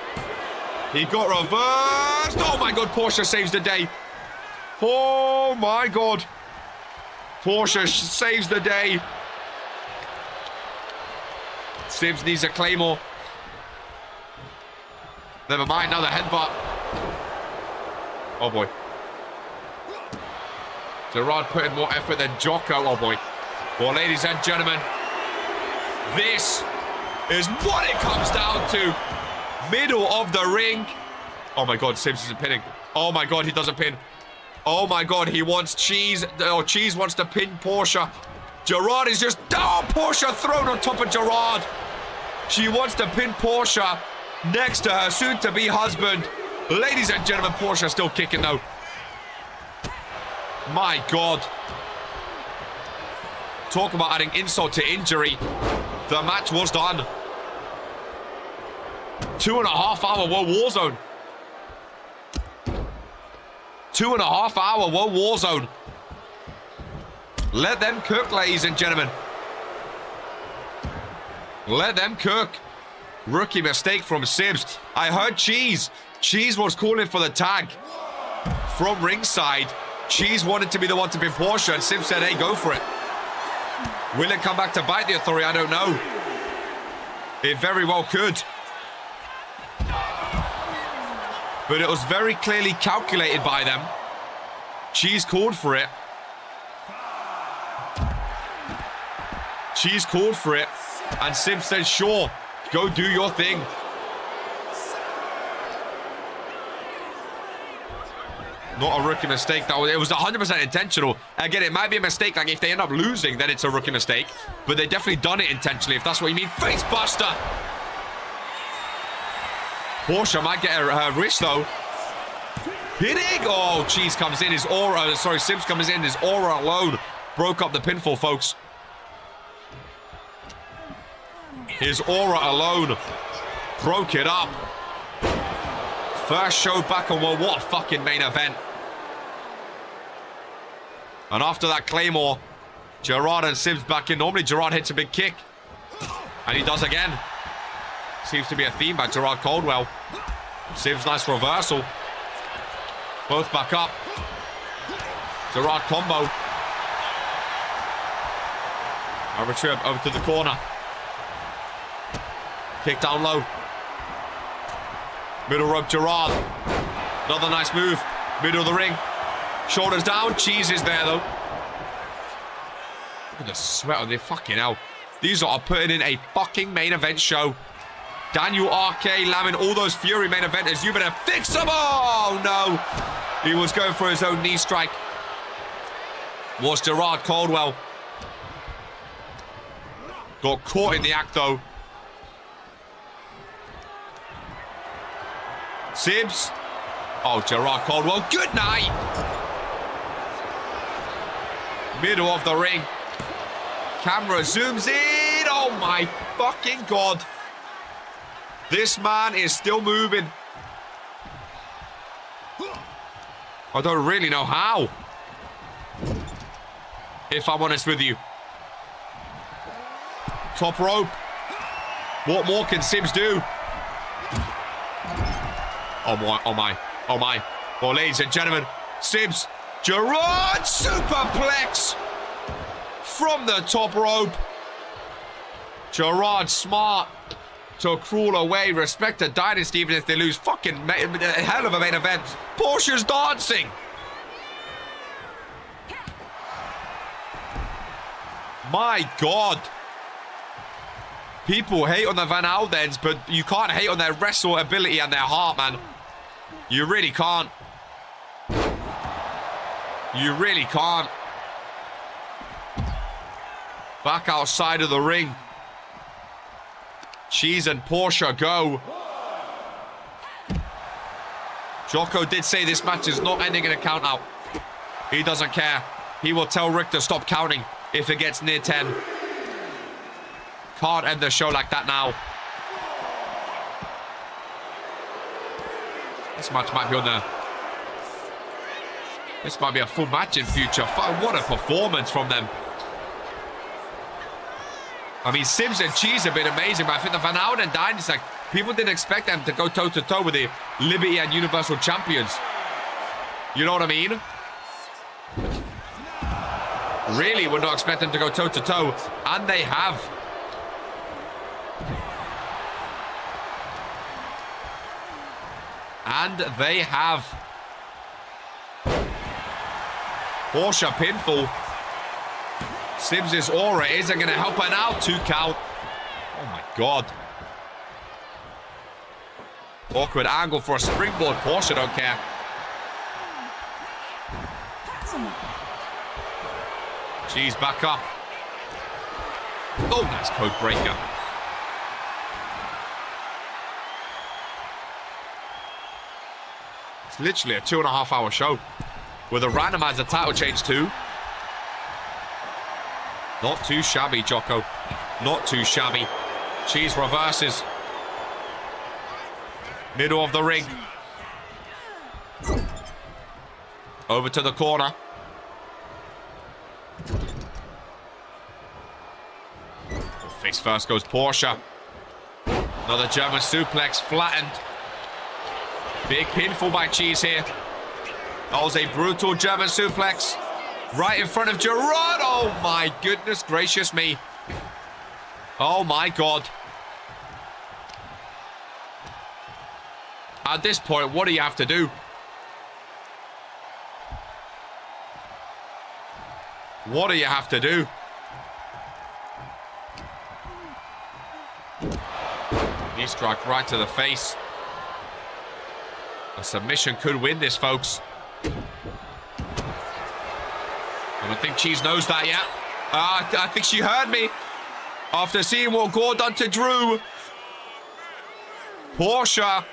He got reversed. Oh, my God. Portia saves the day. Oh, my God. Portia saves the day. Sibs needs a Claymore. Never mind, now the headbutt. Oh boy. Gerard putting more effort than Jocko. Oh boy. Well, ladies and gentlemen, this is what it comes down to. Middle of the ring. Oh my God, Sibs isn't pinning. Oh my God, he doesn't pin. Oh my God, he wants Cheese. Oh, Cheese wants to pin Portia. Gerard is just... Oh, Portia thrown on top of Gerard. She wants to pin Portia next to her soon-to-be husband. Ladies and gentlemen, Portia still kicking though. My God. Talk about adding insult to injury. The match was done. 2.5 hour World Warzone. 2.5 hour World Warzone. Let them cook, ladies and gentlemen. Let them cook. Rookie mistake from Sibs. I heard Cheese. Cheese was calling for the tag from ringside. Cheese wanted to be the one to pin Portia, and Sibs said, hey, go for it. Will it come back to bite the Authority? I don't know. It very well could. But it was very clearly calculated by them. Cheese called for it. Cheese called for it. And Sibs said, sure, go do your thing. Not a rookie mistake. It was 100% intentional. Again, it might be a mistake. Like, if they end up losing, then it's a rookie mistake. But they definitely done it intentionally, if that's what you mean. Face buster. Portia might get her wrist, though. Hitting. Oh, Cheese comes in. His aura. Sorry, Sibs comes in. His aura alone broke up the pinfall, folks. His aura alone broke it up. First show back on, well, what a fucking main event. And after that Claymore, Gerard and Sibs back in. Normally Gerard hits a big kick. And he does again. Seems to be a theme by Gerard Caldwell. Sims, nice reversal. Both back up. Gerard combo. Over trip, over to the corner. Kick down low. Middle rope, Gerard. Another nice move. Middle of the ring. Shoulders down. Cheese is there, though. Look at the sweat on their fucking hell. These are putting in a fucking main event show. Daniel RK lambing all those Fury main eventers. You better fix them. Oh, no. He was going for his own knee strike. Was Gerard Caldwell. Got caught in the act, though. Sims. Oh, Gerard Caldwell. Good night. Middle of the ring. Camera zooms in. Oh, my fucking God. This man is still moving. I don't really know how. If I'm honest with you. Top rope. What more can Sims do? Oh my, oh my, oh my. Well, ladies and gentlemen, Sims, Gerard superplex from the top rope. Gerard smart to crawl away. Respect to Dynasty even if they lose. Fucking hell of a main event. Portia's dancing. My God. People hate on the Van Aldens, but you can't hate on their wrestle ability and their heart, man. You really can't. You really can't. Back outside of the ring. Cheese and Portia go. Jocko did say this match is not ending in a count out. He doesn't care. He will tell Rick to stop counting if it gets near 10. Can't end the show like that now. This match might be on the... This might be a full match in future. What a performance from them. I mean, Sims and Cheese have been amazing, but I think the Van Alden Dynasty, like, people didn't expect them to go toe-to-toe with the Liberty and Universal Champions. You know what I mean? Really would not expect them to go toe-to-toe, and they have. And they have. Portia pinfall. Sims' aura isn't going to help her now. 2 count. Oh my God. Awkward angle for a springboard. Portia don't care. She's back up. Oh, nice code breaker. It's literally a 2.5 hour show with a randomizer title change too. Not too shabby, Jocko. Not too shabby. Cheese reverses. Middle of the ring. Over to the corner. Face first goes Portia. Another German suplex flattened. Big pinfall by Cheese here. That was a brutal German suplex. Right in front of Gerard. Oh my goodness gracious me. Oh my God. At this point, what do you have to do? What do you have to do? Knee strike right to the face. A submission could win this, folks. I don't think Cheese knows that yet. I think she heard me. After seeing what Gore done to Drew. Portia.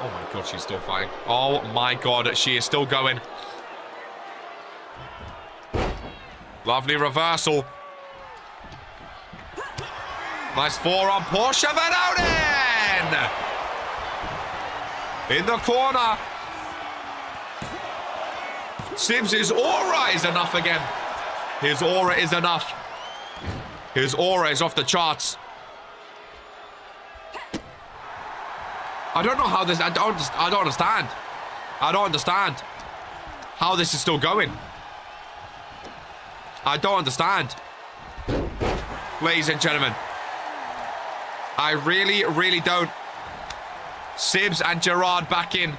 Oh my God, she's still fighting. Oh my God, she is still going. Lovely reversal. Nice forearm. Portia Van Alden. In the corner. Sims' aura is enough again. His aura is enough. His aura is off the charts. I don't know how this... I don't understand. I don't understand how this is still going. I don't understand. Ladies and gentlemen. I really, really don't. Sibs and Gerard back in.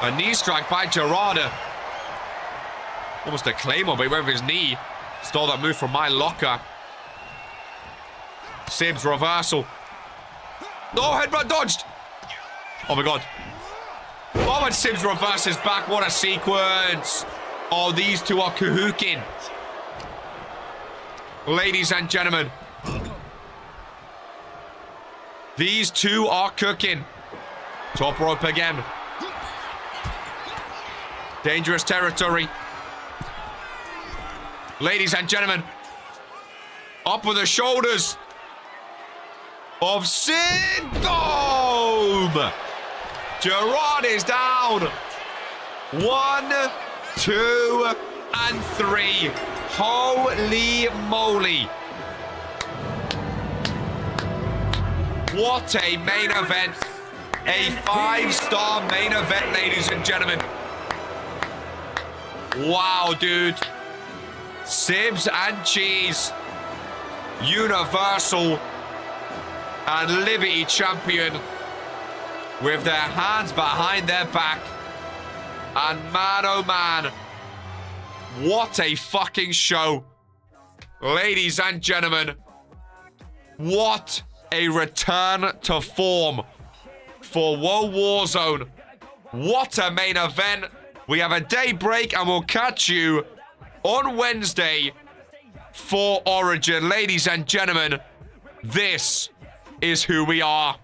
A knee strike by Gerard. Almost a claymore, but he went with his knee. Stole that move from my locker. Sibs reversal. Oh, headbutt dodged. Oh my god. Oh, and Sibs reverses back. What a sequence. Oh, these two are kahooking. Ladies and gentlemen. These two are cooking. Top rope again. Dangerous territory. Ladies and gentlemen. Up with the shoulders of Syndrome. Gerard is down. 1, 2, and 3. Holy moly. What a main event. A 5-star main event, ladies and gentlemen. Wow, dude. Sibs and Cheese. Universal and Liberty champion with their hands behind their back. And man, oh man, what a fucking show. Ladies and gentlemen, what a return to form for Woe Warzone. What a main event. We have a day break and we'll catch you on Wednesday for Origin. Ladies and gentlemen, this is who we are.